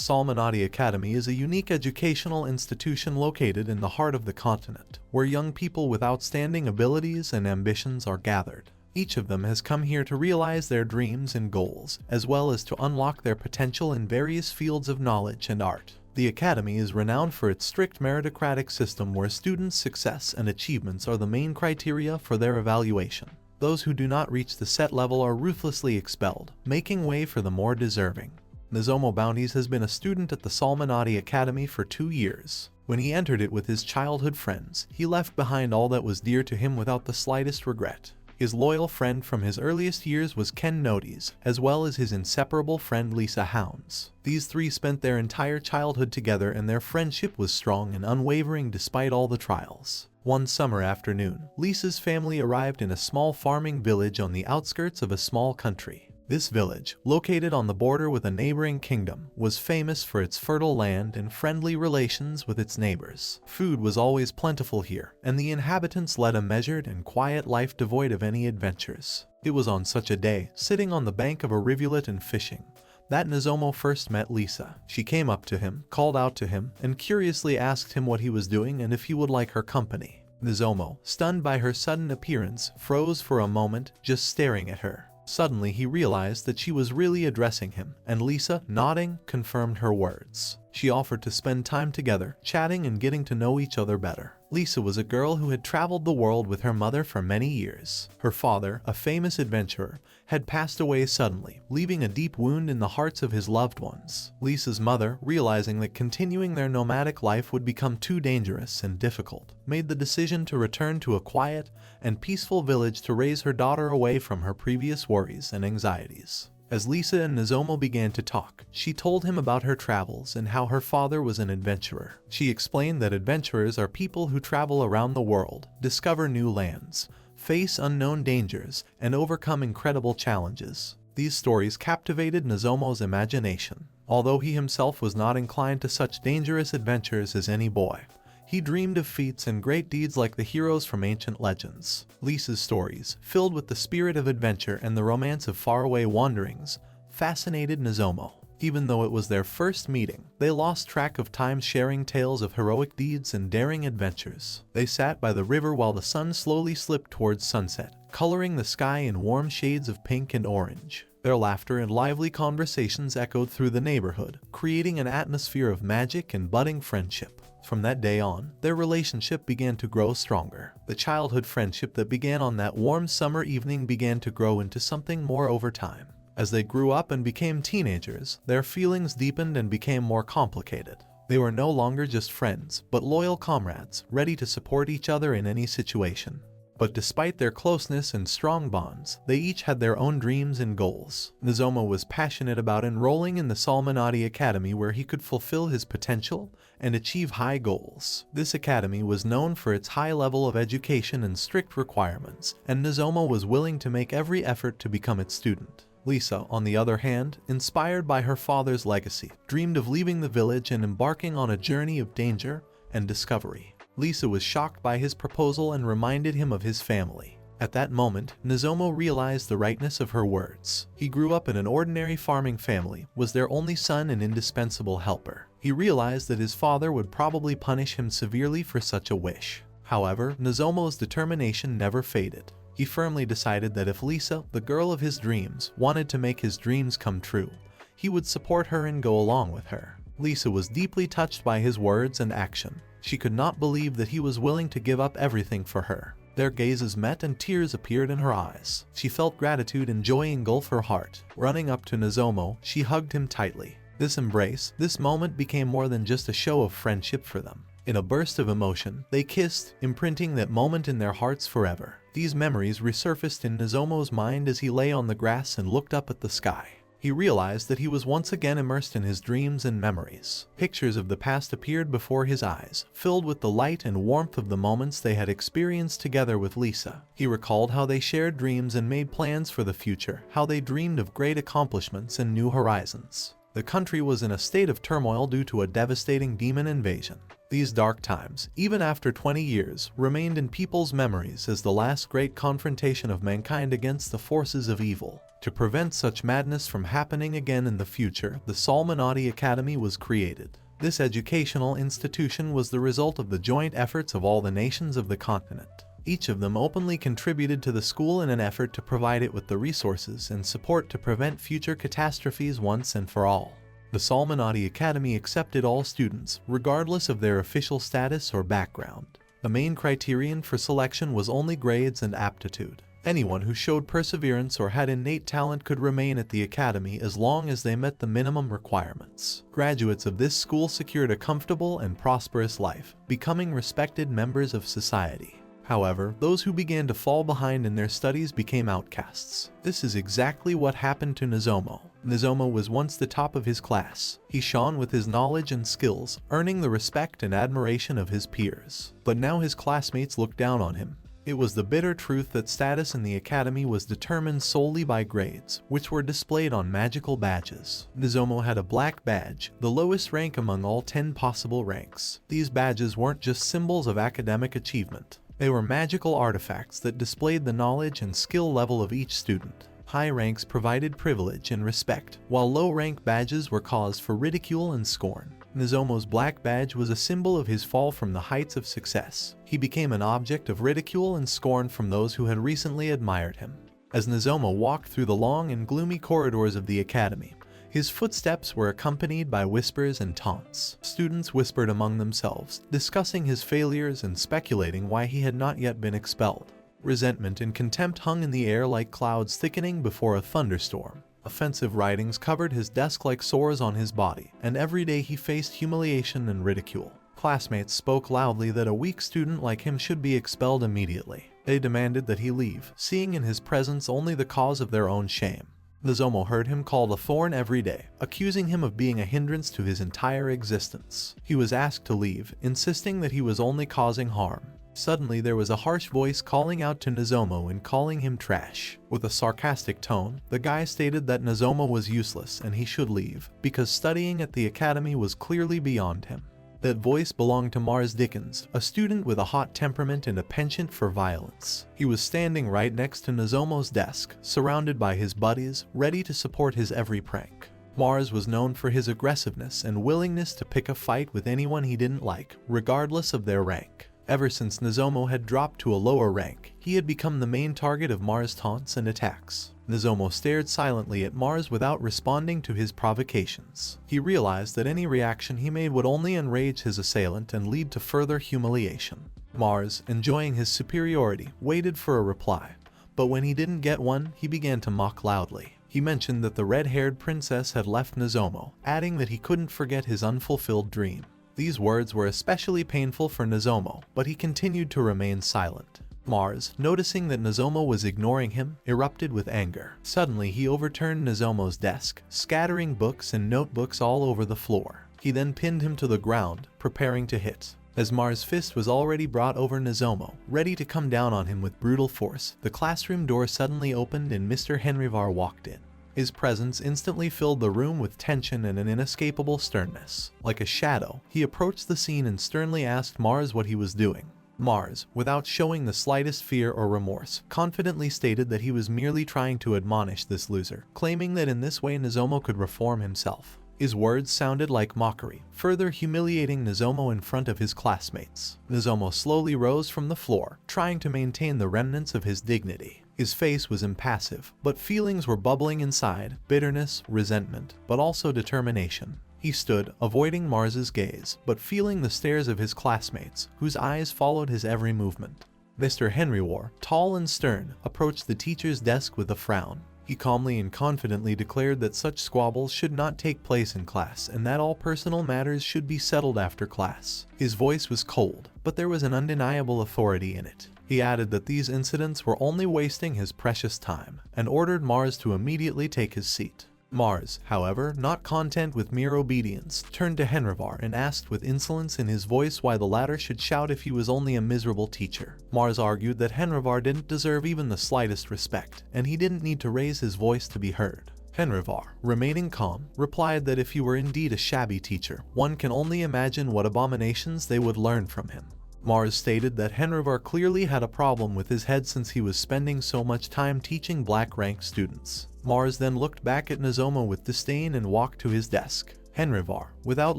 Salmonati Academy is a unique educational institution located in the heart of the continent, where young people with outstanding abilities and ambitions are gathered. Each of them has come here to realize their dreams and goals, as well as to unlock their potential in various fields of knowledge and art. The Academy is renowned for its strict meritocratic system where students' success and achievements are the main criteria for their evaluation. Those who do not reach the set level are ruthlessly expelled, making way for the more deserving. Nozomo Bounties has been a student at the Salmonati Academy for 2 years. When he entered it with his childhood friends, he left behind all that was dear to him without the slightest regret. His loyal friend from his earliest years was Ken Nodes, as well as his inseparable friend Lisa Hounds. These three spent their entire childhood together and their friendship was strong and unwavering despite all the trials. One summer afternoon, Lisa's family arrived in a small farming village on the outskirts of a small country. This village, located on the border with a neighboring kingdom, was famous for its fertile land and friendly relations with its neighbors. Food was always plentiful here, and the inhabitants led a measured and quiet life devoid of any adventures. It was on such a day, sitting on the bank of a rivulet and fishing, that Nozomo first met Lisa. She came up to him, called out to him, and curiously asked him what he was doing and if he would like her company. Nozomo, stunned by her sudden appearance, froze for a moment, just staring at her. Suddenly he realized that she was really addressing him, and Lisa, nodding, confirmed her words. She offered to spend time together, chatting and getting to know each other better. Lisa was a girl who had traveled the world with her mother for many years. Her father, a famous adventurer, had passed away suddenly, leaving a deep wound in the hearts of his loved ones. Lisa's mother, realizing that continuing their nomadic life would become too dangerous and difficult, made the decision to return to a quiet and peaceful village to raise her daughter away from her previous worries and anxieties. As Lisa and Nozomo began to talk, she told him about her travels and how her father was an adventurer. She explained that adventurers are people who travel around the world, discover new lands, face unknown dangers, and overcome incredible challenges. These stories captivated Nozomo's imagination. Although he himself was not inclined to such dangerous adventures as any boy, he dreamed of feats and great deeds like the heroes from ancient legends. Lisa's stories, filled with the spirit of adventure and the romance of faraway wanderings, fascinated Nozomo. Even though it was their first meeting, they lost track of time sharing tales of heroic deeds and daring adventures. They sat by the river while the sun slowly slipped towards sunset, coloring the sky in warm shades of pink and orange. Their laughter and lively conversations echoed through the neighborhood, creating an atmosphere of magic and budding friendship. From that day on, their relationship began to grow stronger. The childhood friendship that began on that warm summer evening began to grow into something more over time. As they grew up and became teenagers, their feelings deepened and became more complicated. They were no longer just friends, but loyal comrades, ready to support each other in any situation. But despite their closeness and strong bonds, they each had their own dreams and goals. Nozomo was passionate about enrolling in the Salmonati Academy where he could fulfill his potential and achieve high goals. This academy was known for its high level of education and strict requirements, and Nozomo was willing to make every effort to become its student. Lisa, on the other hand, inspired by her father's legacy, dreamed of leaving the village and embarking on a journey of danger and discovery. Lisa was shocked by his proposal and reminded him of his family. At that moment, Nozomo realized the rightness of her words. He grew up in an ordinary farming family, was their only son and indispensable helper. He realized that his father would probably punish him severely for such a wish. However, Nozomo's determination never faded. He firmly decided that if Lisa, the girl of his dreams, wanted to make his dreams come true, he would support her and go along with her. Lisa was deeply touched by his words and action. She could not believe that he was willing to give up everything for her. Their gazes met and tears appeared in her eyes. She felt gratitude and joy engulf her heart. Running up to Nozomo, she hugged him tightly. This embrace, this moment became more than just a show of friendship for them. In a burst of emotion, they kissed, imprinting that moment in their hearts forever. These memories resurfaced in Nozomo's mind as he lay on the grass and looked up at the sky. He realized that he was once again immersed in his dreams and memories. Pictures of the past appeared before his eyes, filled with the light and warmth of the moments they had experienced together with Lisa. He recalled how they shared dreams and made plans for the future, how they dreamed of great accomplishments and new horizons. The country was in a state of turmoil due to a devastating demon invasion. These dark times, even after 20 years, remained in people's memories as the last great confrontation of mankind against the forces of evil. To prevent such madness from happening again in the future, the Salmonati Academy was created. This educational institution was the result of the joint efforts of all the nations of the continent. Each of them openly contributed to the school in an effort to provide it with the resources and support to prevent future catastrophes once and for all. The Salmonati Academy accepted all students, regardless of their official status or background. The main criterion for selection was only grades and aptitude. Anyone who showed perseverance or had innate talent could remain at the academy as long as they met the minimum requirements. Graduates of this school secured a comfortable and prosperous life, becoming respected members of society. However, those who began to fall behind in their studies became outcasts. This is exactly what happened to Nozomo. Nozomo was once the top of his class. He shone with his knowledge and skills, earning the respect and admiration of his peers. But now his classmates looked down on him. It was the bitter truth that status in the academy was determined solely by grades, which were displayed on magical badges. Nozomo had a black badge, the lowest rank among all 10 possible ranks. These badges weren't just symbols of academic achievement. They were magical artifacts that displayed the knowledge and skill level of each student. High ranks provided privilege and respect, while low-rank badges were cause for ridicule and scorn. Nozomo's black badge was a symbol of his fall from the heights of success. He became an object of ridicule and scorn from those who had recently admired him. As Nozomo walked through the long and gloomy corridors of the academy, his footsteps were accompanied by whispers and taunts. Students whispered among themselves, discussing his failures and speculating why he had not yet been expelled. Resentment and contempt hung in the air like clouds thickening before a thunderstorm. Offensive writings covered his desk like sores on his body, and every day he faced humiliation and ridicule. Classmates spoke loudly that a weak student like him should be expelled immediately. They demanded that he leave, seeing in his presence only the cause of their own shame. Nozomo heard him called a thorn every day, accusing him of being a hindrance to his entire existence. He was asked to leave, insisting that he was only causing harm. Suddenly there was a harsh voice calling out to Nozomo and calling him trash. With a sarcastic tone, the guy stated that Nozomo was useless and he should leave, because studying at the academy was clearly beyond him. That voice belonged to Mars Dickens, a student with a hot temperament and a penchant for violence. He was standing right next to Nozomo's desk, surrounded by his buddies, ready to support his every prank. Mars was known for his aggressiveness and willingness to pick a fight with anyone he didn't like, regardless of their rank. Ever since Nozomo had dropped to a lower rank, he had become the main target of Mars' taunts and attacks. Nozomo stared silently at Mars without responding to his provocations. He realized that any reaction he made would only enrage his assailant and lead to further humiliation. Mars, enjoying his superiority, waited for a reply, but when he didn't get one, he began to mock loudly. He mentioned that the red-haired princess had left Nozomo, adding that he couldn't forget his unfulfilled dream. These words were especially painful for Nozomo, but he continued to remain silent. Mars, noticing that Nozomo was ignoring him, erupted with anger. Suddenly, he overturned Nozomo's desk, scattering books and notebooks all over the floor. He then pinned him to the ground, preparing to hit. As Mars' fist was already brought over Nozomo, ready to come down on him with brutal force, the classroom door suddenly opened and Mr. Henryvar walked in. His presence instantly filled the room with tension and an inescapable sternness. Like a shadow, he approached the scene and sternly asked Mars what he was doing. Mars, without showing the slightest fear or remorse, confidently stated that he was merely trying to admonish this loser, claiming that in this way Nozomo could reform himself. His words sounded like mockery, further humiliating Nozomo in front of his classmates. Nozomo slowly rose from the floor, trying to maintain the remnants of his dignity. His face was impassive, but feelings were bubbling inside: bitterness, resentment, but also determination. He stood, avoiding Mars's gaze, but feeling the stares of his classmates, whose eyes followed his every movement. Mr. Henryvar, tall and stern, approached the teacher's desk with a frown. He calmly and confidently declared that such squabbles should not take place in class and that all personal matters should be settled after class. His voice was cold, but there was an undeniable authority in it. He added that these incidents were only wasting his precious time, and ordered Mars to immediately take his seat. Mars, however, not content with mere obedience, turned to Henryvar and asked with insolence in his voice why the latter should shout if he was only a miserable teacher. Mars argued that Henryvar didn't deserve even the slightest respect, and he didn't need to raise his voice to be heard. Henryvar, remaining calm, replied that if he were indeed a shabby teacher, one can only imagine what abominations they would learn from him. Mars stated that Henryvar clearly had a problem with his head since he was spending so much time teaching black-ranked students. Mars then looked back at Nozomu with disdain and walked to his desk. Henrivar, without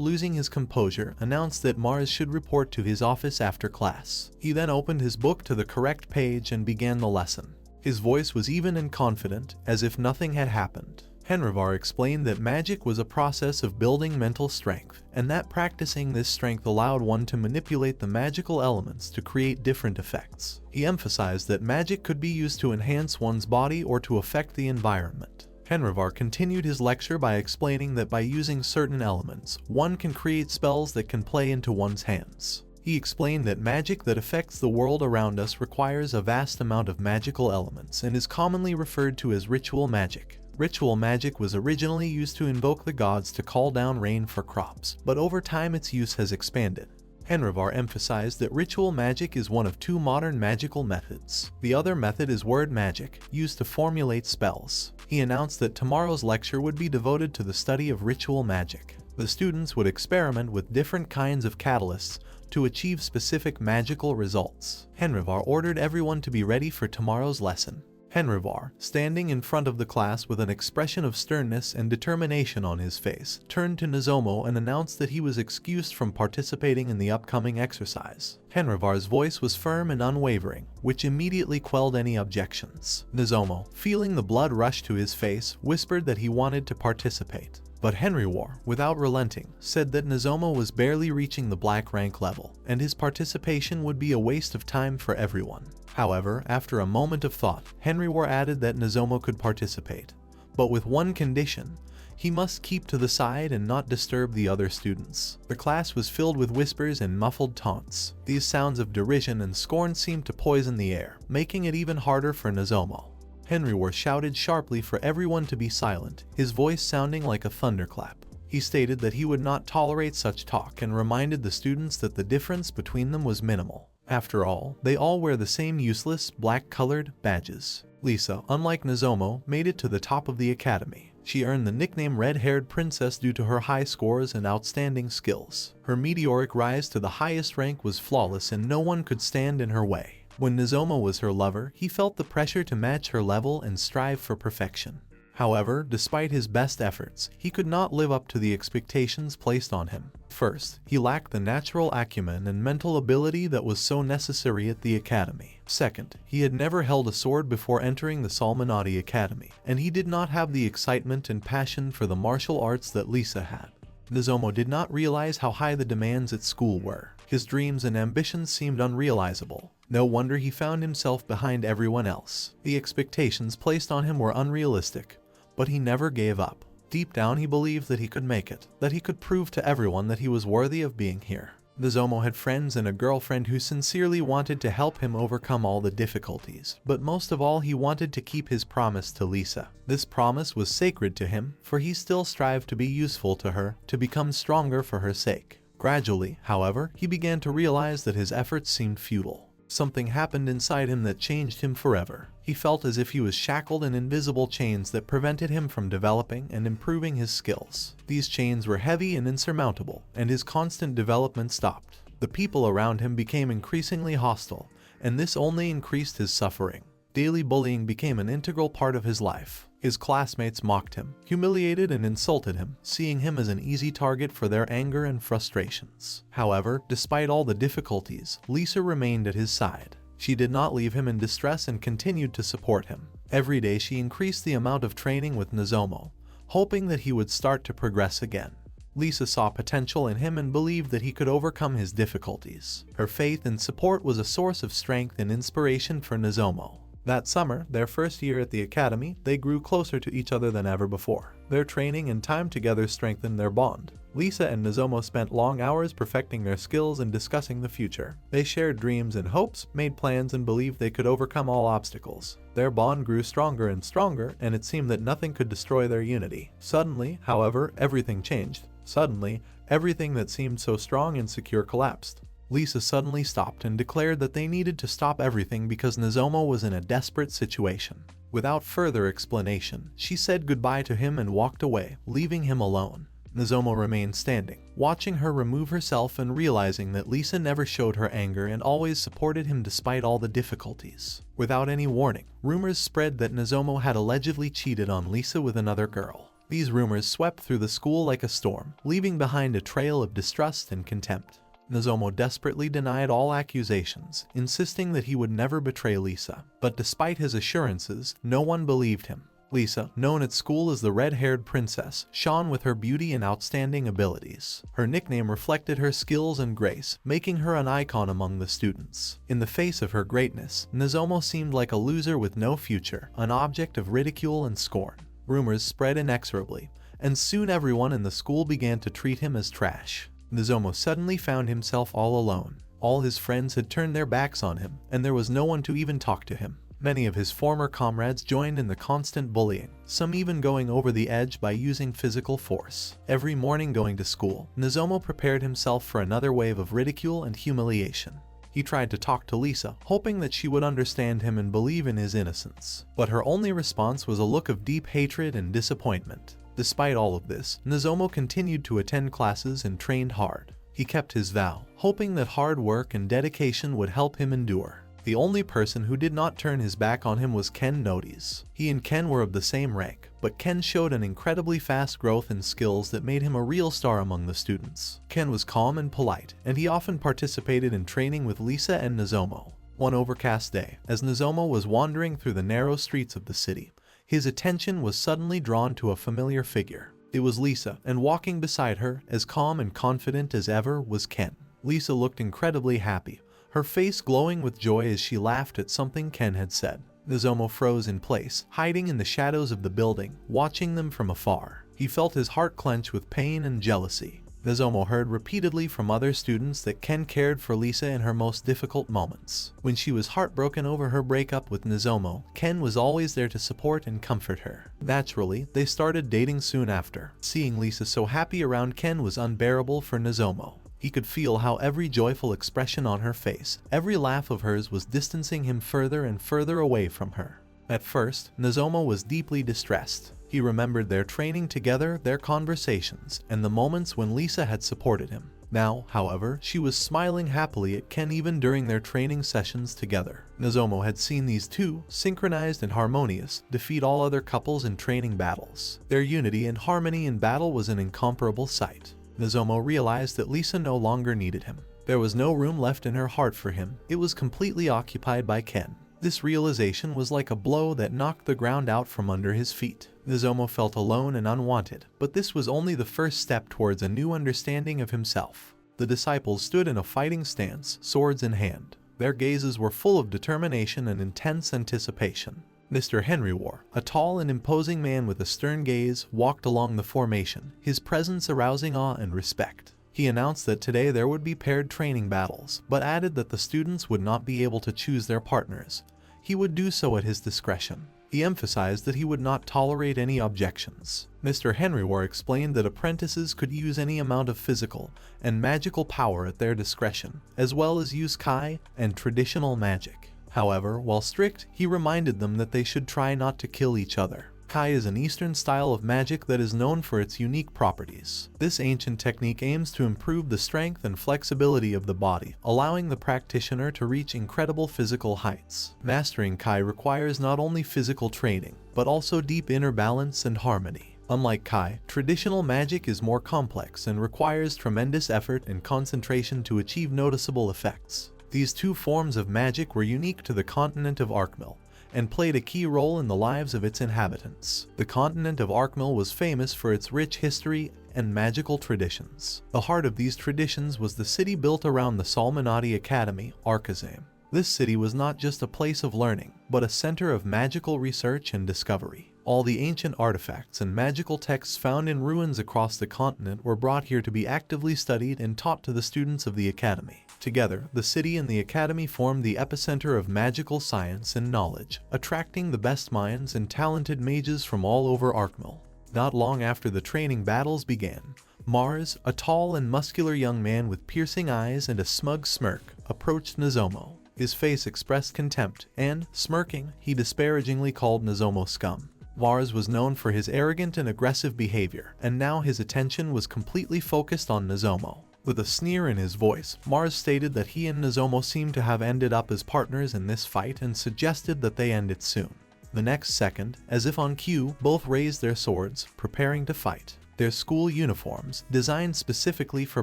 losing his composure, announced that Mars should report to his office after class. He then opened his book to the correct page and began the lesson. His voice was even and confident, as if nothing had happened. Henrivar explained that magic was a process of building mental strength, and that practicing this strength allowed one to manipulate the magical elements to create different effects. He emphasized that magic could be used to enhance one's body or to affect the environment. Henrivar continued his lecture by explaining that by using certain elements, one can create spells that can play into one's hands. He explained that magic that affects the world around us requires a vast amount of magical elements and is commonly referred to as ritual magic. Ritual magic was originally used to invoke the gods to call down rain for crops, but over time its use has expanded. Henrivar emphasized that ritual magic is one of two modern magical methods. The other method is word magic, used to formulate spells. He announced that tomorrow's lecture would be devoted to the study of ritual magic. The students would experiment with different kinds of catalysts to achieve specific magical results. Henrivar ordered everyone to be ready for tomorrow's lesson. Henrivar, standing in front of the class with an expression of sternness and determination on his face, turned to Nozomu and announced that he was excused from participating in the upcoming exercise. Henrivar's voice was firm and unwavering, which immediately quelled any objections. Nozomu, feeling the blood rush to his face, whispered that he wanted to participate. But Henrivar, without relenting, said that Nozomu was barely reaching the black rank level, and his participation would be a waste of time for everyone. However, after a moment of thought, Henrivar added that Nozomu could participate, but with one condition: he must keep to the side and not disturb the other students. The class was filled with whispers and muffled taunts. These sounds of derision and scorn seemed to poison the air, making it even harder for Nozomu. Henrivar shouted sharply for everyone to be silent, his voice sounding like a thunderclap. He stated that he would not tolerate such talk and reminded the students that the difference between them was minimal. After all, they all wear the same useless, black-colored badges. Lisa, unlike Nozomu, made it to the top of the academy. She earned the nickname Red-Haired Princess due to her high scores and outstanding skills. Her meteoric rise to the highest rank was flawless and no one could stand in her way. When Nozomu was her lover, he felt the pressure to match her level and strive for perfection. However, despite his best efforts, he could not live up to the expectations placed on him. First, he lacked the natural acumen and mental ability that was so necessary at the academy. Second, he had never held a sword before entering the Salmonati Academy, and he did not have the excitement and passion for the martial arts that Lisa had. Nozomu did not realize how high the demands at school were. His dreams and ambitions seemed unrealizable. No wonder he found himself behind everyone else. The expectations placed on him were unrealistic, but he never gave up. Deep down he believed that he could make it, that he could prove to everyone that he was worthy of being here. Nozomu had friends and a girlfriend who sincerely wanted to help him overcome all the difficulties, but most of all he wanted to keep his promise to Lisa. This promise was sacred to him, for he still strived to be useful to her, to become stronger for her sake. Gradually, however, he began to realize that his efforts seemed futile. Something happened inside him that changed him forever. He felt as if he was shackled in invisible chains that prevented him from developing and improving his skills. These chains were heavy and insurmountable, and his constant development stopped. The people around him became increasingly hostile, and this only increased his suffering. Daily bullying became an integral part of his life. His classmates mocked him, humiliated and insulted him, seeing him as an easy target for their anger and frustrations. However, despite all the difficulties, Lisa remained at his side. She did not leave him in distress and continued to support him. Every day she increased the amount of training with Nozomu, hoping that he would start to progress again. Lisa saw potential in him and believed that he could overcome his difficulties. Her faith and support was a source of strength and inspiration for Nozomu. That summer, their first year at the academy, they grew closer to each other than ever before. Their training and time together strengthened their bond. Lisa and Nozomu spent long hours perfecting their skills and discussing the future. They shared dreams and hopes, made plans, and believed they could overcome all obstacles. Their bond grew stronger and stronger, and it seemed that nothing could destroy their unity. Suddenly, however, everything changed. Suddenly, everything that seemed so strong and secure collapsed. Lisa suddenly stopped and declared that they needed to stop everything because Nozomu was in a desperate situation. Without further explanation, she said goodbye to him and walked away, leaving him alone. Nozomo remained standing, watching her remove herself and realizing that Lisa never showed her anger and always supported him despite all the difficulties. Without any warning, rumors spread that Nozomo had allegedly cheated on Lisa with another girl. These rumors swept through the school like a storm, leaving behind a trail of distrust and contempt. Nozomo desperately denied all accusations, insisting that he would never betray Lisa. But despite his assurances, no one believed him. Lisa, known at school as the red-haired princess, shone with her beauty and outstanding abilities. Her nickname reflected her skills and grace, making her an icon among the students. In the face of her greatness, Nozomo seemed like a loser with no future, an object of ridicule and scorn. Rumors spread inexorably, and soon everyone in the school began to treat him as trash. Nozomo suddenly found himself all alone. All his friends had turned their backs on him, and there was no one to even talk to him. Many of his former comrades joined in the constant bullying, some even going over the edge by using physical force. Every morning going to school, Nozomo prepared himself for another wave of ridicule and humiliation. He tried to talk to Lisa, hoping that she would understand him and believe in his innocence. But her only response was a look of deep hatred and disappointment. Despite all of this, Nozomo continued to attend classes and trained hard. He kept his vow, hoping that hard work and dedication would help him endure. The only person who did not turn his back on him was Ken Nodes. He and Ken were of the same rank, but Ken showed an incredibly fast growth in skills that made him a real star among the students. Ken was calm and polite, and he often participated in training with Lisa and Nozomo. One overcast day, as Nozomo was wandering through the narrow streets of the city, his attention was suddenly drawn to a familiar figure. It was Lisa, and walking beside her, as calm and confident as ever, was Ken. Lisa looked incredibly happy, her face glowing with joy as she laughed at something Ken had said. Nozomo froze in place, hiding in the shadows of the building, watching them from afar. He felt his heart clench with pain and jealousy. Nozomo heard repeatedly from other students that Ken cared for Lisa in her most difficult moments. When she was heartbroken over her breakup with Nozomo, Ken was always there to support and comfort her. Naturally, they started dating soon after. Seeing Lisa so happy around Ken was unbearable for Nozomo. He could feel how every joyful expression on her face, every laugh of hers was distancing him further and further away from her. At first, Nozomo was deeply distressed. He remembered their training together, their conversations, and the moments when Lisa had supported him. Now, however, she was smiling happily at Ken even during their training sessions together. Nozomo had seen these two, synchronized and harmonious, defeat all other couples in training battles. Their unity and harmony in battle was an incomparable sight. Nozomo realized that Lisa no longer needed him. There was no room left in her heart for him. It was completely occupied by Ken. This realization was like a blow that knocked the ground out from under his feet. Nozomo felt alone and unwanted, but this was only the first step towards a new understanding of himself. The disciples stood in a fighting stance, swords in hand. Their gazes were full of determination and intense anticipation. Mr. Henry War, a tall and imposing man with a stern gaze, walked along the formation, his presence arousing awe and respect. He announced that today there would be paired training battles, but added that the students would not be able to choose their partners. He would do so at his discretion. He emphasized that he would not tolerate any objections. Mr. Henry War explained that apprentices could use any amount of physical and magical power at their discretion, as well as use Kai and traditional magic. However, while strict, he reminded them that they should try not to kill each other. Kai is an Eastern style of magic that is known for its unique properties. This ancient technique aims to improve the strength and flexibility of the body, allowing the practitioner to reach incredible physical heights. Mastering Kai requires not only physical training, but also deep inner balance and harmony. Unlike Kai, traditional magic is more complex and requires tremendous effort and concentration to achieve noticeable effects. These two forms of magic were unique to the continent of Arkmil, and played a key role in the lives of its inhabitants. The continent of Arkmil was famous for its rich history and magical traditions. The heart of these traditions was the city built around the Salmanati Academy, Arkazam. This city was not just a place of learning, but a center of magical research and discovery. All the ancient artifacts and magical texts found in ruins across the continent were brought here to be actively studied and taught to the students of the academy. Together, the city and the academy formed the epicenter of magical science and knowledge, attracting the best minds and talented mages from all over Arkmil. Not long after the training battles began, Mars, a tall and muscular young man with piercing eyes and a smug smirk, approached Nozomo. His face expressed contempt, and, smirking, he disparagingly called Nozomo scum. Mars was known for his arrogant and aggressive behavior, and now his attention was completely focused on Nozomo. With a sneer in his voice, Mars stated that he and Nozomo seemed to have ended up as partners in this fight and suggested that they end it soon. The next second, as if on cue, both raised their swords, preparing to fight. Their school uniforms, designed specifically for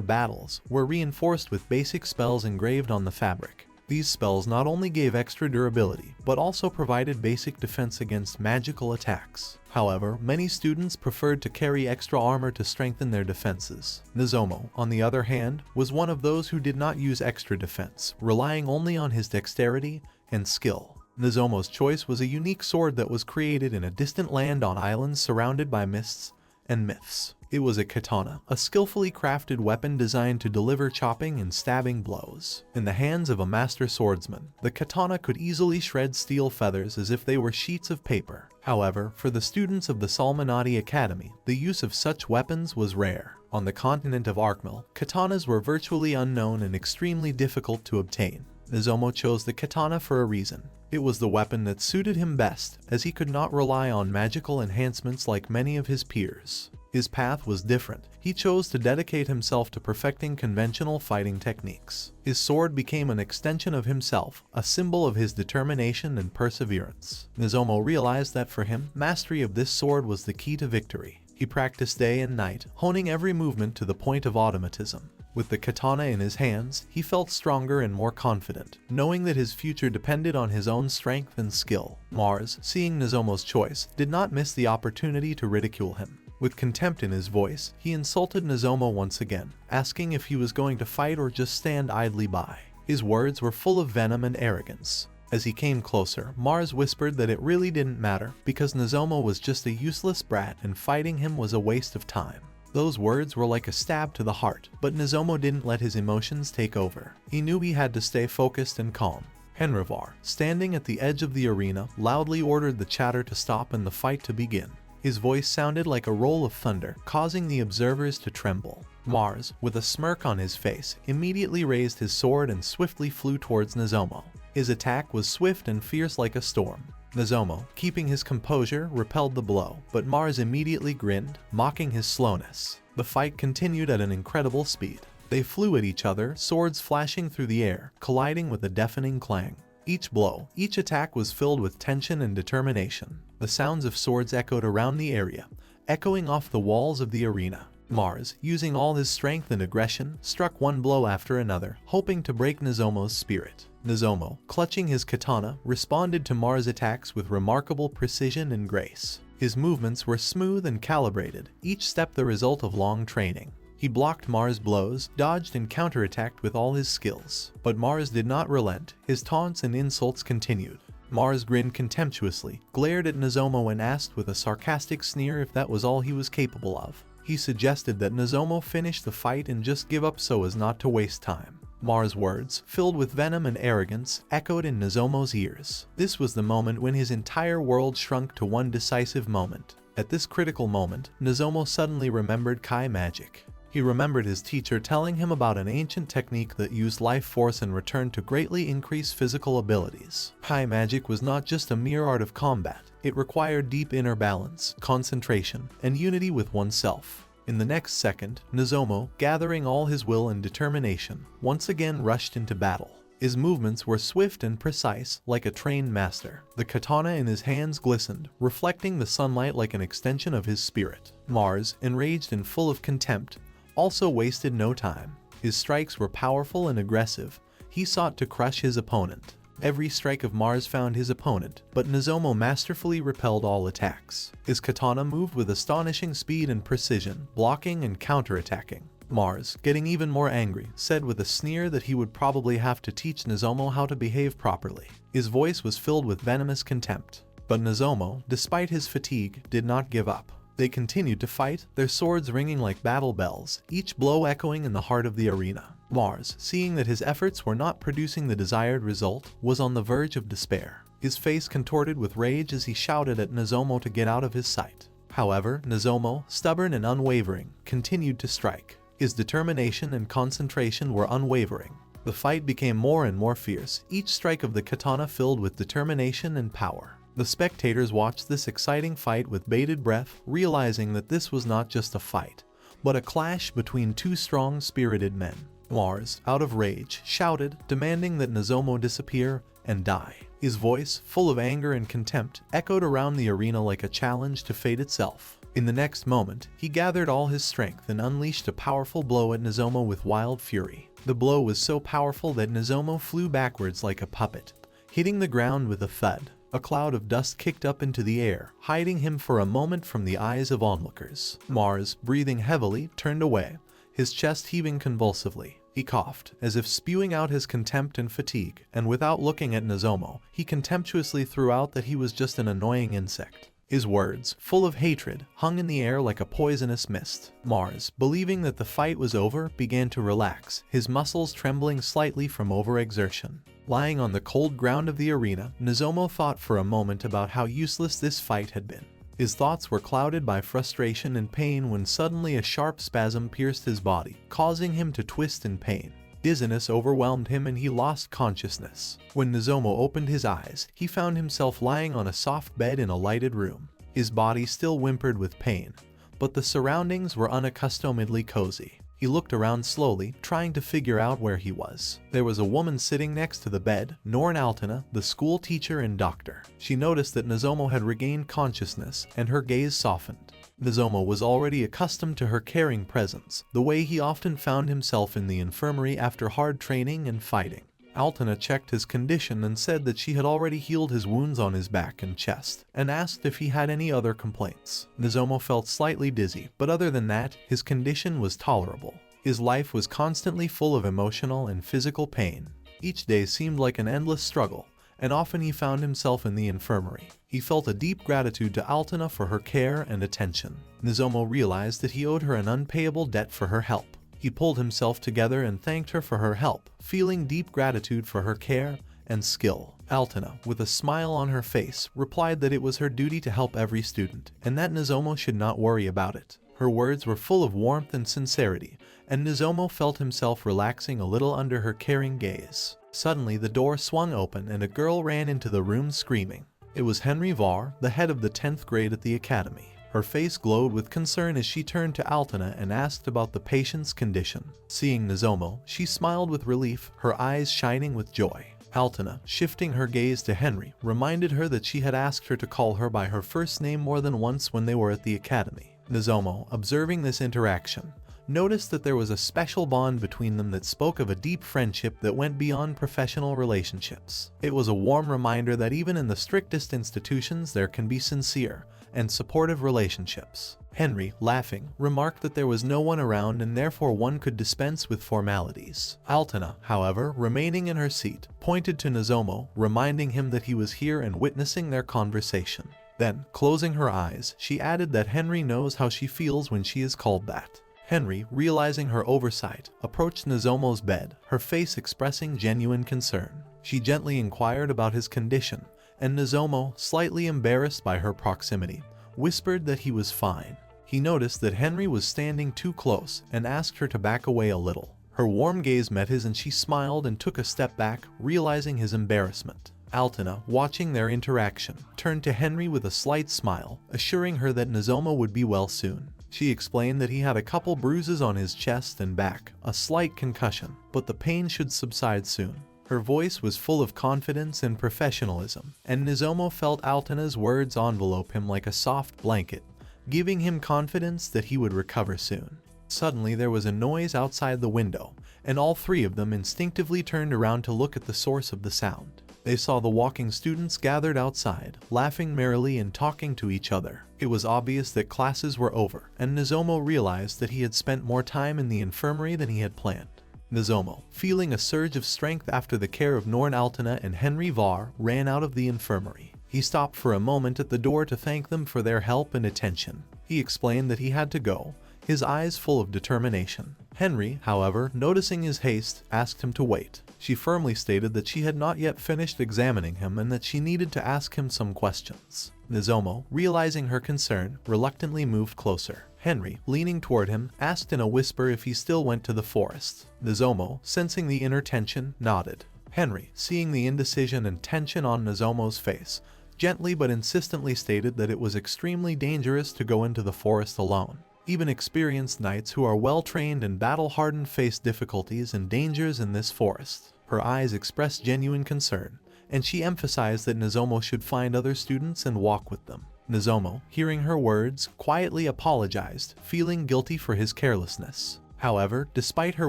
battles, were reinforced with basic spells engraved on the fabric. These spells not only gave extra durability, but also provided basic defense against magical attacks. However, many students preferred to carry extra armor to strengthen their defenses. Nozomo, on the other hand, was one of those who did not use extra defense, relying only on his dexterity and skill. Nozomo's choice was a unique sword that was created in a distant land on islands surrounded by mists and myths. It was a katana, a skillfully crafted weapon designed to deliver chopping and stabbing blows. In the hands of a master swordsman, the katana could easily shred steel feathers as if they were sheets of paper. However, for the students of the Salmonati Academy, the use of such weapons was rare. On the continent of Arkmil, katanas were virtually unknown and extremely difficult to obtain. Nozomo chose the katana for a reason. It was the weapon that suited him best, as he could not rely on magical enhancements like many of his peers. His path was different. He chose to dedicate himself to perfecting conventional fighting techniques. His sword became an extension of himself, a symbol of his determination and perseverance. Nozomo realized that for him, mastery of this sword was the key to victory. He practiced day and night, honing every movement to the point of automatism. With the katana in his hands, he felt stronger and more confident, knowing that his future depended on his own strength and skill. Mars, seeing Nozomo's choice, did not miss the opportunity to ridicule him. With contempt in his voice, he insulted Nozomo once again, asking if he was going to fight or just stand idly by. His words were full of venom and arrogance. As he came closer, Mars whispered that it really didn't matter, because Nozomo was just a useless brat and fighting him was a waste of time. Those words were like a stab to the heart, but Nozomo didn't let his emotions take over. He knew he had to stay focused and calm. Henrivar, standing at the edge of the arena, loudly ordered the chatter to stop and the fight to begin. His voice sounded like a roll of thunder, causing the observers to tremble. Mars, with a smirk on his face, immediately raised his sword and swiftly flew towards Nozomo. His attack was swift and fierce like a storm. Nozomo, keeping his composure, repelled the blow, but Mars immediately grinned, mocking his slowness. The fight continued at an incredible speed. They flew at each other, swords flashing through the air, colliding with a deafening clang. Each blow, each attack was filled with tension and determination. The sounds of swords echoed around the area, echoing off the walls of the arena. Mars, using all his strength and aggression, struck one blow after another, hoping to break Nozomo's spirit. Nozomo, clutching his katana, responded to Mars' attacks with remarkable precision and grace. His movements were smooth and calibrated, each step the result of long training. He blocked Mars' blows, dodged and counterattacked with all his skills. But Mars did not relent. His taunts and insults continued. Mars grinned contemptuously, glared at Nozomo and asked with a sarcastic sneer if that was all he was capable of. He suggested that Nozomo finish the fight and just give up so as not to waste time. Mars' words, filled with venom and arrogance, echoed in Nozomo's ears. This was the moment when his entire world shrunk to one decisive moment. At this critical moment, Nozomo suddenly remembered Kai magic. He remembered his teacher telling him about an ancient technique that used life force in return to greatly increase physical abilities. Kai magic was not just a mere art of combat. It required deep inner balance, concentration, and unity with oneself. In the next second, Nozomo, gathering all his will and determination, once again rushed into battle. His movements were swift and precise, like a trained master. The katana in his hands glistened, reflecting the sunlight like an extension of his spirit. Mars, enraged and full of contempt, also wasted no time. His strikes were powerful and aggressive. He sought to crush his opponent. Every strike of Mars found his opponent, but Nozomo masterfully repelled all attacks. His katana moved with astonishing speed and precision, blocking and counterattacking. Mars, getting even more angry, said with a sneer that he would probably have to teach Nozomo how to behave properly. His voice was filled with venomous contempt. But Nozomo, despite his fatigue, did not give up. They continued to fight, their swords ringing like battle bells, each blow echoing in the heart of the arena. Mars, seeing that his efforts were not producing the desired result, was on the verge of despair. His face contorted with rage as he shouted at Nozomo to get out of his sight. However, Nozomo, stubborn and unwavering, continued to strike. His determination and concentration were unwavering. The fight became more and more fierce, each strike of the katana filled with determination and power. The spectators watched this exciting fight with bated breath, realizing that this was not just a fight, but a clash between two strong-spirited men. Mars, out of rage, shouted, demanding that Nozomu disappear and die. His voice, full of anger and contempt, echoed around the arena like a challenge to fate itself. In the next moment, he gathered all his strength and unleashed a powerful blow at Nozomu with wild fury. The blow was so powerful that Nozomu flew backwards like a puppet, hitting the ground with a thud. A cloud of dust kicked up into the air, hiding him for a moment from the eyes of onlookers. Mars, breathing heavily, turned away, his chest heaving convulsively. He coughed, as if spewing out his contempt and fatigue, and without looking at Nozomu, he contemptuously threw out that he was just an annoying insect. His words, full of hatred, hung in the air like a poisonous mist. Mars, believing that the fight was over, began to relax, his muscles trembling slightly from overexertion. Lying on the cold ground of the arena, Nozomu thought for a moment about how useless this fight had been. His thoughts were clouded by frustration and pain when suddenly a sharp spasm pierced his body, causing him to twist in pain. Dizziness overwhelmed him and he lost consciousness. When Nozomu opened his eyes, he found himself lying on a soft bed in a lighted room. His body still whimpered with pain, but the surroundings were unaccustomedly cozy. He looked around slowly, trying to figure out where he was. There was a woman sitting next to the bed, Norn Altena, the school teacher and doctor. She noticed that Nozomu had regained consciousness, and her gaze softened. Nozomu was already accustomed to her caring presence, the way he often found himself in the infirmary after hard training and fighting. Altena checked his condition and said that she had already healed his wounds on his back and chest, and asked if he had any other complaints. Nozomu felt slightly dizzy, but other than that, his condition was tolerable. His life was constantly full of emotional and physical pain. Each day seemed like an endless struggle, and often he found himself in the infirmary. He felt a deep gratitude to Altena for her care and attention. Nozomu realized that he owed her an unpayable debt for her help. He pulled himself together and thanked her for her help, feeling deep gratitude for her care and skill. Altena, with a smile on her face, replied that it was her duty to help every student, and that Nozomu should not worry about it. Her words were full of warmth and sincerity, and Nozomu felt himself relaxing a little under her caring gaze. Suddenly the door swung open and a girl ran into the room screaming. It was Henry Var, the head of the 10th grade at the academy. Her face glowed with concern as she turned to Altena and asked about the patient's condition. Seeing Nozomu, she smiled with relief, her eyes shining with joy. Altena, shifting her gaze to Henry, reminded her that she had asked her to call her by her first name more than once when they were at the academy. Nozomu, observing this interaction, noticed that there was a special bond between them that spoke of a deep friendship that went beyond professional relationships. It was a warm reminder that even in the strictest institutions there can be sincere and supportive relationships. Henry, laughing, remarked that there was no one around and therefore one could dispense with formalities. Altena, however, remaining in her seat, pointed to Nozomu, reminding him that he was here and witnessing their conversation. Then, closing her eyes, she added that Henry knows how she feels when she is called that. Henry, realizing her oversight, approached Nozomu's bed, her face expressing genuine concern. She gently inquired about his condition, and Nozomu, slightly embarrassed by her proximity, whispered that he was fine. He noticed that Henry was standing too close and asked her to back away a little. Her warm gaze met his and she smiled and took a step back, realizing his embarrassment. Altena, watching their interaction, turned to Henry with a slight smile, assuring her that Nozomu would be well soon. She explained that he had a couple bruises on his chest and back, a slight concussion, but the pain should subside soon. Her voice was full of confidence and professionalism, and Nozomu felt Altena's words envelope him like a soft blanket, giving him confidence that he would recover soon. Suddenly there was a noise outside the window, and all three of them instinctively turned around to look at the source of the sound. They saw the walking students gathered outside, laughing merrily and talking to each other. It was obvious that classes were over, and Nozomu realized that he had spent more time in the infirmary than he had planned. Nozomu, feeling a surge of strength after the care of Norn Altena and Henry Var, ran out of the infirmary. He stopped for a moment at the door to thank them for their help and attention. He explained that he had to go, his eyes full of determination. Henry, however, noticing his haste, asked him to wait. She firmly stated that she had not yet finished examining him and that she needed to ask him some questions. Nozomu, realizing her concern, reluctantly moved closer. Henry, leaning toward him, asked in a whisper if he still went to the forest. Nozomu, sensing the inner tension, nodded. Henry, seeing the indecision and tension on Nozomu's face, gently but insistently stated that it was extremely dangerous to go into the forest alone. Even experienced knights who are well-trained and battle-hardened face difficulties and dangers in this forest. Her eyes expressed genuine concern, and she emphasized that Nozomu should find other students and walk with them. Nozomu, hearing her words, quietly apologized, feeling guilty for his carelessness. However, despite her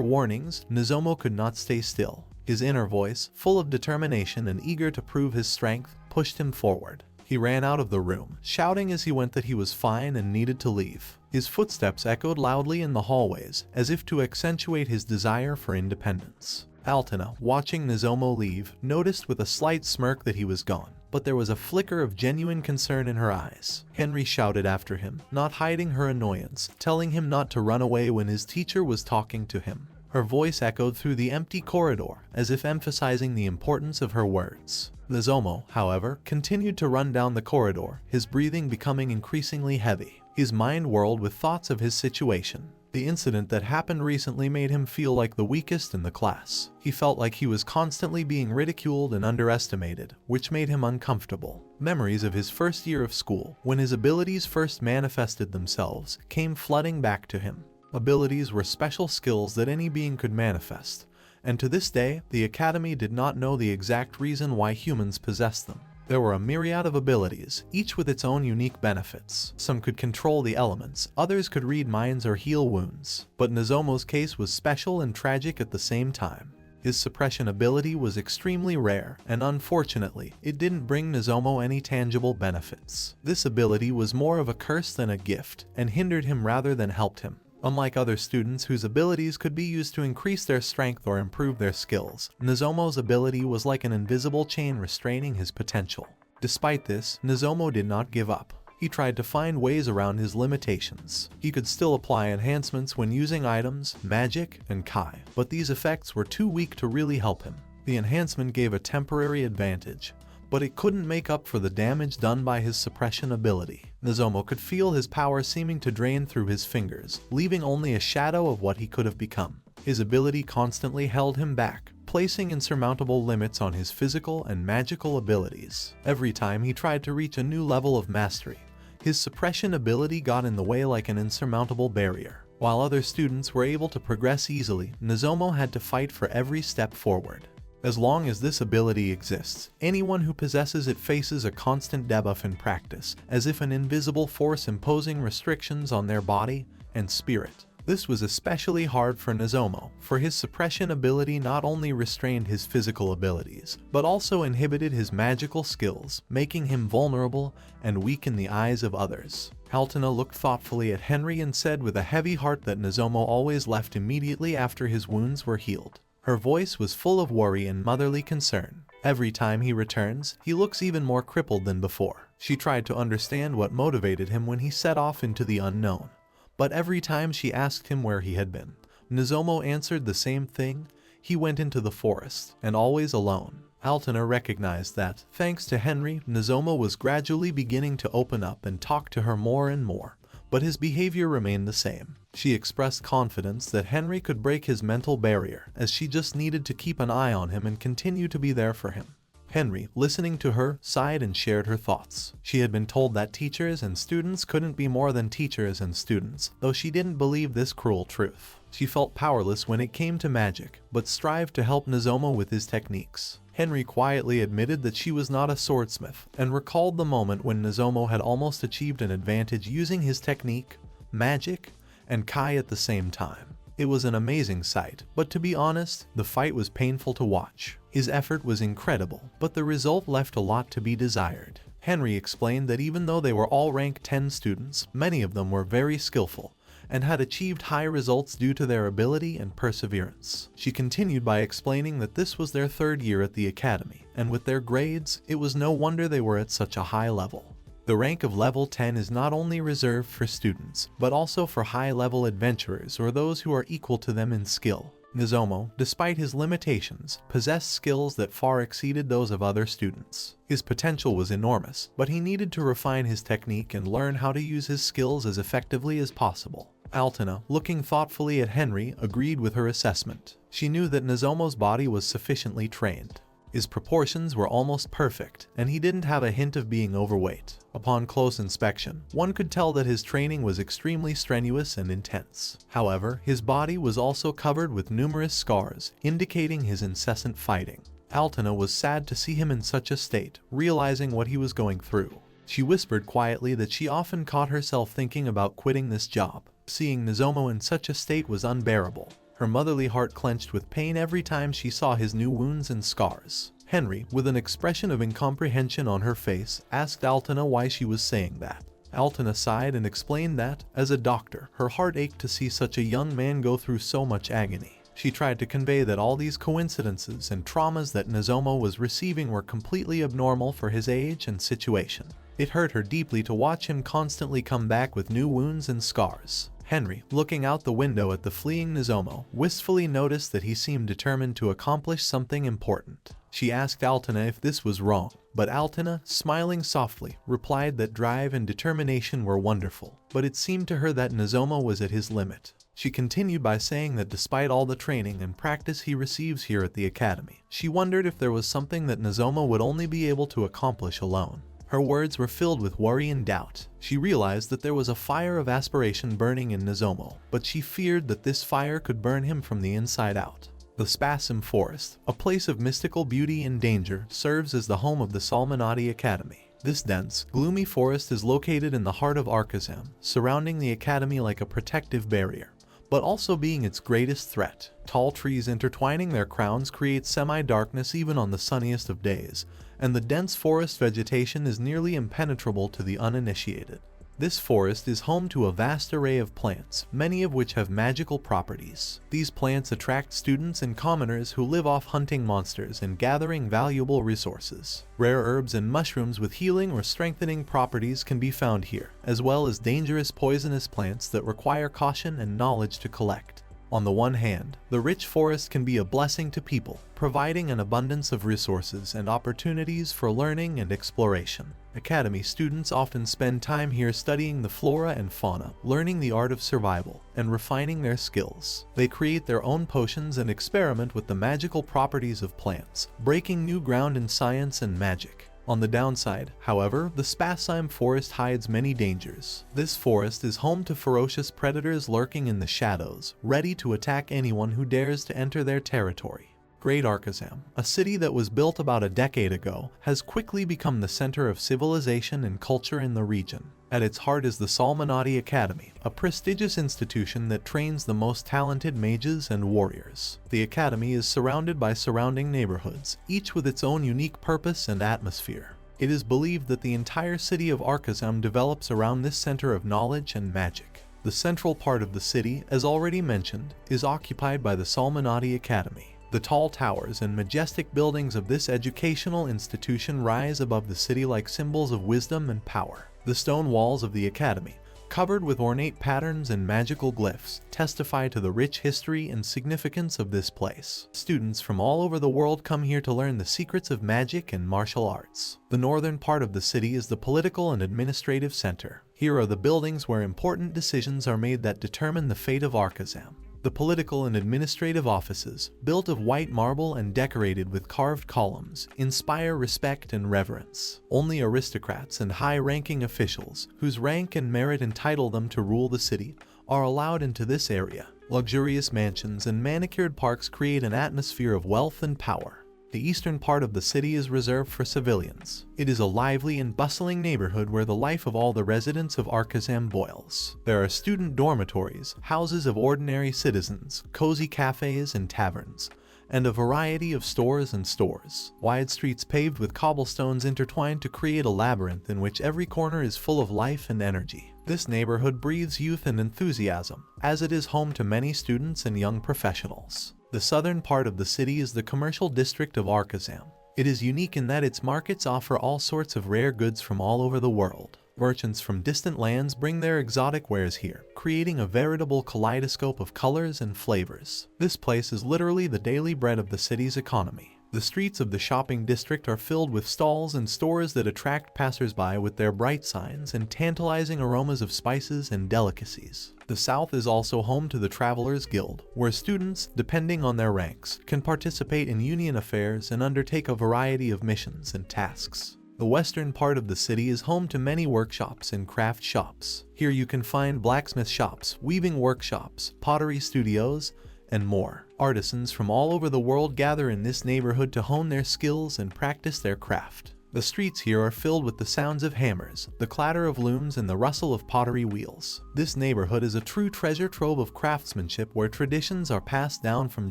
warnings, Nozomu could not stay still. His inner voice, full of determination and eager to prove his strength, pushed him forward. He ran out of the room, shouting as he went that he was fine and needed to leave. His footsteps echoed loudly in the hallways, as if to accentuate his desire for independence. Altena, watching Nozomu leave, noticed with a slight smirk that he was gone, but there was a flicker of genuine concern in her eyes. Henry shouted after him, not hiding her annoyance, telling him not to run away when his teacher was talking to him. Her voice echoed through the empty corridor, as if emphasizing the importance of her words. Nozomu, however, continued to run down the corridor, his breathing becoming increasingly heavy. His mind whirled with thoughts of his situation. The incident that happened recently made him feel like the weakest in the class. He felt like he was constantly being ridiculed and underestimated, which made him uncomfortable. Memories of his first year of school, when his abilities first manifested themselves, came flooding back to him. Abilities were special skills that any being could manifest, and to this day, the Academy did not know the exact reason why humans possessed them. There were a myriad of abilities, each with its own unique benefits. Some could control the elements, others could read minds or heal wounds. But Nozomu's case was special and tragic at the same time. His suppression ability was extremely rare, and unfortunately, it didn't bring Nozomu any tangible benefits. This ability was more of a curse than a gift, and hindered him rather than helped him. Unlike other students whose abilities could be used to increase their strength or improve their skills, Nozomu's ability was like an invisible chain restraining his potential. Despite this, Nozomu did not give up. He tried to find ways around his limitations. He could still apply enhancements when using items, magic, and kai, but these effects were too weak to really help him. The enhancement gave a temporary advantage, but it couldn't make up for the damage done by his suppression ability. Nozomu could feel his power seeming to drain through his fingers, leaving only a shadow of what he could have become. His ability constantly held him back, placing insurmountable limits on his physical and magical abilities. Every time he tried to reach a new level of mastery, his suppression ability got in the way like an insurmountable barrier. While other students were able to progress easily, Nozomu had to fight for every step forward. As long as this ability exists, anyone who possesses it faces a constant debuff in practice, as if an invisible force imposing restrictions on their body and spirit. This was especially hard for Nozomu, for his suppression ability not only restrained his physical abilities, but also inhibited his magical skills, making him vulnerable and weak in the eyes of others. Altena looked thoughtfully at Henry and said with a heavy heart that Nozomu always left immediately after his wounds were healed. Her voice was full of worry and motherly concern. Every time he returns, he looks even more crippled than before. She tried to understand what motivated him when he set off into the unknown. But every time she asked him where he had been, Nozomu answered the same thing: he went into the forest, and always alone. Altena recognized that, thanks to Henry, Nozomu was gradually beginning to open up and talk to her more and more, but his behavior remained the same. She expressed confidence that Henry could break his mental barrier, as she just needed to keep an eye on him and continue to be there for him. Henry, listening to her, sighed and shared her thoughts. She had been told that teachers and students couldn't be more than teachers and students, though she didn't believe this cruel truth. She felt powerless when it came to magic, but strived to help Nozomu with his techniques. Henry quietly admitted that she was not a swordsmith, and recalled the moment when Nozomu had almost achieved an advantage using his technique, magic, and kai at the same time. It was an amazing sight, but to be honest, the fight was painful to watch. His effort was incredible, but the result left a lot to be desired. Henry explained that even though they were all rank 10 students, many of them were very skillful, and had achieved high results due to their ability and perseverance. She continued by explaining that this was their 3rd year at the academy, and with their grades, it was no wonder they were at such a high level. The rank of level 10 is not only reserved for students, but also for high-level adventurers or those who are equal to them in skill. Nozomu, despite his limitations, possessed skills that far exceeded those of other students. His potential was enormous, but he needed to refine his technique and learn how to use his skills as effectively as possible. Altena, looking thoughtfully at Henry, agreed with her assessment. She knew that Nozomu's body was sufficiently trained. His proportions were almost perfect, and he didn't have a hint of being overweight. Upon close inspection, one could tell that his training was extremely strenuous and intense. However, his body was also covered with numerous scars, indicating his incessant fighting. Altena was sad to see him in such a state, realizing what he was going through. She whispered quietly that she often caught herself thinking about quitting this job. Seeing Nozomu in such a state was unbearable. Her motherly heart clenched with pain every time she saw his new wounds and scars. Henry, with an expression of incomprehension on her face, asked Altena why she was saying that. Altena sighed and explained that, as a doctor, her heart ached to see such a young man go through so much agony. She tried to convey that all these coincidences and traumas that Nozomu was receiving were completely abnormal for his age and situation. It hurt her deeply to watch him constantly come back with new wounds and scars. Henry, looking out the window at the fleeing Nozomu, wistfully noticed that he seemed determined to accomplish something important. She asked Altena if this was wrong, but Altena, smiling softly, replied that drive and determination were wonderful, but it seemed to her that Nozomu was at his limit. She continued by saying that despite all the training and practice he receives here at the academy, she wondered if there was something that Nozomu would only be able to accomplish alone. Her words were filled with worry and doubt. She realized that there was a fire of aspiration burning in Nozomu, but she feared that this fire could burn him from the inside out. The Spasm Forest, a place of mystical beauty and danger, serves as the home of the Salmonati Academy. This dense, gloomy forest is located in the heart of Arkhazam, surrounding the academy like a protective barrier, but also being its greatest threat. Tall trees intertwining their crowns create semi-darkness even on the sunniest of days, and the dense forest vegetation is nearly impenetrable to the uninitiated. This forest is home to a vast array of plants, many of which have magical properties. These plants attract students and commoners who live off hunting monsters and gathering valuable resources. Rare herbs and mushrooms with healing or strengthening properties can be found here, as well as dangerous poisonous plants that require caution and knowledge to collect. On the one hand, the rich forest can be a blessing to people, providing an abundance of resources and opportunities for learning and exploration. Academy students often spend time here studying the flora and fauna, learning the art of survival, and refining their skills. They create their own potions and experiment with the magical properties of plants, breaking new ground in science and magic. On the downside, however, the Spasm Forest hides many dangers. This forest is home to ferocious predators lurking in the shadows, ready to attack anyone who dares to enter their territory. Great Arkhazam, a city that was built about a decade ago, has quickly become the center of civilization and culture in the region. At its heart is the Salmonati Academy, a prestigious institution that trains the most talented mages and warriors. The academy is surrounded by surrounding neighborhoods, each with its own unique purpose and atmosphere. It is believed that the entire city of Arkhazam develops around this center of knowledge and magic. The central part of the city, as already mentioned, is occupied by the Salmonati Academy. The tall towers and majestic buildings of this educational institution rise above the city like symbols of wisdom and power. The stone walls of the academy, covered with ornate patterns and magical glyphs, testify to the rich history and significance of this place. Students from all over the world come here to learn the secrets of magic and martial arts. The northern part of the city is the political and administrative center. Here are the buildings where important decisions are made that determine the fate of Arkhazam. The political and administrative offices, built of white marble and decorated with carved columns, inspire respect and reverence. Only aristocrats and high-ranking officials, whose rank and merit entitle them to rule the city, are allowed into this area. Luxurious mansions and manicured parks create an atmosphere of wealth and power. The eastern part of the city is reserved for civilians. It is a lively and bustling neighborhood where the life of all the residents of Arkhazam boils. There are student dormitories, houses of ordinary citizens, cozy cafes and taverns, and a variety of stores and stores. Wide streets paved with cobblestones intertwined to create a labyrinth in which every corner is full of life and energy. This neighborhood breathes youth and enthusiasm, as it is home to many students and young professionals. The southern part of the city is the commercial district of Arkhazam. It is unique in that its markets offer all sorts of rare goods from all over the world. Merchants from distant lands bring their exotic wares here, creating a veritable kaleidoscope of colors and flavors. This place is literally the daily bread of the city's economy. The The streets of the shopping district are filled with stalls and stores that attract passers-by with their bright signs and tantalizing aromas of spices and delicacies. The South is also home to the Travelers Guild, where students, depending on their ranks, can participate in union affairs and undertake a variety of missions and tasks. The western part of the city is home to many workshops and craft shops. Here you can find blacksmith shops, weaving workshops, pottery studios, and more. Artisans from all over the world gather in this neighborhood to hone their skills and practice their craft. The streets here are filled with the sounds of hammers, the clatter of looms, and the rustle of pottery wheels. This neighborhood is a true treasure trove of craftsmanship where traditions are passed down from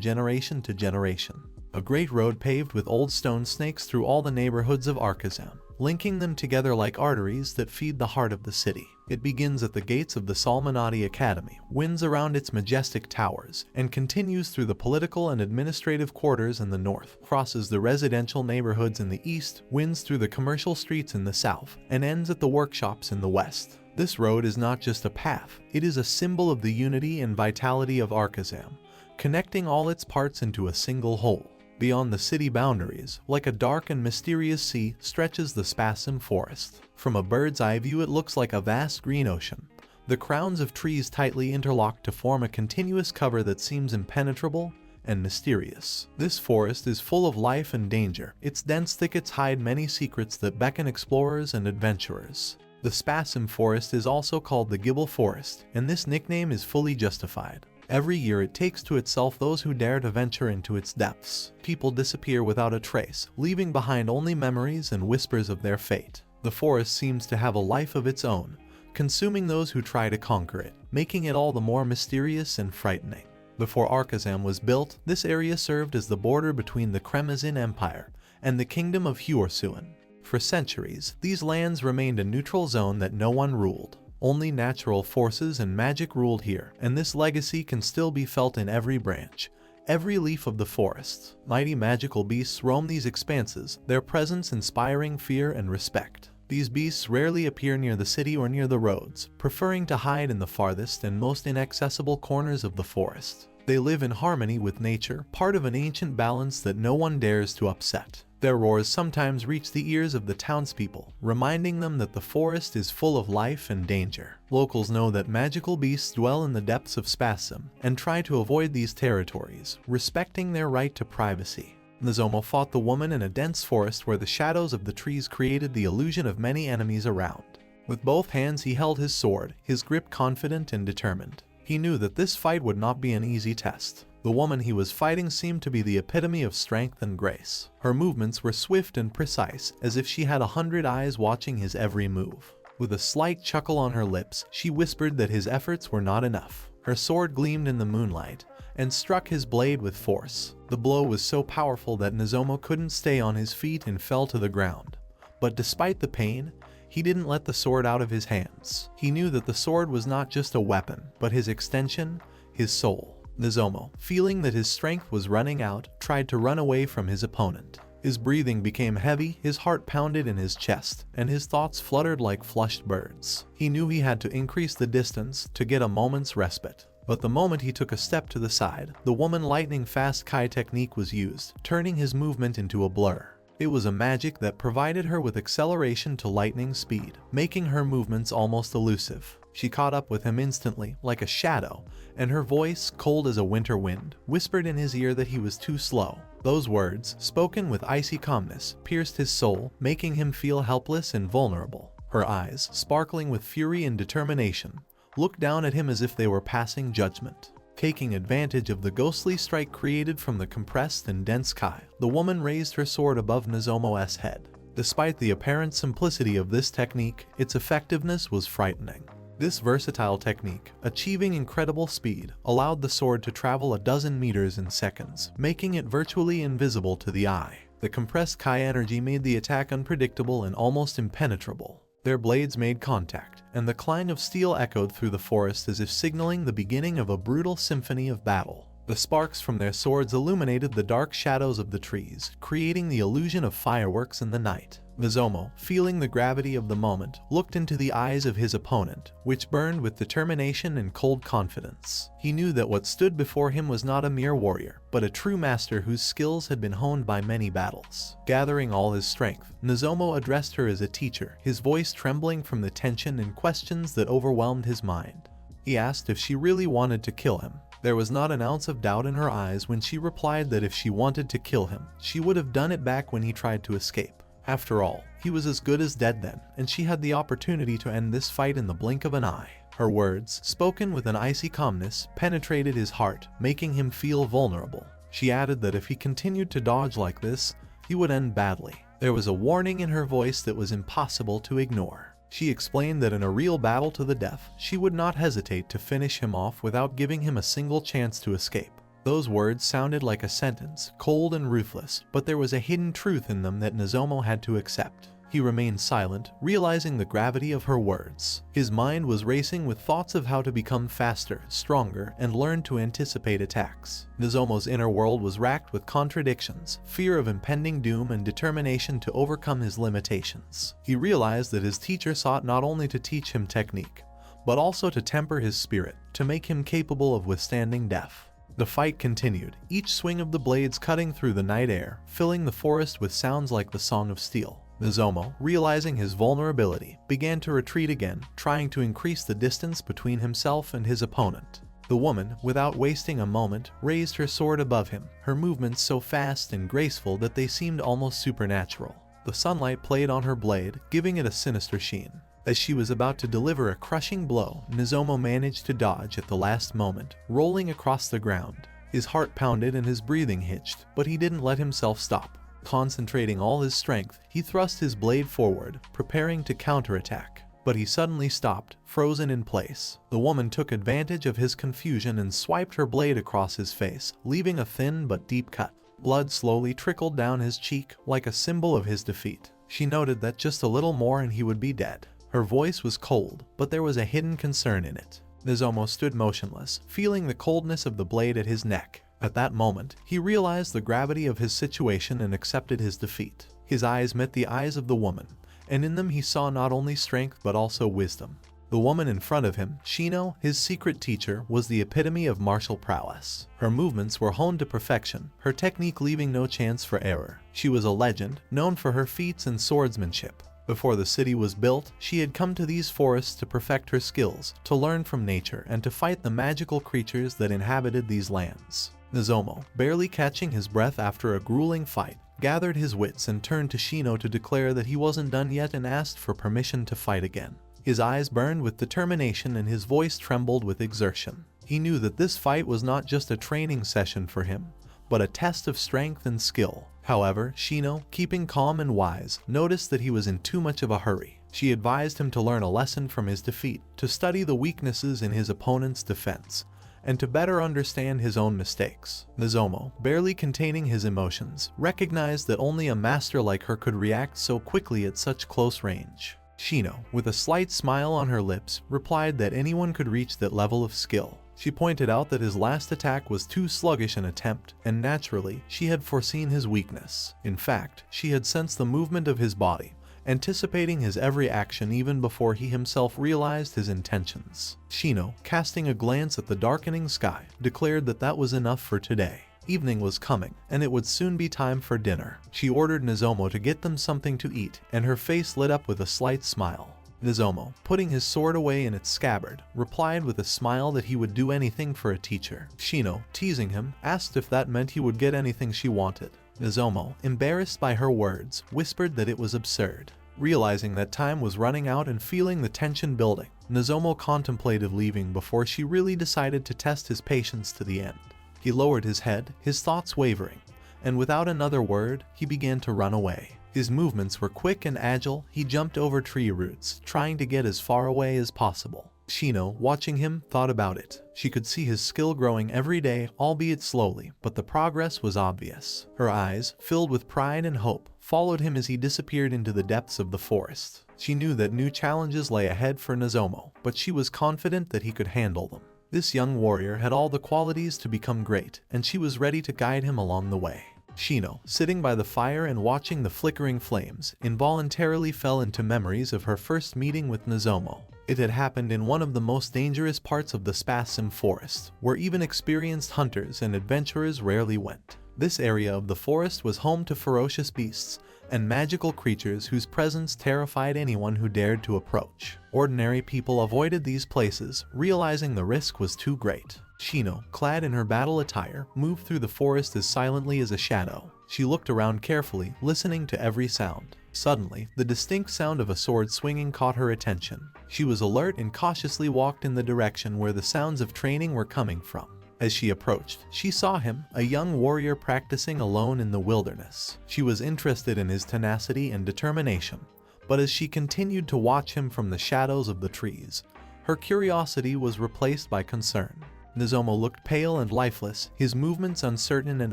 generation to generation. A great road paved with old stone snakes through all the neighborhoods of Arkazam, linking them together like arteries that feed the heart of the city. It begins at the gates of the Salmanati Academy, winds around its majestic towers, and continues through the political and administrative quarters in the north, crosses the residential neighborhoods in the east, winds through the commercial streets in the south, and ends at the workshops in the west. This road is not just a path, it is a symbol of the unity and vitality of Arkazam, connecting all its parts into a single whole. Beyond the city boundaries, like a dark and mysterious sea, stretches the Spasm Forest. From a bird's eye view it looks like a vast green ocean, the crowns of trees tightly interlocked to form a continuous cover that seems impenetrable and mysterious. This forest is full of life and danger. Its dense thickets hide many secrets that beckon explorers and adventurers. The Spasm Forest is also called the Gibble Forest, and this nickname is fully justified. Every year it takes to itself those who dare to venture into its depths. People disappear without a trace, leaving behind only memories and whispers of their fate. The forest seems to have a life of its own, consuming those who try to conquer it, making it all the more mysterious and frightening. Before Arkazam was built, this area served as the border between the Kremazin Empire and the Kingdom of Huorsuan. For centuries, these lands remained a neutral zone that no one ruled. Only natural forces and magic ruled here, and this legacy can still be felt in every branch, every leaf of the forest. Mighty magical beasts roam these expanses, their presence inspiring fear and respect. These beasts rarely appear near the city or near the roads, preferring to hide in the farthest and most inaccessible corners of the forest. They live in harmony with nature, part of an ancient balance that no one dares to upset. Their roars sometimes reach the ears of the townspeople, reminding them that the forest is full of life and danger. Locals know that magical beasts dwell in the depths of Spasm and try to avoid these territories, respecting their right to privacy. Nozomo fought the woman in a dense forest where the shadows of the trees created the illusion of many enemies around. With both hands he held his sword, his grip confident and determined. He knew that this fight would not be an easy test. The woman he was fighting seemed to be the epitome of strength and grace. Her movements were swift and precise, as if she had 100 eyes watching his every move. With a slight chuckle on her lips, she whispered that his efforts were not enough. Her sword gleamed in the moonlight and struck his blade with force. The blow was so powerful that Nozomo couldn't stay on his feet and fell to the ground. But despite the pain, he didn't let the sword out of his hands. He knew that the sword was not just a weapon, but his extension, his soul. Nozomo, feeling that his strength was running out, tried to run away from his opponent. His breathing became heavy, his heart pounded in his chest, and his thoughts fluttered like flushed birds. He knew he had to increase the distance to get a moment's respite. But the moment he took a step to the side, the woman lightning fast Kai technique was used, turning his movement into a blur. It was a magic that provided her with acceleration to lightning speed, making her movements almost elusive. She caught up with him instantly, like a shadow, and her voice, cold as a winter wind, whispered in his ear that he was too slow. Those words, spoken with icy calmness, pierced his soul, making him feel helpless and vulnerable. Her eyes, sparkling with fury and determination, looked down at him as if they were passing judgment. Taking advantage of the ghostly strike created from the compressed and dense Kai, the woman raised her sword above Nozomo's head. Despite the apparent simplicity of this technique, its effectiveness was frightening. This versatile technique, achieving incredible speed, allowed the sword to travel a dozen meters in seconds, making it virtually invisible to the eye. The compressed Kai energy made the attack unpredictable and almost impenetrable. Their blades made contact, and the clang of steel echoed through the forest as if signaling the beginning of a brutal symphony of battle. The sparks from their swords illuminated the dark shadows of the trees, creating the illusion of fireworks in the night. Nozomu, feeling the gravity of the moment, looked into the eyes of his opponent, which burned with determination and cold confidence. He knew that what stood before him was not a mere warrior, but a true master whose skills had been honed by many battles. Gathering all his strength, Nozomu addressed her as a teacher, his voice trembling from the tension and questions that overwhelmed his mind. He asked if she really wanted to kill him. There was not an ounce of doubt in her eyes when she replied that if she wanted to kill him, she would have done it back when he tried to escape. After all, he was as good as dead then, and she had the opportunity to end this fight in the blink of an eye. Her words, spoken with an icy calmness, penetrated his heart, making him feel vulnerable. She added that if he continued to dodge like this, he would end badly. There was a warning in her voice that was impossible to ignore. She explained that in a real battle to the death, she would not hesitate to finish him off without giving him a single chance to escape. Those words sounded like a sentence, cold and ruthless, but there was a hidden truth in them that Nozomu had to accept. He remained silent, realizing the gravity of her words. His mind was racing with thoughts of how to become faster, stronger, and learn to anticipate attacks. Nozomu's inner world was racked with contradictions, fear of impending doom and determination to overcome his limitations. He realized that his teacher sought not only to teach him technique, but also to temper his spirit, to make him capable of withstanding death. The fight continued, each swing of the blades cutting through the night air, filling the forest with sounds like the song of steel. Nozomu, realizing his vulnerability, began to retreat again, trying to increase the distance between himself and his opponent. The woman, without wasting a moment, raised her sword above him, her movements so fast and graceful that they seemed almost supernatural. The sunlight played on her blade, giving it a sinister sheen. As she was about to deliver a crushing blow, Nozomu managed to dodge at the last moment, rolling across the ground. His heart pounded and his breathing hitched, but he didn't let himself stop. Concentrating all his strength, he thrust his blade forward, preparing to counterattack. But he suddenly stopped, frozen in place. The woman took advantage of his confusion and swiped her blade across his face, leaving a thin but deep cut. Blood slowly trickled down his cheek, like a symbol of his defeat. She noted that just a little more and he would be dead. Her voice was cold, but there was a hidden concern in it. Nozomu stood motionless, feeling the coldness of the blade at his neck. At that moment, he realized the gravity of his situation and accepted his defeat. His eyes met the eyes of the woman, and in them he saw not only strength but also wisdom. The woman in front of him, Shino, his secret teacher, was the epitome of martial prowess. Her movements were honed to perfection, her technique leaving no chance for error. She was a legend, known for her feats in swordsmanship. Before the city was built, she had come to these forests to perfect her skills, to learn from nature, and to fight the magical creatures that inhabited these lands. Nozomu, barely catching his breath after a grueling fight, gathered his wits and turned to Shino to declare that he wasn't done yet and asked for permission to fight again. His eyes burned with determination and his voice trembled with exertion. He knew that this fight was not just a training session for him, but a test of strength and skill. However, Shino, keeping calm and wise, noticed that he was in too much of a hurry. She advised him to learn a lesson from his defeat, to study the weaknesses in his opponent's defense, and to better understand his own mistakes. Nozomu, barely containing his emotions, recognized that only a master like her could react so quickly at such close range. Shino, with a slight smile on her lips, replied that anyone could reach that level of skill. She pointed out that his last attack was too sluggish an attempt, and naturally, she had foreseen his weakness. In fact, she had sensed the movement of his body, anticipating his every action even before he himself realized his intentions. Shino, casting a glance at the darkening sky, declared that that was enough for today. Evening was coming, and it would soon be time for dinner. She ordered Nozomu to get them something to eat, and her face lit up with a slight smile. Nozomu, putting his sword away in its scabbard, replied with a smile that he would do anything for a teacher. Shino, teasing him, asked if that meant he would get anything she wanted. Nozomu, embarrassed by her words, whispered that it was absurd. Realizing that time was running out and feeling the tension building, Nozomu contemplated leaving before she really decided to test his patience to the end. He lowered his head, his thoughts wavering, and without another word, he began to run away. His movements were quick and agile. He jumped over tree roots, trying to get as far away as possible. Shino, watching him, thought about it. She could see his skill growing every day, albeit slowly, but the progress was obvious. Her eyes, filled with pride and hope, followed him as he disappeared into the depths of the forest. She knew that new challenges lay ahead for Nozomu, but she was confident that he could handle them. This young warrior had all the qualities to become great, and she was ready to guide him along the way. Shino, sitting by the fire and watching the flickering flames, involuntarily fell into memories of her first meeting with Nozomu. It had happened in one of the most dangerous parts of the Spasm forest, where even experienced hunters and adventurers rarely went. This area of the forest was home to ferocious beasts and magical creatures whose presence terrified anyone who dared to approach. Ordinary people avoided these places, realizing the risk was too great. Shino, clad in her battle attire, moved through the forest as silently as a shadow. She looked around carefully, listening to every sound. Suddenly, the distinct sound of a sword swinging caught her attention. She was alert and cautiously walked in the direction where the sounds of training were coming from. As she approached, she saw him, a young warrior practicing alone in the wilderness. She was interested in his tenacity and determination, but as she continued to watch him from the shadows of the trees, her curiosity was replaced by concern. Nozomu looked pale and lifeless, his movements uncertain and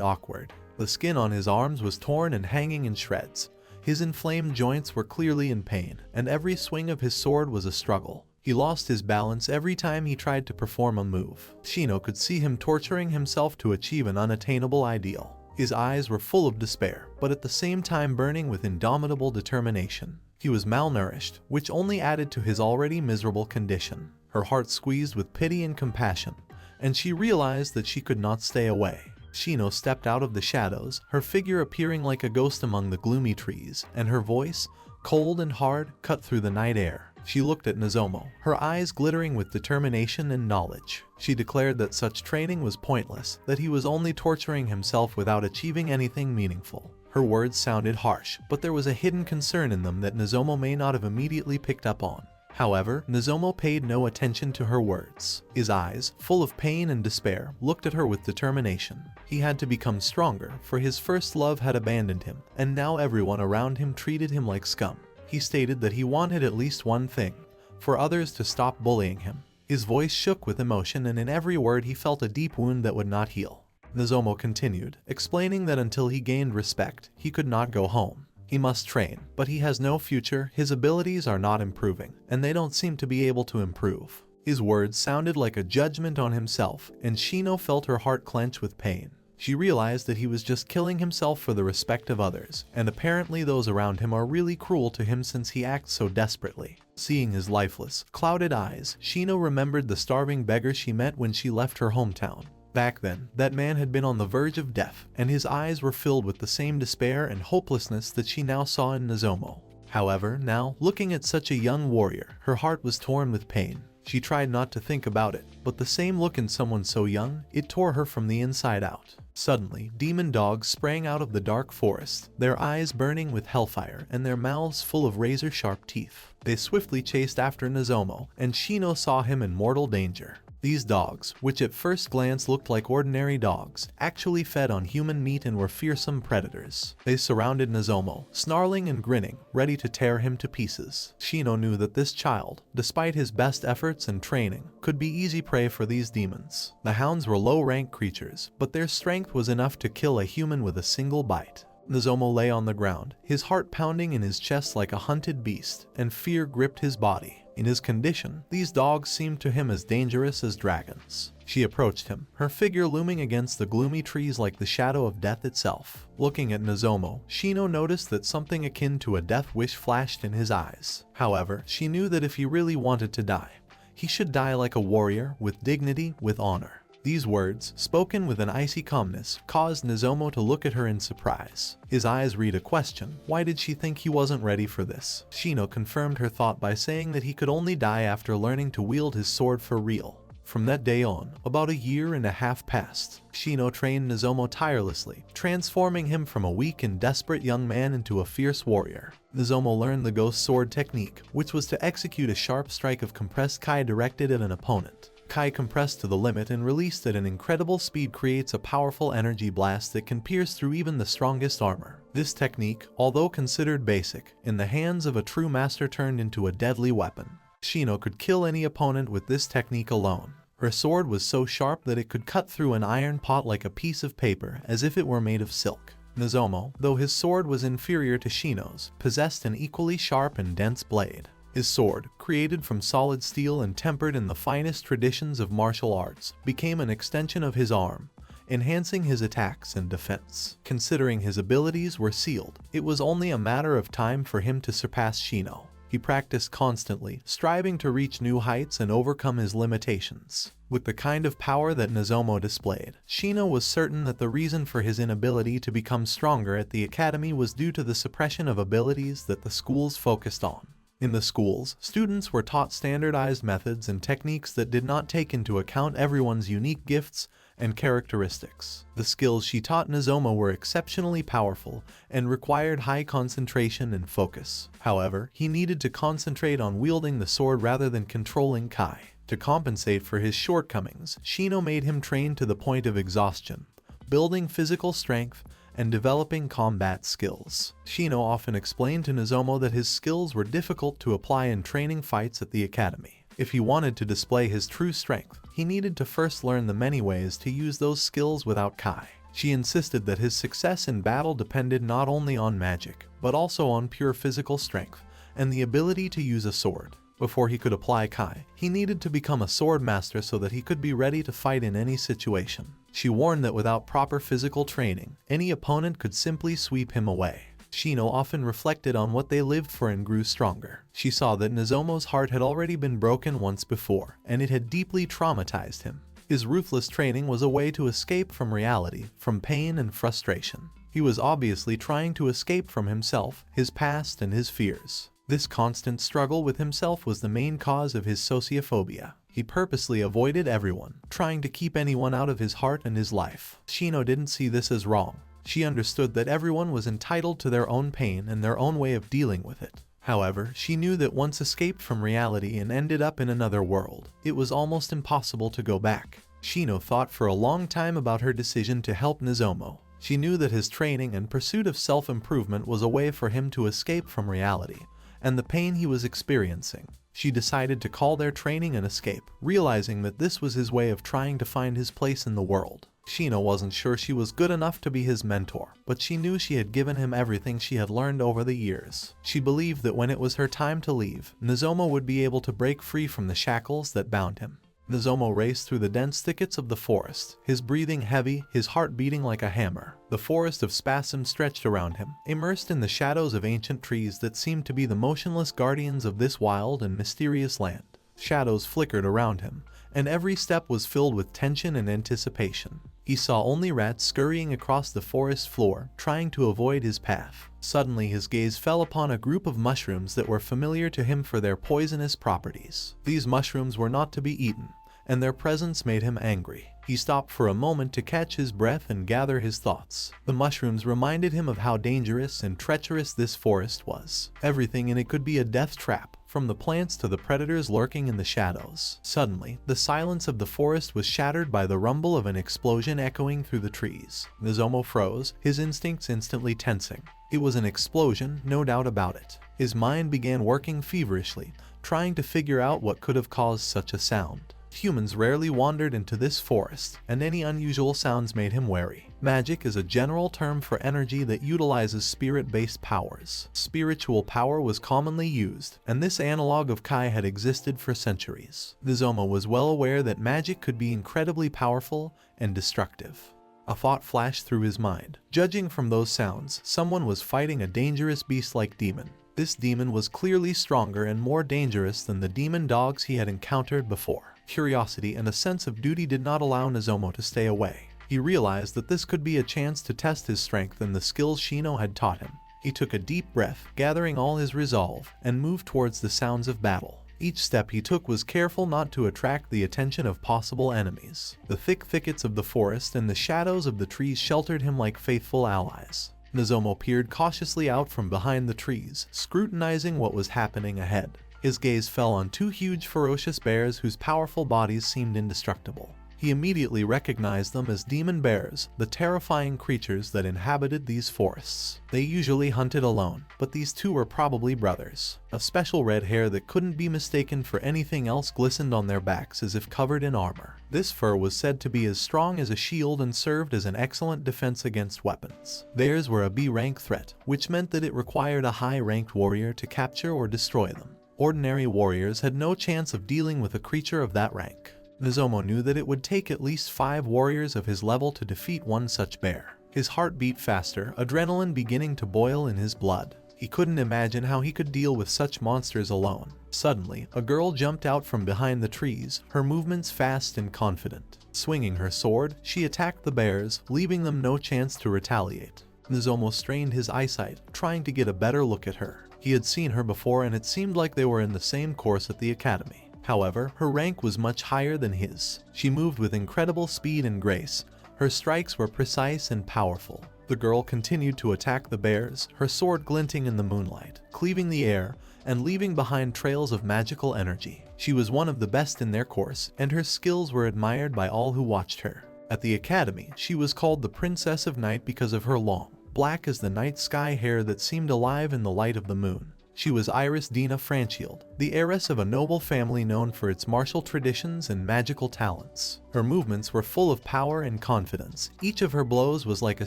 awkward. The skin on his arms was torn and hanging in shreds. His inflamed joints were clearly in pain, and every swing of his sword was a struggle. He lost his balance every time he tried to perform a move. Shino could see him torturing himself to achieve an unattainable ideal. His eyes were full of despair, but at the same time burning with indomitable determination. He was malnourished, which only added to his already miserable condition. Her heart squeezed with pity and compassion, and she realized that she could not stay away. Shino stepped out of the shadows, her figure appearing like a ghost among the gloomy trees, and her voice, cold and hard, cut through the night air. She looked at Nozomu, her eyes glittering with determination and knowledge. She declared that such training was pointless, that he was only torturing himself without achieving anything meaningful. Her words sounded harsh, but there was a hidden concern in them that Nozomu may not have immediately picked up on. However, Nozomu paid no attention to her words. His eyes, full of pain and despair, looked at her with determination. He had to become stronger, for his first love had abandoned him, and now everyone around him treated him like scum. He stated that he wanted at least one thing: for others to stop bullying him. His voice shook with emotion, and in every word he felt a deep wound that would not heal. Nozomu continued, explaining that until he gained respect, he could not go home. He must train, but he has no future, his abilities are not improving, and they don't seem to be able to improve. His words sounded like a judgment on himself, and Shino felt her heart clench with pain. She realized that he was just killing himself for the respect of others, and apparently those around him are really cruel to him since he acts so desperately. Seeing his lifeless, clouded eyes, Shino remembered the starving beggar she met when she left her hometown. Back then, that man had been on the verge of death, and his eyes were filled with the same despair and hopelessness that she now saw in Nozomu. However, now, looking at such a young warrior, her heart was torn with pain. She tried not to think about it, but the same look in someone so young, it tore her from the inside out. Suddenly, demon dogs sprang out of the dark forest, their eyes burning with hellfire and their mouths full of razor-sharp teeth. They swiftly chased after Nozomu, and Shino saw him in mortal danger. These dogs, which at first glance looked like ordinary dogs, actually fed on human meat and were fearsome predators. They surrounded Nozomu, snarling and grinning, ready to tear him to pieces. Shino knew that this child, despite his best efforts and training, could be easy prey for these demons. The hounds were low-rank creatures, but their strength was enough to kill a human with a single bite. Nozomu lay on the ground, his heart pounding in his chest like a hunted beast, and fear gripped his body. In his condition, these dogs seemed to him as dangerous as dragons. She approached him, her figure looming against the gloomy trees like the shadow of death itself. Looking at Nozomu, Shino noticed that something akin to a death wish flashed in his eyes. However, she knew that if he really wanted to die, he should die like a warrior, with dignity, with honor. These words, spoken with an icy calmness, caused Nozomu to look at her in surprise. His eyes read a question. Why did she think he wasn't ready for this? Shino confirmed her thought by saying that he could only die after learning to wield his sword for real. From that day on, about a year and a half passed. Shino trained Nozomu tirelessly, transforming him from a weak and desperate young man into a fierce warrior. Nozomu learned the ghost sword technique, which was to execute a sharp strike of compressed Kai directed at an opponent. Kai compressed to the limit and released at an incredible speed creates a powerful energy blast that can pierce through even the strongest armor. This technique, although considered basic, in the hands of a true master turned into a deadly weapon. Shino could kill any opponent with this technique alone. Her sword was so sharp that it could cut through an iron pot like a piece of paper, as if it were made of silk. Nozomu, though his sword was inferior to Shino's, possessed an equally sharp and dense blade. His sword, created from solid steel and tempered in the finest traditions of martial arts, became an extension of his arm, enhancing his attacks and defense. Considering his abilities were sealed, it was only a matter of time for him to surpass Shino. He practiced constantly, striving to reach new heights and overcome his limitations. With the kind of power that Nozomu displayed, Shino was certain that the reason for his inability to become stronger at the academy was due to the suppression of abilities that the schools focused on. In the schools, students were taught standardized methods and techniques that did not take into account everyone's unique gifts and characteristics. The skills she taught Nozomu were exceptionally powerful and required high concentration and focus. However, he needed to concentrate on wielding the sword rather than controlling Kai. To compensate for his shortcomings, Shino made him train to the point of exhaustion, building physical strength and developing combat skills. Shino often explained to Nozomu that his skills were difficult to apply in training fights at the academy. If he wanted to display his true strength, he needed to first learn the many ways to use those skills without Kai. She insisted that his success in battle depended not only on magic, but also on pure physical strength and the ability to use a sword. Before he could apply Kai, he needed to become a sword master so that he could be ready to fight in any situation. She warned that without proper physical training, any opponent could simply sweep him away. Shino often reflected on what they lived for and grew stronger. She saw that Nozomu's heart had already been broken once before, and it had deeply traumatized him. His ruthless training was a way to escape from reality, from pain and frustration. He was obviously trying to escape from himself, his past, and his fears. This constant struggle with himself was the main cause of his sociophobia. He purposely avoided everyone, trying to keep anyone out of his heart and his life. Shino didn't see this as wrong. She understood that everyone was entitled to their own pain and their own way of dealing with it. However, she knew that once escaped from reality and ended up in another world, it was almost impossible to go back. Shino thought for a long time about her decision to help Nozomu. She knew that his training and pursuit of self-improvement was a way for him to escape from reality and the pain he was experiencing. She decided to call their training an escape, realizing that this was his way of trying to find his place in the world. Shino wasn't sure she was good enough to be his mentor, but she knew she had given him everything she had learned over the years. She believed that when it was her time to leave, Nozomu would be able to break free from the shackles that bound him. Nozomu raced through the dense thickets of the forest, his breathing heavy, his heart beating like a hammer. The forest of spasm stretched around him, immersed in the shadows of ancient trees that seemed to be the motionless guardians of this wild and mysterious land. Shadows flickered around him, and every step was filled with tension and anticipation. He saw only rats scurrying across the forest floor, trying to avoid his path. Suddenly his gaze fell upon a group of mushrooms that were familiar to him for their poisonous properties. These mushrooms were not to be eaten, and their presence made him angry. He stopped for a moment to catch his breath and gather his thoughts. The mushrooms reminded him of how dangerous and treacherous this forest was. Everything in it could be a death trap, from the plants to the predators lurking in the shadows. Suddenly, the silence of the forest was shattered by the rumble of an explosion echoing through the trees. Nozomu froze, his instincts instantly tensing. It was an explosion, no doubt about it. His mind began working feverishly, trying to figure out what could have caused such a sound. Humans rarely wandered into this forest, and any unusual sounds made him wary. Magic is a general term for energy that utilizes spirit-based powers. Spiritual power was commonly used, and this analog of Kai had existed for centuries. Nozomu was well aware that magic could be incredibly powerful and destructive. A thought flashed through his mind. Judging from those sounds, someone was fighting a dangerous beast-like demon. This demon was clearly stronger and more dangerous than the demon dogs he had encountered before. Curiosity and a sense of duty did not allow Nozomu to stay away. He realized that this could be a chance to test his strength and the skills Shino had taught him. He took a deep breath, gathering all his resolve, and moved towards the sounds of battle. Each step he took was careful not to attract the attention of possible enemies. The thick thickets of the forest and the shadows of the trees sheltered him like faithful allies. Nozomu peered cautiously out from behind the trees, scrutinizing what was happening ahead. His gaze fell on two huge ferocious bears whose powerful bodies seemed indestructible. He immediately recognized them as demon bears, the terrifying creatures that inhabited these forests. They usually hunted alone, but these two were probably brothers. A special red hair that couldn't be mistaken for anything else glistened on their backs as if covered in armor. This fur was said to be as strong as a shield and served as an excellent defense against weapons. Theirs were a B-rank threat, which meant that it required a high-ranked warrior to capture or destroy them. Ordinary warriors had no chance of dealing with a creature of that rank. Nozomu knew that it would take at least 5 warriors of his level to defeat one such bear. His heart beat faster, adrenaline beginning to boil in his blood. He couldn't imagine how he could deal with such monsters alone. Suddenly, a girl jumped out from behind the trees, her movements fast and confident. Swinging her sword, she attacked the bears, leaving them no chance to retaliate. Nozomu strained his eyesight, trying to get a better look at her. He had seen her before and it seemed like they were in the same course at the academy. However, her rank was much higher than his. She moved with incredible speed and grace. Her strikes were precise and powerful. The girl continued to attack the bears, her sword glinting in the moonlight, cleaving the air, and leaving behind trails of magical energy. She was one of the best in their course, and her skills were admired by all who watched her. At the academy, she was called the Princess of Night because of her long, black as the night sky hair that seemed alive in the light of the moon. She was Iris Dina Franschild, the heiress of a noble family known for its martial traditions and magical talents. Her movements were full of power and confidence. Each of her blows was like a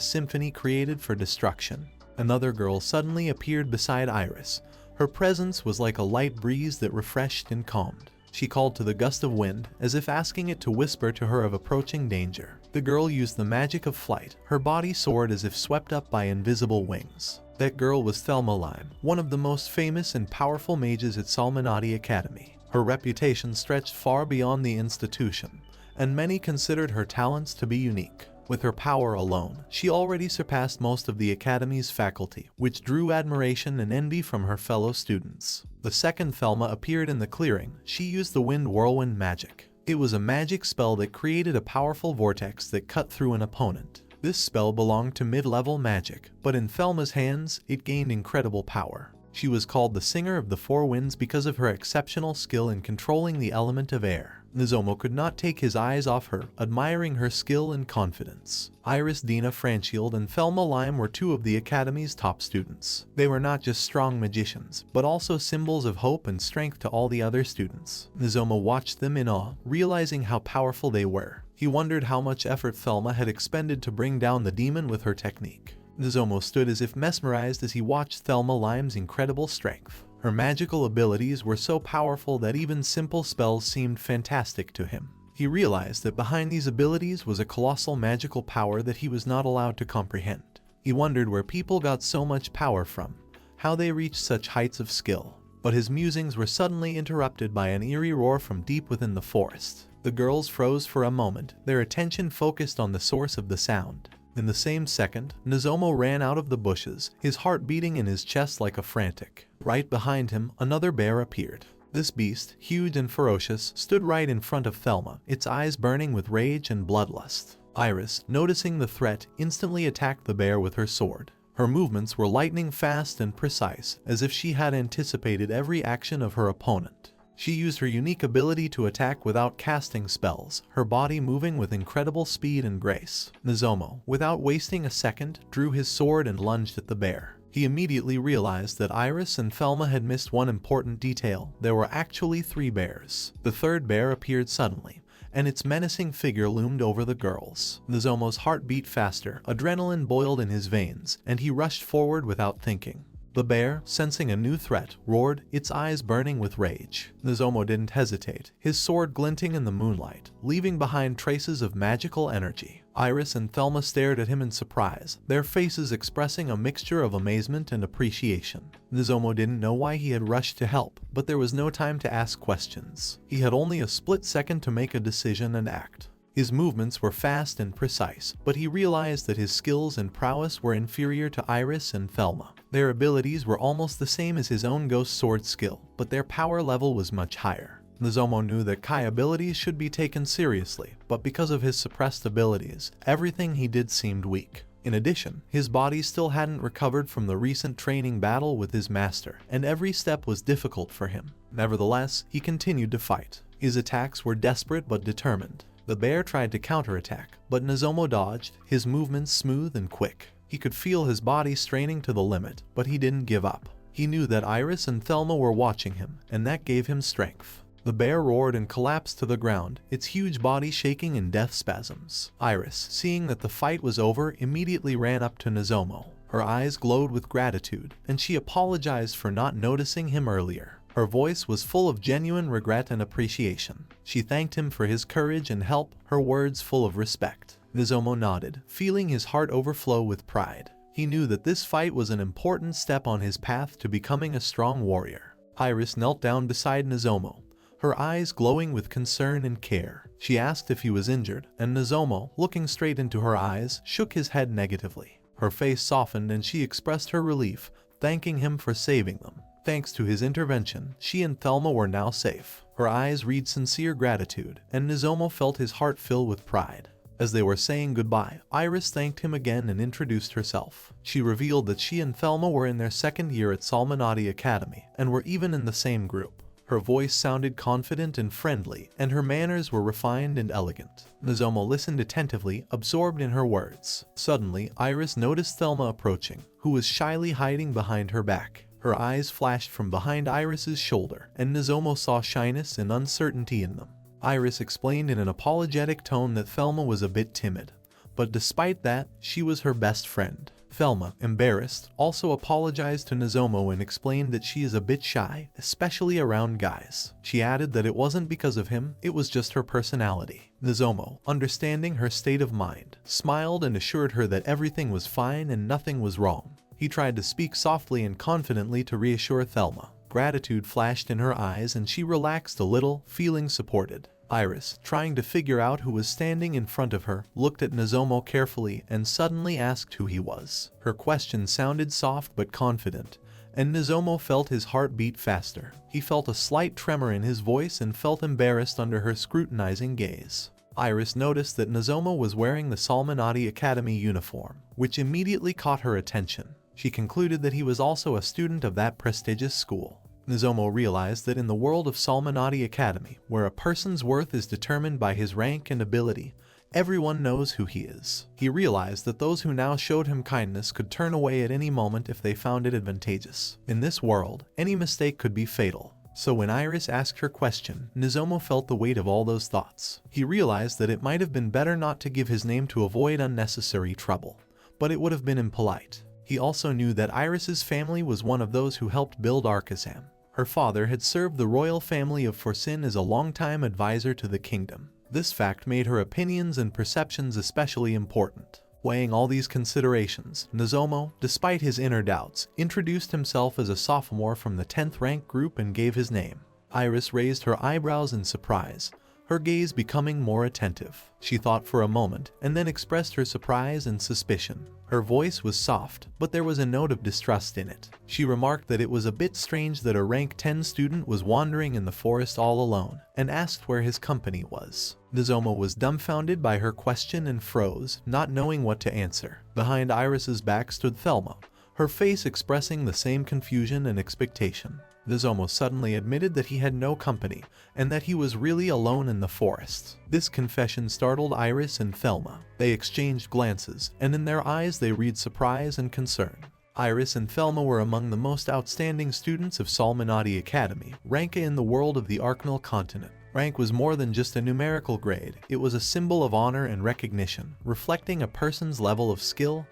symphony created for destruction. Another girl suddenly appeared beside Iris. Her presence was like a light breeze that refreshed and calmed. She called to the gust of wind, as if asking it to whisper to her of approaching danger. The girl used the magic of flight. Her body soared as if swept up by invisible wings. That girl was Thelma Lime, one of the most famous and powerful mages at Salmonati Academy. Her reputation stretched far beyond the institution, and many considered her talents to be unique. With her power alone, she already surpassed most of the Academy's faculty, which drew admiration and envy from her fellow students. The second Thelma appeared in the clearing. She used the wind whirlwind magic. It was a magic spell that created a powerful vortex that cut through an opponent. This spell belonged to mid-level magic, but in Thelma's hands, it gained incredible power. She was called the Singer of the Four Winds because of her exceptional skill in controlling the element of air. Nozomu could not take his eyes off her, admiring her skill and confidence. Iris Dina Franschild and Thelma Lime were 2 of the Academy's top students. They were not just strong magicians, but also symbols of hope and strength to all the other students. Nozomu watched them in awe, realizing how powerful they were. He wondered how much effort Thelma had expended to bring down the demon with her technique. Nozomu stood as if mesmerized as he watched Thelma Lime's incredible strength. Her magical abilities were so powerful that even simple spells seemed fantastic to him. He realized that behind these abilities was a colossal magical power that he was not allowed to comprehend. He wondered where people got so much power from, how they reached such heights of skill. But his musings were suddenly interrupted by an eerie roar from deep within the forest. The girls froze for a moment, their attention focused on the source of the sound. In the same second, Nozomu ran out of the bushes, his heart beating in his chest like a frantic. Right behind him, another bear appeared. This beast, huge and ferocious, stood right in front of Thelma, its eyes burning with rage and bloodlust. Iris, noticing the threat, instantly attacked the bear with her sword. Her movements were lightning fast and precise, as if she had anticipated every action of her opponent. She used her unique ability to attack without casting spells, her body moving with incredible speed and grace. Nozomu, without wasting a second, drew his sword and lunged at the bear. He immediately realized that Iris and Thelma had missed one important detail. There were actually 3 bears. The third bear appeared suddenly, and its menacing figure loomed over the girls. Nozomu's heart beat faster, adrenaline boiled in his veins, and he rushed forward without thinking. The bear, sensing a new threat, roared, its eyes burning with rage. Nozomu didn't hesitate, his sword glinting in the moonlight, leaving behind traces of magical energy. Iris and Thelma stared at him in surprise, their faces expressing a mixture of amazement and appreciation. Nozomu didn't know why he had rushed to help, but there was no time to ask questions. He had only a split second to make a decision and act. His movements were fast and precise, but he realized that his skills and prowess were inferior to Iris and Thelma. Their abilities were almost the same as his own ghost sword skill, but their power level was much higher. Nozomu knew that Kai abilities should be taken seriously, but because of his suppressed abilities, everything he did seemed weak. In addition, his body still hadn't recovered from the recent training battle with his master, and every step was difficult for him. Nevertheless, he continued to fight. His attacks were desperate but determined. The bear tried to counterattack, but Nozomu dodged, his movements smooth and quick. He could feel his body straining to the limit, but he didn't give up. He knew that Iris and Thelma were watching him, and that gave him strength. The bear roared and collapsed to the ground, its huge body shaking in death spasms. Iris, seeing that the fight was over, immediately ran up to Nozomu. Her eyes glowed with gratitude, and she apologized for not noticing him earlier. Her voice was full of genuine regret and appreciation. She thanked him for his courage and help, her words full of respect. Nozomu nodded, feeling his heart overflow with pride. He knew that this fight was an important step on his path to becoming a strong warrior. Iris knelt down beside Nozomu, her eyes glowing with concern and care. She asked if he was injured, and Nozomu, looking straight into her eyes, shook his head negatively. Her face softened and she expressed her relief, thanking him for saving them. Thanks to his intervention, she and Thelma were now safe. Her eyes read sincere gratitude, and Nozomu felt his heart fill with pride. As they were saying goodbye, Iris thanked him again and introduced herself. She revealed that she and Thelma were in their second year at Salmonati Academy, and were even in the same group. Her voice sounded confident and friendly, and her manners were refined and elegant. Nozomu listened attentively, absorbed in her words. Suddenly, Iris noticed Thelma approaching, who was shyly hiding behind her back. Her eyes flashed from behind Iris's shoulder, and Nozomu saw shyness and uncertainty in them. Iris explained in an apologetic tone that Thelma was a bit timid, but despite that, she was her best friend. Thelma, embarrassed, also apologized to Nozomu and explained that she is a bit shy, especially around guys. She added that it wasn't because of him, it was just her personality. Nozomu, understanding her state of mind, smiled and assured her that everything was fine and nothing was wrong. He tried to speak softly and confidently to reassure Thelma. Gratitude flashed in her eyes and she relaxed a little, feeling supported. Iris, trying to figure out who was standing in front of her, looked at Nozomu carefully and suddenly asked who he was. Her question sounded soft but confident, and Nozomu felt his heart beat faster. He felt a slight tremor in his voice and felt embarrassed under her scrutinizing gaze. Iris noticed that Nozomu was wearing the Salmonati Academy uniform, which immediately caught her attention. She concluded that he was also a student of that prestigious school. Nozomu realized that in the world of Salmonati Academy, where a person's worth is determined by his rank and ability, everyone knows who he is. He realized that those who now showed him kindness could turn away at any moment if they found it advantageous. In this world, any mistake could be fatal. So when Iris asked her question, Nozomu felt the weight of all those thoughts. He realized that it might have been better not to give his name to avoid unnecessary trouble, but it would have been impolite. He also knew that Iris's family was one of those who helped build Arkhasam. Her father had served the royal family of Forsin as a longtime advisor to the kingdom. This fact made her opinions and perceptions especially important. Weighing all these considerations, Nozomu, despite his inner doubts, introduced himself as a sophomore from the 10th rank group and gave his name. Iris raised her eyebrows in surprise, her gaze becoming more attentive. She thought for a moment, and then expressed her surprise and suspicion. Her voice was soft, but there was a note of distrust in it. She remarked that it was a bit strange that a rank 10 student was wandering in the forest all alone, and asked where his company was. Nozomu was dumbfounded by her question and froze, not knowing what to answer. Behind Iris's back stood Thelma, her face expressing the same confusion and expectation. Nozomu suddenly admitted that he had no company, and that he was really alone in the forest. This confession startled Iris and Thelma. They exchanged glances, and in their eyes they read surprise and concern. Iris and Thelma were among the most outstanding students of Salmonati Academy, rank in the world of the Arknal continent. Rank was more than just a numerical grade, it was a symbol of honor and recognition, reflecting a person's level of skill,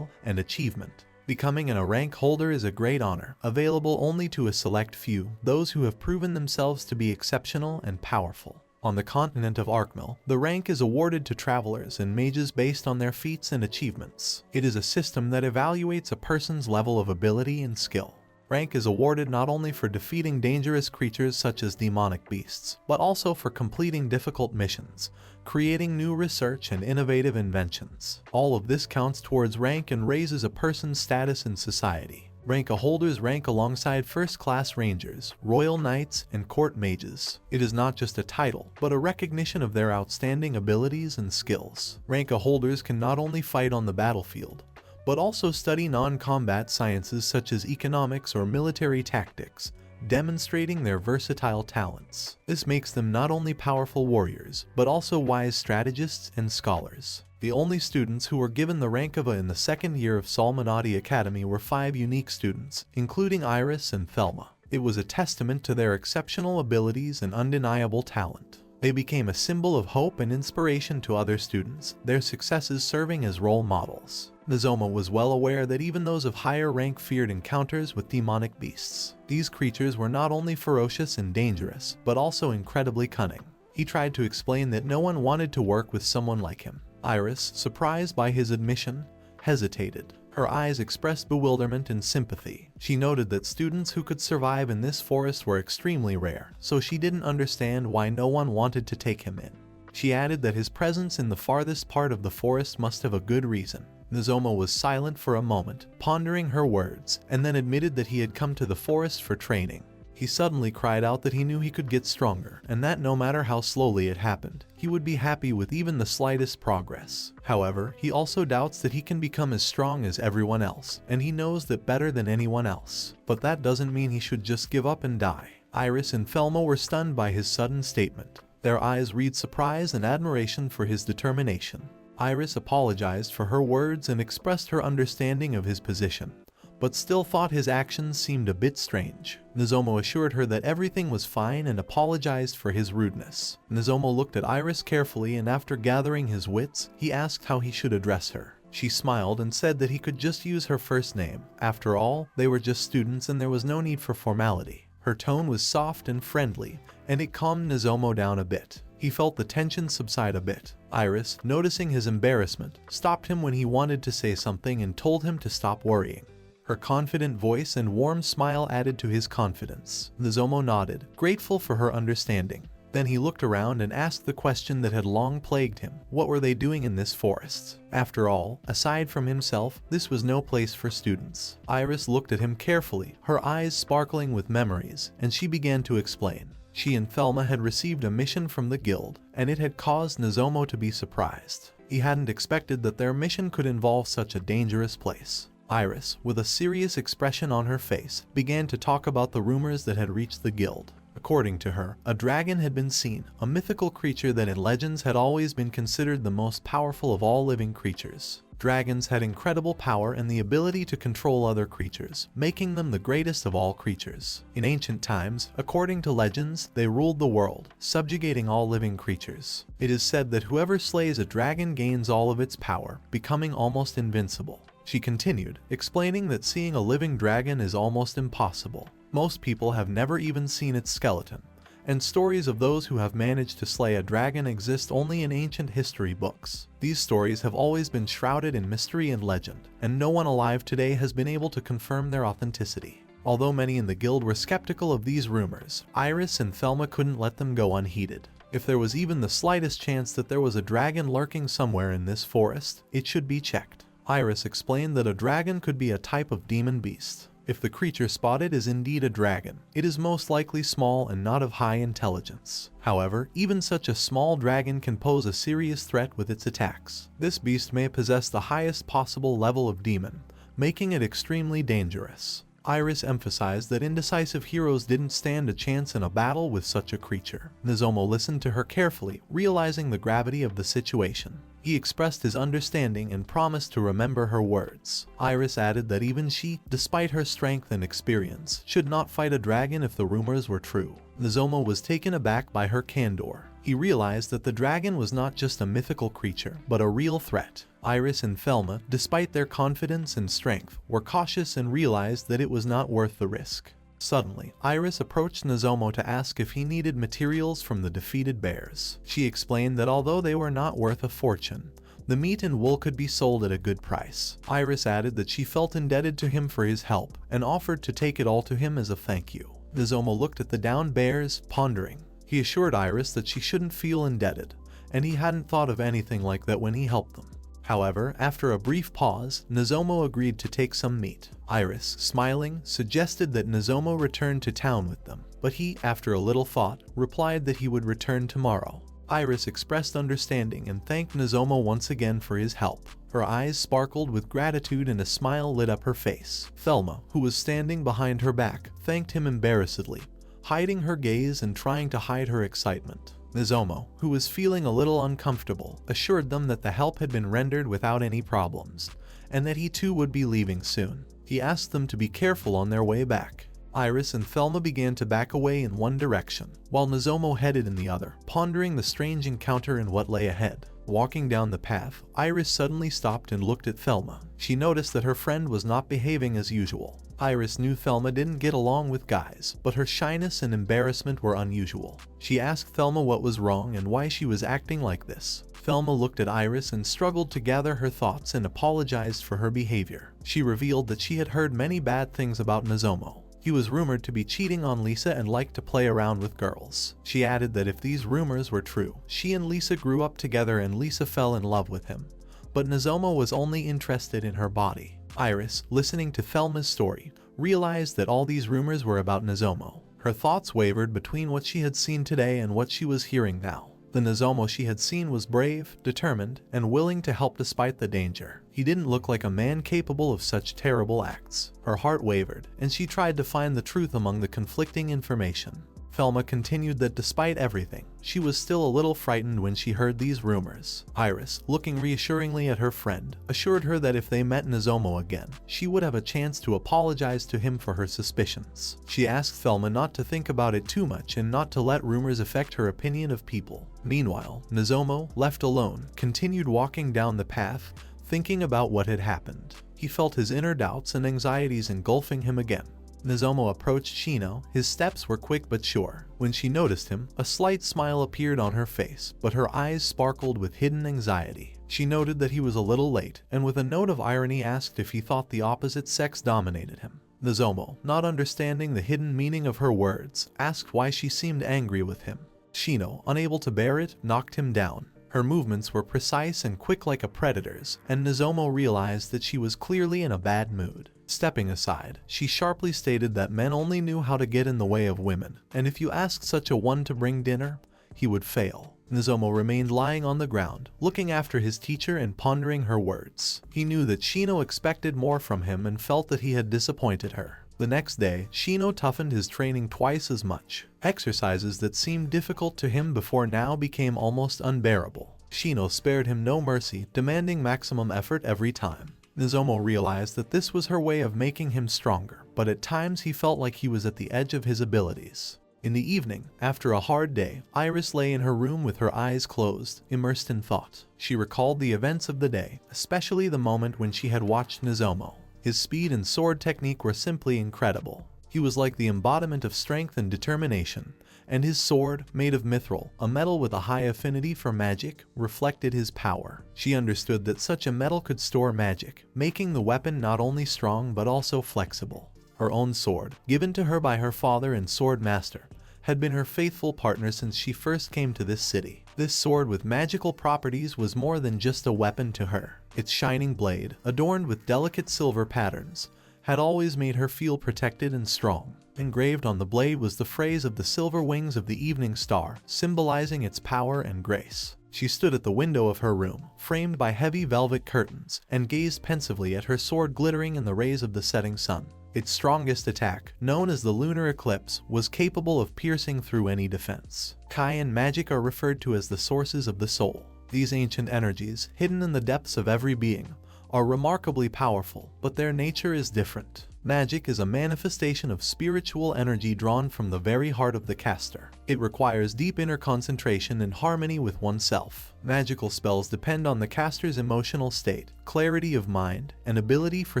and achievement. Becoming a rank holder is a great honor, available only to a select few, those who have proven themselves to be exceptional and powerful. On the continent of Arknal, the rank is awarded to travelers and mages based on their feats and achievements. It is a system that evaluates a person's level of ability and skill. Rank is awarded not only for defeating dangerous creatures such as demonic beasts, but also for completing difficult missions, creating new research and innovative inventions. All of this counts towards rank and raises a person's status in society. Rank holders rank alongside first-class rangers, royal knights, and court mages. It is not just a title, but a recognition of their outstanding abilities and skills. Rank holders can not only fight on the battlefield, but also study non-combat sciences such as economics or military tactics, demonstrating their versatile talents. This makes them not only powerful warriors, but also wise strategists and scholars. The only students who were given the rank of A in the second year of Salmonati Academy were 5 unique students, including Iris and Thelma. It was a testament to their exceptional abilities and undeniable talent. They became a symbol of hope and inspiration to other students, their successes serving as role models. Nozomu was well aware that even those of higher rank feared encounters with demonic beasts. These creatures were not only ferocious and dangerous, but also incredibly cunning. He tried to explain that no one wanted to work with someone like him. Iris, surprised by his admission, hesitated. Her eyes expressed bewilderment and sympathy. She noted that students who could survive in this forest were extremely rare, so she didn't understand why no one wanted to take him in. She added that his presence in the farthest part of the forest must have a good reason. Nozomu was silent for a moment, pondering her words, and then admitted that he had come to the forest for training. He suddenly cried out that he knew he could get stronger, and that no matter how slowly it happened, he would be happy with even the slightest progress. However, he also doubts that he can become as strong as everyone else, and he knows that better than anyone else. But that doesn't mean he should just give up and die. Iris and Thelma were stunned by his sudden statement. Their eyes read surprise and admiration for his determination. Iris apologized for her words and expressed her understanding of his position, but still thought his actions seemed a bit strange. Nozomu assured her that everything was fine and apologized for his rudeness. Nozomu looked at Iris carefully, and after gathering his wits, he asked how he should address her. She smiled and said that he could just use her first name. After all, they were just students and there was no need for formality. Her tone was soft and friendly, and it calmed Nozomu down a bit. He felt the tension subside a bit. Iris, noticing his embarrassment, stopped him when he wanted to say something and told him to stop worrying. Her confident voice and warm smile added to his confidence. Nozomu nodded, grateful for her understanding. Then he looked around and asked the question that had long plagued him. What were they doing in this forest? After all, aside from himself, this was no place for students. Iris looked at him carefully, her eyes sparkling with memories, and she began to explain. She and Thelma had received a mission from the guild, and it had caused Nozomu to be surprised. He hadn't expected that their mission could involve such a dangerous place. Iris, with a serious expression on her face, began to talk about the rumors that had reached the guild. According to her, a dragon had been seen, a mythical creature that in legends had always been considered the most powerful of all living creatures. Dragons had incredible power and the ability to control other creatures, making them the greatest of all creatures. In ancient times, according to legends, they ruled the world, subjugating all living creatures. It is said that whoever slays a dragon gains all of its power, becoming almost invincible. She continued, explaining that seeing a living dragon is almost impossible. Most people have never even seen its skeleton, and stories of those who have managed to slay a dragon exist only in ancient history books. These stories have always been shrouded in mystery and legend, and no one alive today has been able to confirm their authenticity. Although many in the guild were skeptical of these rumors, Iris and Thelma couldn't let them go unheeded. If there was even the slightest chance that there was a dragon lurking somewhere in this forest, it should be checked. Iris explained that a dragon could be a type of demon beast. If the creature spotted is indeed a dragon, it is most likely small and not of high intelligence. However, even such a small dragon can pose a serious threat with its attacks. This beast may possess the highest possible level of demon, making it extremely dangerous. Iris emphasized that indecisive heroes didn't stand a chance in a battle with such a creature. Nozomu listened to her carefully, realizing the gravity of the situation. He expressed his understanding and promised to remember her words. Iris added that even she, despite her strength and experience, should not fight a dragon if the rumors were true. Nozomu was taken aback by her candor. He realized that the dragon was not just a mythical creature, but a real threat. Iris and Thelma, despite their confidence and strength, were cautious and realized that it was not worth the risk. Suddenly, Iris approached Nozomu to ask if he needed materials from the defeated bears. She explained that although they were not worth a fortune, the meat and wool could be sold at a good price. Iris added that she felt indebted to him for his help, and offered to take it all to him as a thank you. Nozomu looked at the downed bears, pondering. He assured Iris that she shouldn't feel indebted, and he hadn't thought of anything like that when he helped them. However, after a brief pause, Nozomu agreed to take some meat. Iris, smiling, suggested that Nozomu return to town with them, but he, after a little thought, replied that he would return tomorrow. Iris expressed understanding and thanked Nozomu once again for his help. Her eyes sparkled with gratitude and a smile lit up her face. Thelma, who was standing behind her back, thanked him embarrassedly, hiding her gaze and trying to hide her excitement. Nozomu, who was feeling a little uncomfortable, assured them that the help had been rendered without any problems, and that he too would be leaving soon. He asked them to be careful on their way back. Iris and Thelma began to back away in one direction, while Nozomo headed in the other, pondering the strange encounter and what lay ahead. Walking down the path, Iris suddenly stopped and looked at Thelma. She noticed that her friend was not behaving as usual. Iris knew Thelma didn't get along with guys, but her shyness and embarrassment were unusual. She asked Thelma what was wrong and why she was acting like this. Thelma looked at Iris and struggled to gather her thoughts and apologized for her behavior. She revealed that she had heard many bad things about Nozomo. He was rumored to be cheating on Lisa and liked to play around with girls. She added that if these rumors were true, she and Lisa grew up together and Lisa fell in love with him. But Nozomo was only interested in her body. Iris, listening to Thelma's story, realized that all these rumors were about Nozomo. Her thoughts wavered between what she had seen today and what she was hearing now. The Nozomo she had seen was brave, determined, and willing to help despite the danger. He didn't look like a man capable of such terrible acts. Her heart wavered, and she tried to find the truth among the conflicting information. Thelma continued that despite everything, she was still a little frightened when she heard these rumors. Iris, looking reassuringly at her friend, assured her that if they met Nozomo again, she would have a chance to apologize to him for her suspicions. She asked Thelma not to think about it too much and not to let rumors affect her opinion of people. Meanwhile, Nozomo, left alone, continued walking down the path, thinking about what had happened. He felt his inner doubts and anxieties engulfing him again. Nozomo approached Shino. His steps were quick but sure. When she noticed him, a slight smile appeared on her face, but her eyes sparkled with hidden anxiety. She noted that he was a little late, and with a note of irony asked if he thought the opposite sex dominated him. Nozomo, not understanding the hidden meaning of her words, asked why she seemed angry with him. Shino, unable to bear it, knocked him down. Her movements were precise and quick like a predator's, and Nozomo realized that she was clearly in a bad mood. Stepping aside, she sharply stated that men only knew how to get in the way of women, and if you asked such a one to bring dinner, he would fail. Nozomo remained lying on the ground, looking after his teacher and pondering her words. He knew that Shino expected more from him and felt that he had disappointed her. The next day, Shino toughened his training twice as much. Exercises that seemed difficult to him before now became almost unbearable. Shino spared him no mercy, demanding maximum effort every time. Nozomo realized that this was her way of making him stronger, but at times he felt like he was at the edge of his abilities. In the evening, after a hard day, Iris lay in her room with her eyes closed, immersed in thought. She recalled the events of the day, especially the moment when she had watched Nozomo. His speed and sword technique were simply incredible. He was like the embodiment of strength and determination, and his sword, made of mithril, a metal with a high affinity for magic, reflected his power. She understood that such a metal could store magic, making the weapon not only strong but also flexible. Her own sword, given to her by her father and sword master, had been her faithful partner since she first came to this city. This sword with magical properties was more than just a weapon to her. Its shining blade, adorned with delicate silver patterns, had always made her feel protected and strong. Engraved on the blade was the phrase of the silver wings of the evening star, symbolizing its power and grace. She stood at the window of her room, framed by heavy velvet curtains, and gazed pensively at her sword glittering in the rays of the setting sun. Its strongest attack, known as the lunar eclipse, was capable of piercing through any defense. Kai and magic are referred to as the sources of the soul. These ancient energies, hidden in the depths of every being, are remarkably powerful, but their nature is different. Magic is a manifestation of spiritual energy drawn from the very heart of the caster. It requires deep inner concentration and harmony with oneself. Magical spells depend on the caster's emotional state, clarity of mind, and ability for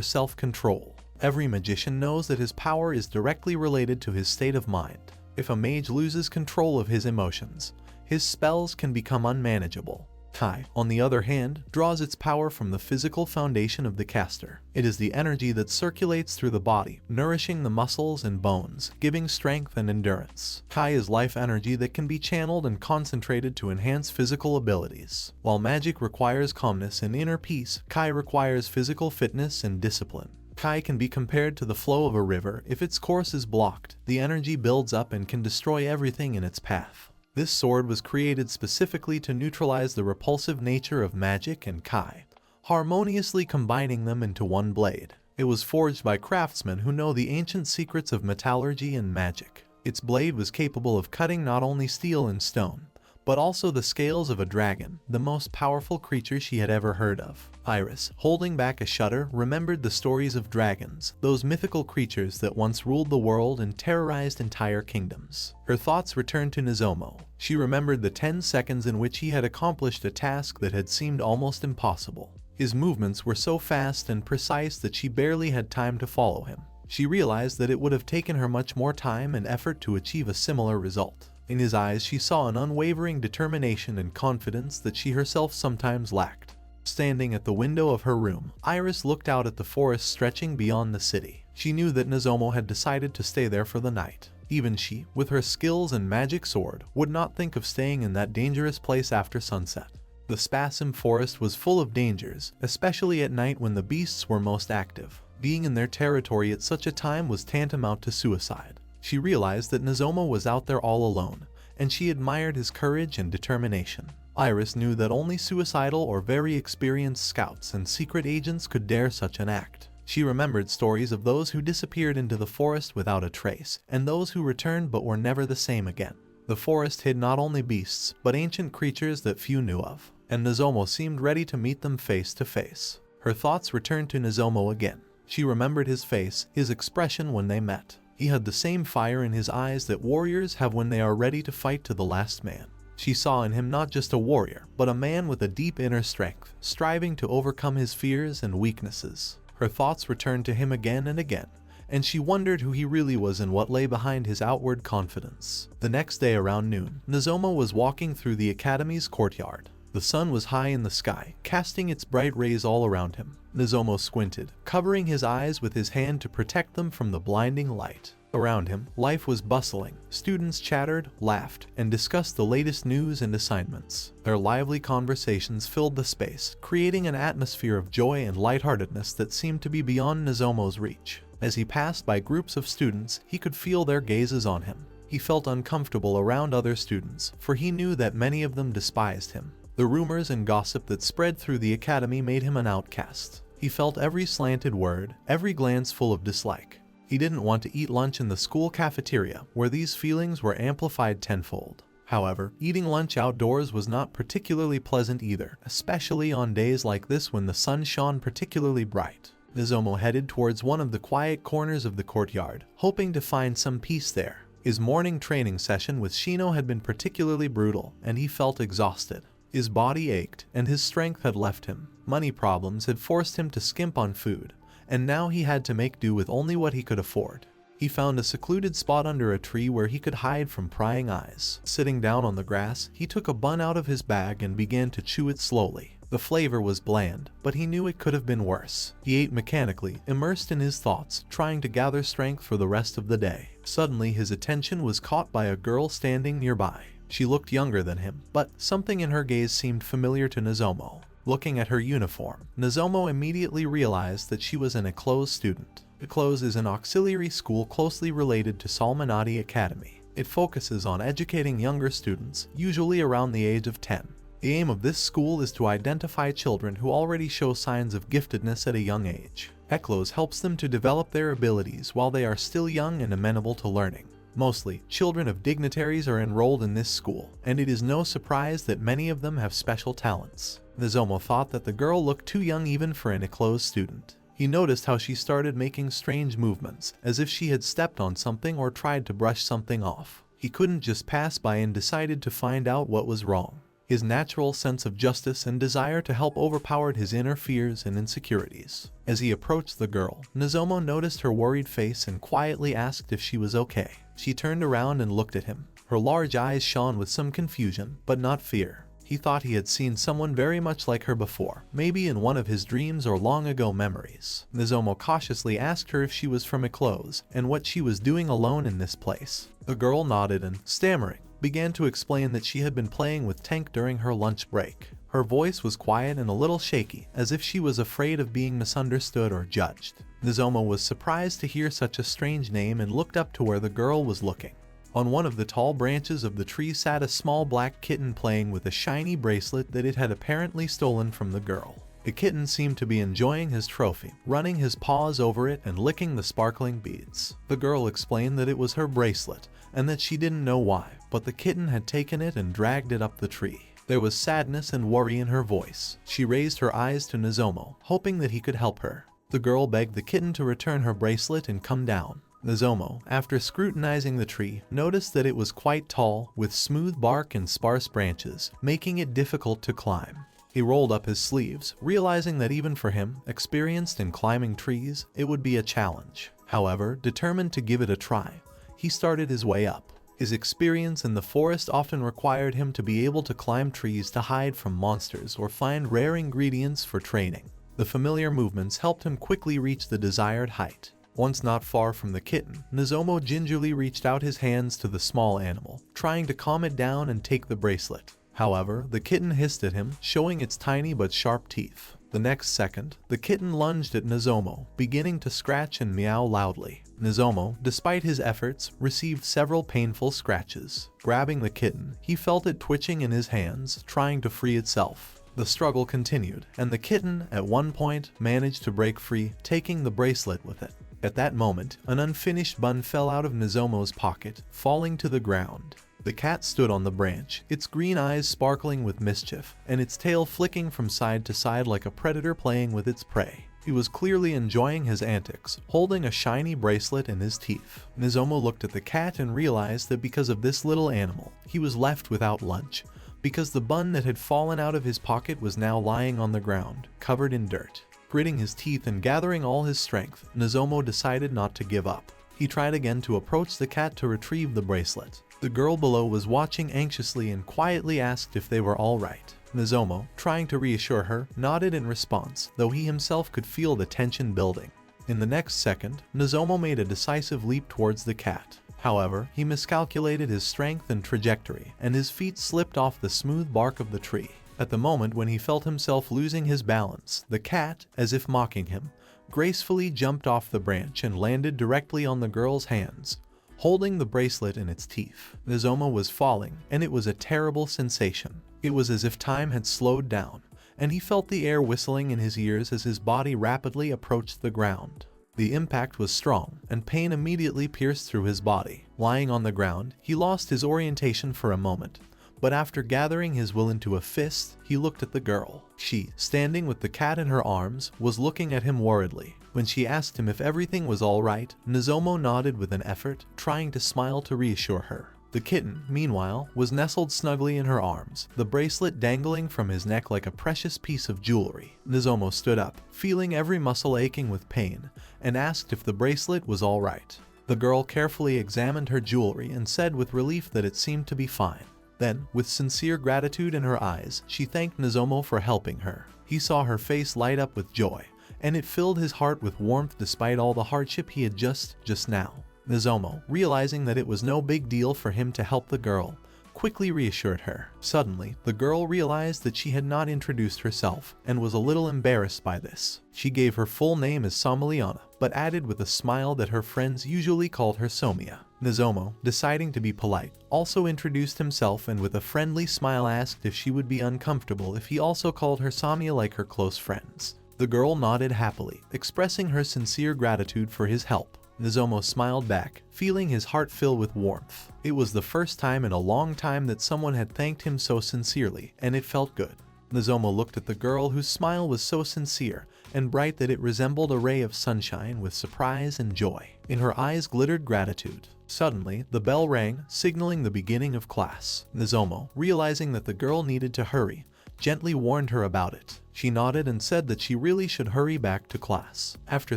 self-control. Every magician knows that his power is directly related to his state of mind. If a mage loses control of his emotions, his spells can become unmanageable. Kai, on the other hand, draws its power from the physical foundation of the caster. It is the energy that circulates through the body, nourishing the muscles and bones, giving strength and endurance. Kai is life energy that can be channeled and concentrated to enhance physical abilities. While magic requires calmness and inner peace, Kai requires physical fitness and discipline. Kai can be compared to the flow of a river. If its course is blocked, the energy builds up and can destroy everything in its path. This sword was created specifically to neutralize the repulsive nature of magic and Kai, harmoniously combining them into one blade. It was forged by craftsmen who know the ancient secrets of metallurgy and magic. Its blade was capable of cutting not only steel and stone, but also the scales of a dragon, the most powerful creature she had ever heard of. Iris, holding back a shudder, remembered the stories of dragons, those mythical creatures that once ruled the world and terrorized entire kingdoms. Her thoughts returned to Nozomo. She remembered the 10 seconds in which he had accomplished a task that had seemed almost impossible. His movements were so fast and precise that she barely had time to follow him. She realized that it would have taken her much more time and effort to achieve a similar result. In his eyes she saw an unwavering determination and confidence that she herself sometimes lacked. Standing at the window of her room, Iris looked out at the forest stretching beyond the city. She knew that Nozomo had decided to stay there for the night. Even she, with her skills and magic sword, would not think of staying in that dangerous place after sunset. The Spasm forest was full of dangers, especially at night when the beasts were most active. Being in their territory at such a time was tantamount to suicide. She realized that Nozomo was out there all alone, and she admired his courage and determination. Iris knew that only suicidal or very experienced scouts and secret agents could dare such an act. She remembered stories of those who disappeared into the forest without a trace, and those who returned but were never the same again. The forest hid not only beasts, but ancient creatures that few knew of, and Nozomo seemed ready to meet them face to face. Her thoughts returned to Nozomo again. She remembered his face, his expression when they met. He had the same fire in his eyes that warriors have when they are ready to fight to the last man. She saw in him not just a warrior, but a man with a deep inner strength, striving to overcome his fears and weaknesses. Her thoughts returned to him again and again, and she wondered who he really was and what lay behind his outward confidence. The next day around noon, Nozomo was walking through the academy's courtyard. The sun was high in the sky, casting its bright rays all around him. Nozomo squinted, covering his eyes with his hand to protect them from the blinding light. Around him, life was bustling. Students chattered, laughed, and discussed the latest news and assignments. Their lively conversations filled the space, creating an atmosphere of joy and lightheartedness that seemed to be beyond Nozomo's reach. As he passed by groups of students, he could feel their gazes on him. He felt uncomfortable around other students, for he knew that many of them despised him. The rumors and gossip that spread through the academy made him an outcast. He felt every slanted word, every glance full of dislike. He didn't want to eat lunch in the school cafeteria, where these feelings were amplified tenfold. However, eating lunch outdoors was not particularly pleasant either, especially on days like this when the sun shone particularly bright. Nozomo headed towards one of the quiet corners of the courtyard, hoping to find some peace there. His morning training session with Shino had been particularly brutal, and he felt exhausted. His body ached, and his strength had left him. Money problems had forced him to skimp on food, and now he had to make do with only what he could afford. He found a secluded spot under a tree where he could hide from prying eyes. Sitting down on the grass, he took a bun out of his bag and began to chew it slowly. The flavor was bland, but he knew it could have been worse. He ate mechanically, immersed in his thoughts, trying to gather strength for the rest of the day. Suddenly his attention was caught by a girl standing nearby. She looked younger than him, but something in her gaze seemed familiar to Nozomo. Looking at her uniform, Nozomo immediately realized that she was an Eclose student. Eclose is an auxiliary school closely related to Salmonati Academy. It focuses on educating younger students, usually around the age of 10. The aim of this school is to identify children who already show signs of giftedness at a young age. Eclose helps them to develop their abilities while they are still young and amenable to learning. Mostly, children of dignitaries are enrolled in this school, and it is no surprise that many of them have special talents. Nozomo thought that the girl looked too young even for an Eclose student. He noticed how she started making strange movements, as if she had stepped on something or tried to brush something off. He couldn't just pass by and decided to find out what was wrong. His natural sense of justice and desire to help overpowered his inner fears and insecurities. As he approached the girl, Nozomo noticed her worried face and quietly asked if she was okay. She turned around and looked at him. Her large eyes shone with some confusion, but not fear. He thought he had seen someone very much like her before, maybe in one of his dreams or long ago memories. Nozomo cautiously asked her if she was from Eclose and what she was doing alone in this place. The girl nodded and, stammering, began to explain that she had been playing with Tank during her lunch break. Her voice was quiet and a little shaky, as if she was afraid of being misunderstood or judged. Nozomo was surprised to hear such a strange name and looked up to where the girl was looking. On one of the tall branches of the tree sat a small black kitten playing with a shiny bracelet that it had apparently stolen from the girl. The kitten seemed to be enjoying his trophy, running his paws over it and licking the sparkling beads. The girl explained that it was her bracelet, and that she didn't know why. but the kitten had taken it and dragged it up the tree. There was sadness and worry in her voice. She raised her eyes to Nozomu, hoping that he could help her. The girl begged the kitten to return her bracelet and come down. Nozomu, after scrutinizing the tree, noticed that it was quite tall, with smooth bark and sparse branches, making it difficult to climb. He rolled up his sleeves, realizing that even for him, experienced in climbing trees, it would be a challenge. However, determined to give it a try, he started his way up. His experience in the forest often required him to be able to climb trees to hide from monsters or find rare ingredients for training. The familiar movements helped him quickly reach the desired height. Once not far from the kitten, Nozomu gingerly reached out his hands to the small animal, trying to calm it down and take the bracelet. However, the kitten hissed at him, showing its tiny but sharp teeth. The next second, the kitten lunged at Nozomu, beginning to scratch and meow loudly. Nozomu, despite his efforts, received several painful scratches. Grabbing the kitten, he felt it twitching in his hands, trying to free itself. The struggle continued, and the kitten, at one point, managed to break free, taking the bracelet with it. At that moment, an unfinished bun fell out of Nozomu's pocket, falling to the ground. The cat stood on the branch, its green eyes sparkling with mischief, and its tail flicking from side to side like a predator playing with its prey. He was clearly enjoying his antics, holding a shiny bracelet in his teeth. Nozomu looked at the cat and realized that because of this little animal, he was left without lunch, because the bun that had fallen out of his pocket was now lying on the ground, covered in dirt. Gritting his teeth and gathering all his strength, Nozomu decided not to give up. He tried again to approach the cat to retrieve the bracelet. The girl below was watching anxiously and quietly asked if they were all right. Nozomu, trying to reassure her, nodded in response, though he himself could feel the tension building. In the next second, Nozomu made a decisive leap towards the cat. However, he miscalculated his strength and trajectory, and his feet slipped off the smooth bark of the tree. At the moment when he felt himself losing his balance, the cat, as if mocking him, gracefully jumped off the branch and landed directly on the girl's hands, holding the bracelet in its teeth. Nozomu was falling, and it was a terrible sensation. It was as if time had slowed down, and he felt the air whistling in his ears as his body rapidly approached the ground. The impact was strong, and pain immediately pierced through his body. Lying on the ground, he lost his orientation for a moment, but after gathering his will into a fist, he looked at the girl. She, standing with the cat in her arms, was looking at him worriedly. When she asked him if everything was all right, Nozomu nodded with an effort, trying to smile to reassure her. The kitten, meanwhile, was nestled snugly in her arms, the bracelet dangling from his neck like a precious piece of jewelry. Nozomu stood up, feeling every muscle aching with pain, and asked if the bracelet was all right. The girl carefully examined her jewelry and said with relief that it seemed to be fine. Then, with sincere gratitude in her eyes, she thanked Nozomu for helping her. He saw her face light up with joy, and it filled his heart with warmth despite all the hardship he had just now. Nozomu, realizing that it was no big deal for him to help the girl, quickly reassured her. Suddenly, the girl realized that she had not introduced herself, and was a little embarrassed by this. She gave her full name as Samaliana, but added with a smile that her friends usually called her Somiya. Nozomu, deciding to be polite, also introduced himself and with a friendly smile asked if she would be uncomfortable if he also called her Samiya like her close friends. The girl nodded happily, expressing her sincere gratitude for his help. Nozomu smiled back, feeling his heart fill with warmth. It was the first time in a long time that someone had thanked him so sincerely, and it felt good. Nozomu looked at the girl whose smile was so sincere and bright that it resembled a ray of sunshine with surprise and joy. In her eyes glittered gratitude. Suddenly, the bell rang, signaling the beginning of class. Nozomu, realizing that the girl needed to hurry, gently warned her about it. She nodded and said that she really should hurry back to class. After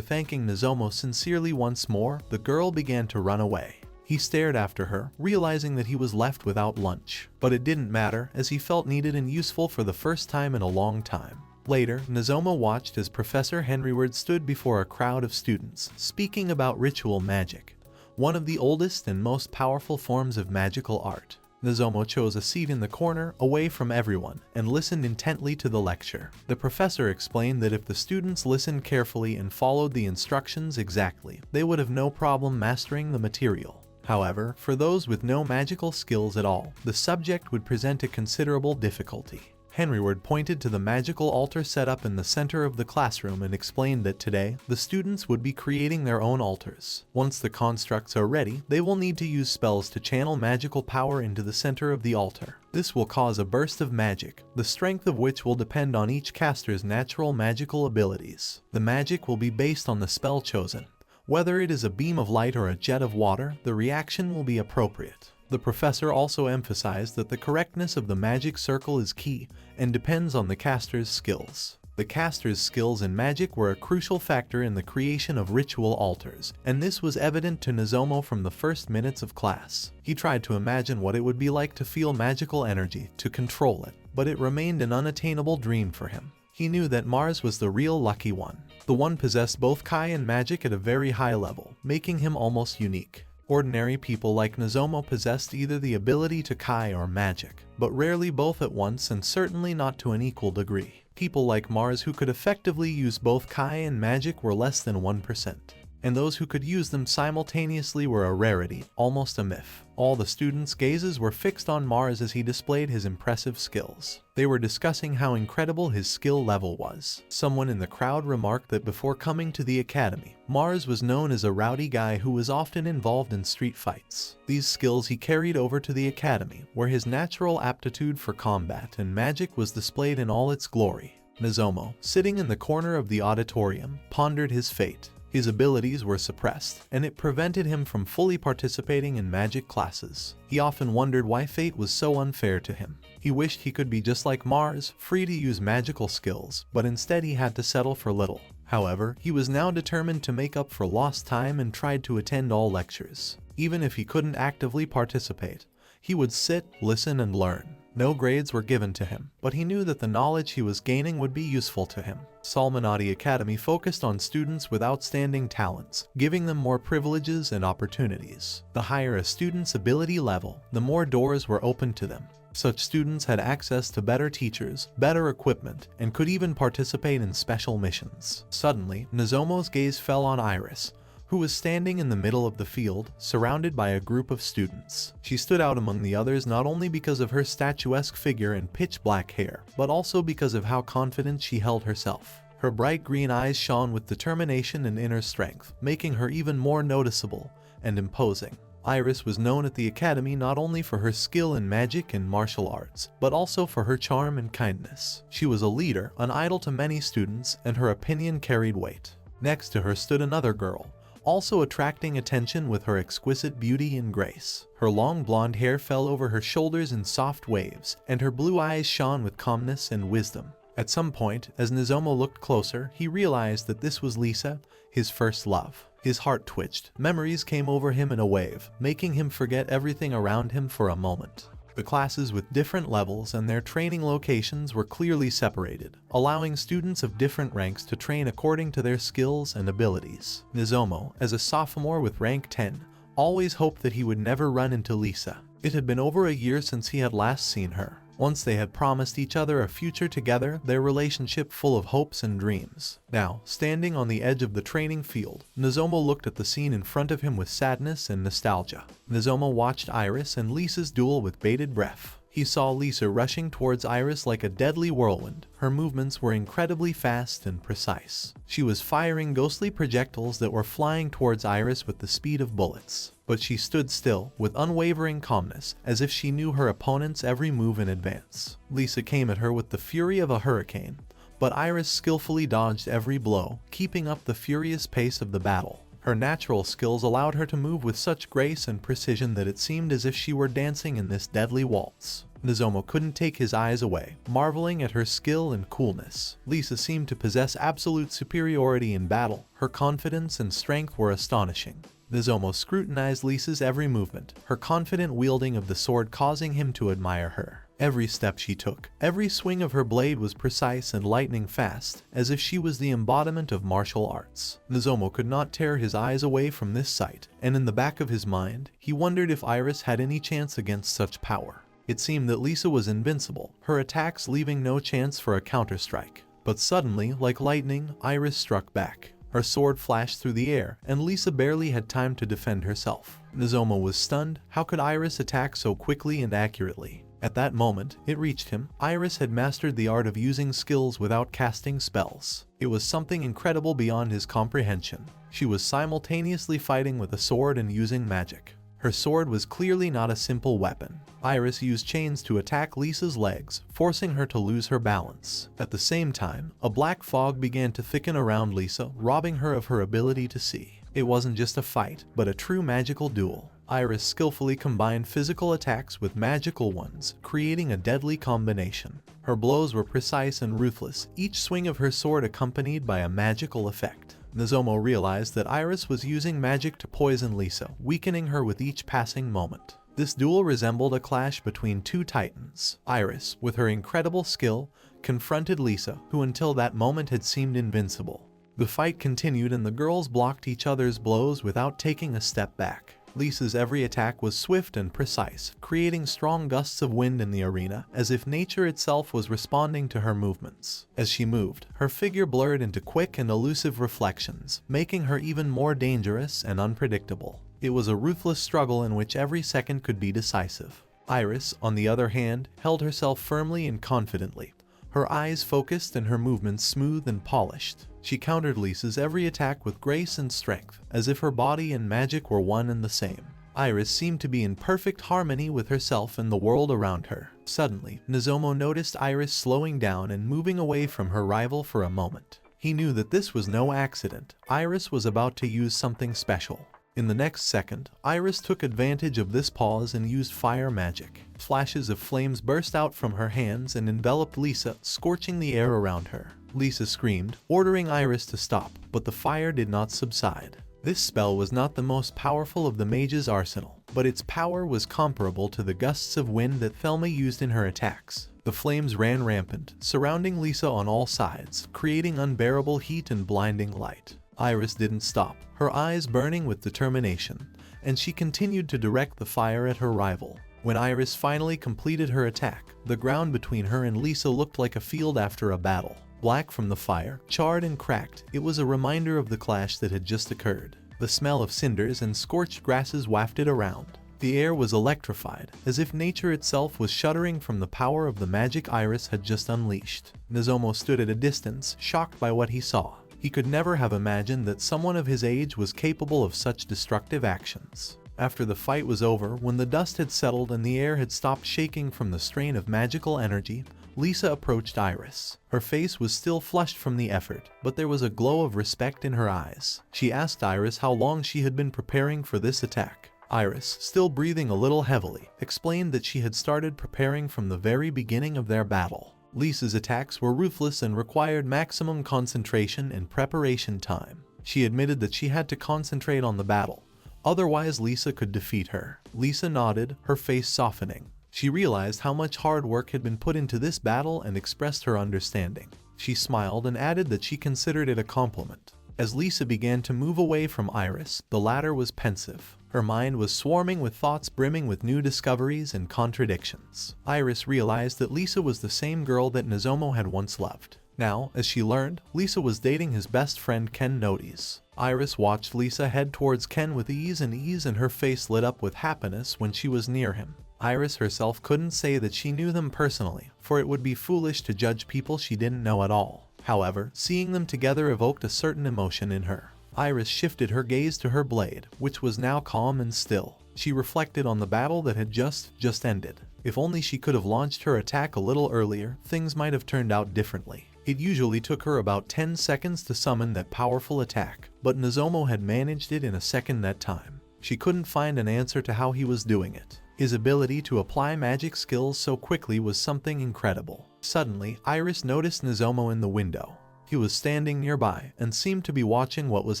thanking Nozomu sincerely once more, the girl began to run away. He stared after her, realizing that he was left without lunch. But it didn't matter, as he felt needed and useful for the first time in a long time. Later, Nozomu watched as Professor Henryward stood before a crowd of students, speaking about ritual magic, one of the oldest and most powerful forms of magical art. Nozomu chose a seat in the corner, away from everyone, and listened intently to the lecture. The professor explained that if the students listened carefully and followed the instructions exactly, they would have no problem mastering the material. However, for those with no magical skills at all, the subject would present a considerable difficulty. Henryward pointed to the magical altar set up in the center of the classroom and explained that today, the students would be creating their own altars. Once the constructs are ready, they will need to use spells to channel magical power into the center of the altar. This will cause a burst of magic, the strength of which will depend on each caster's natural magical abilities. The magic will be based on the spell chosen. Whether it is a beam of light or a jet of water, the reaction will be appropriate. The professor also emphasized that the correctness of the magic circle is key and depends on the caster's skills. The caster's skills in magic were a crucial factor in the creation of ritual altars, and this was evident to Nozomo from the first minutes of class. He tried to imagine what it would be like to feel magical energy, to control it, but it remained an unattainable dream for him. He knew that Mars was the real lucky one. The one possessed both Kai and magic at a very high level, making him almost unique. Ordinary people like Nozomo possessed either the ability to Kai or magic, but rarely both at once and certainly not to an equal degree. People like Mars who could effectively use both Kai and magic were less than 1%. And those who could use them simultaneously were a rarity, almost a myth. All the students' gazes were fixed on Mars as he displayed his impressive skills. They were discussing how incredible his skill level was. Someone in the crowd remarked that before coming to the academy, Mars was known as a rowdy guy who was often involved in street fights. These skills he carried over to the academy, where his natural aptitude for combat and magic was displayed in all its glory. Nozomo, sitting in the corner of the auditorium, pondered his fate. His abilities were suppressed, and it prevented him from fully participating in magic classes. He often wondered why fate was so unfair to him. He wished he could be just like Mars, free to use magical skills, but instead he had to settle for little. However, he was now determined to make up for lost time and tried to attend all lectures. Even if he couldn't actively participate, he would sit, listen, and learn. No grades were given to him, but he knew that the knowledge he was gaining would be useful to him. Salmonati Academy focused on students with outstanding talents, giving them more privileges and opportunities. The higher a student's ability level, the more doors were open to them. Such students had access to better teachers, better equipment, and could even participate in special missions. Suddenly, Nozomo's gaze fell on Iris, who was standing in the middle of the field, surrounded by a group of students. She stood out among the others not only because of her statuesque figure and pitch-black hair, but also because of how confident she held herself. Her bright green eyes shone with determination and inner strength, making her even more noticeable and imposing. Iris was known at the academy not only for her skill in magic and martial arts, but also for her charm and kindness. She was a leader, an idol to many students, and her opinion carried weight. Next to her stood another girl, also attracting attention with her exquisite beauty and grace. Her long blonde hair fell over her shoulders in soft waves, and her blue eyes shone with calmness and wisdom. At some point, as Nozomo looked closer, he realized that this was Lisa, his first love. His heart twitched. Memories came over him in a wave, making him forget everything around him for a moment. The classes with different levels and their training locations were clearly separated, allowing students of different ranks to train according to their skills and abilities. Nozomo, as a sophomore with rank 10, always hoped that he would never run into Lisa. It had been over a year since he had last seen her. Once they had promised each other a future together, their relationship full of hopes and dreams. Now, standing on the edge of the training field, Nozomo looked at the scene in front of him with sadness and nostalgia. Nozomo watched Iris and Lisa's duel with bated breath. He saw Lisa rushing towards Iris like a deadly whirlwind. Her movements were incredibly fast and precise. She was firing ghostly projectiles that were flying towards Iris with the speed of bullets. But she stood still, with unwavering calmness, as if she knew her opponent's every move in advance. Lisa came at her with the fury of a hurricane, but Iris skillfully dodged every blow, keeping up the furious pace of the battle. Her natural skills allowed her to move with such grace and precision that it seemed as if she were dancing in this deadly waltz. Nozomo couldn't take his eyes away, marveling at her skill and coolness. Lisa seemed to possess absolute superiority in battle. Her confidence and strength were astonishing. Nozomo scrutinized Lisa's every movement, her confident wielding of the sword causing him to admire her. Every step she took, every swing of her blade was precise and lightning fast, as if she was the embodiment of martial arts. Nozomo could not tear his eyes away from this sight, and in the back of his mind, he wondered if Iris had any chance against such power. It seemed that Lisa was invincible, her attacks leaving no chance for a counterstrike. But suddenly, like lightning, Iris struck back. Her sword flashed through the air, and Lisa barely had time to defend herself. Nozomo was stunned. How could Iris attack so quickly and accurately? At that moment, it reached him. Iris had mastered the art of using skills without casting spells. It was something incredible beyond his comprehension. She was simultaneously fighting with a sword and using magic. Her sword was clearly not a simple weapon. Iris used chains to attack Lisa's legs, forcing her to lose her balance. At the same time, a black fog began to thicken around Lisa, robbing her of her ability to see. It wasn't just a fight, but a true magical duel. Iris skillfully combined physical attacks with magical ones, creating a deadly combination. Her blows were precise and ruthless, each swing of her sword accompanied by a magical effect. Nozomo realized that Iris was using magic to poison Lisa, weakening her with each passing moment. This duel resembled a clash between two titans. Iris, with her incredible skill, confronted Lisa, who until that moment had seemed invincible. The fight continued and the girls blocked each other's blows without taking a step back. Lisa's every attack was swift and precise, creating strong gusts of wind in the arena, as if nature itself was responding to her movements. As she moved, her figure blurred into quick and elusive reflections, making her even more dangerous and unpredictable. It was a ruthless struggle in which every second could be decisive. Iris, on the other hand, held herself firmly and confidently, her eyes focused and her movements smooth and polished. She countered Lisa's every attack with grace and strength, as if her body and magic were one and the same. Iris seemed to be in perfect harmony with herself and the world around her. Suddenly, Nozomo noticed Iris slowing down and moving away from her rival for a moment. He knew that this was no accident. Iris was about to use something special. In the next second, Iris took advantage of this pause and used fire magic. Flashes of flames burst out from her hands and enveloped Lisa, scorching the air around her. Lisa screamed, ordering Iris to stop, but the fire did not subside. This spell was not the most powerful of the mage's arsenal, but its power was comparable to the gusts of wind that Thelma used in her attacks. The flames ran rampant, surrounding Lisa on all sides, creating unbearable heat and blinding light. Iris didn't stop, her eyes burning with determination, and she continued to direct the fire at her rival. When Iris finally completed her attack, the ground between her and Lisa looked like a field after a battle. Black from the fire, charred and cracked, it was a reminder of the clash that had just occurred. The smell of cinders and scorched grasses wafted around. The air was electrified, as if nature itself was shuddering from the power of the magic Iris had just unleashed. Nozomo stood at a distance, shocked by what he saw. He could never have imagined that someone of his age was capable of such destructive actions. After the fight was over, when the dust had settled and the air had stopped shaking from the strain of magical energy, Lisa approached Iris. Her face was still flushed from the effort, but there was a glow of respect in her eyes. She asked Iris how long she had been preparing for this attack. Iris, still breathing a little heavily, explained that she had started preparing from the very beginning of their battle. Lisa's attacks were ruthless and required maximum concentration and preparation time. She admitted that she had to concentrate on the battle, otherwise Lisa could defeat her. Lisa nodded, her face softening. She realized how much hard work had been put into this battle and expressed her understanding. She smiled and added that she considered it a compliment. As Lisa began to move away from Iris, the latter was pensive. Her mind was swarming with thoughts brimming with new discoveries and contradictions. Iris realized that Lisa was the same girl that Nozomo had once loved. Now, as she learned, Lisa was dating his best friend Ken Nodes. Iris watched Lisa head towards Ken with ease and her face lit up with happiness when she was near him. Iris herself couldn't say that she knew them personally, for it would be foolish to judge people she didn't know at all. However, seeing them together evoked a certain emotion in her. Iris shifted her gaze to her blade, which was now calm and still. She reflected on the battle that had just ended. If only she could have launched her attack a little earlier, things might have turned out differently. It usually took her about 10 seconds to summon that powerful attack, but Nozomo had managed it in a second that time. She couldn't find an answer to how he was doing it. His ability to apply magic skills so quickly was something incredible. Suddenly, Iris noticed Nozomo in the window. He was standing nearby and seemed to be watching what was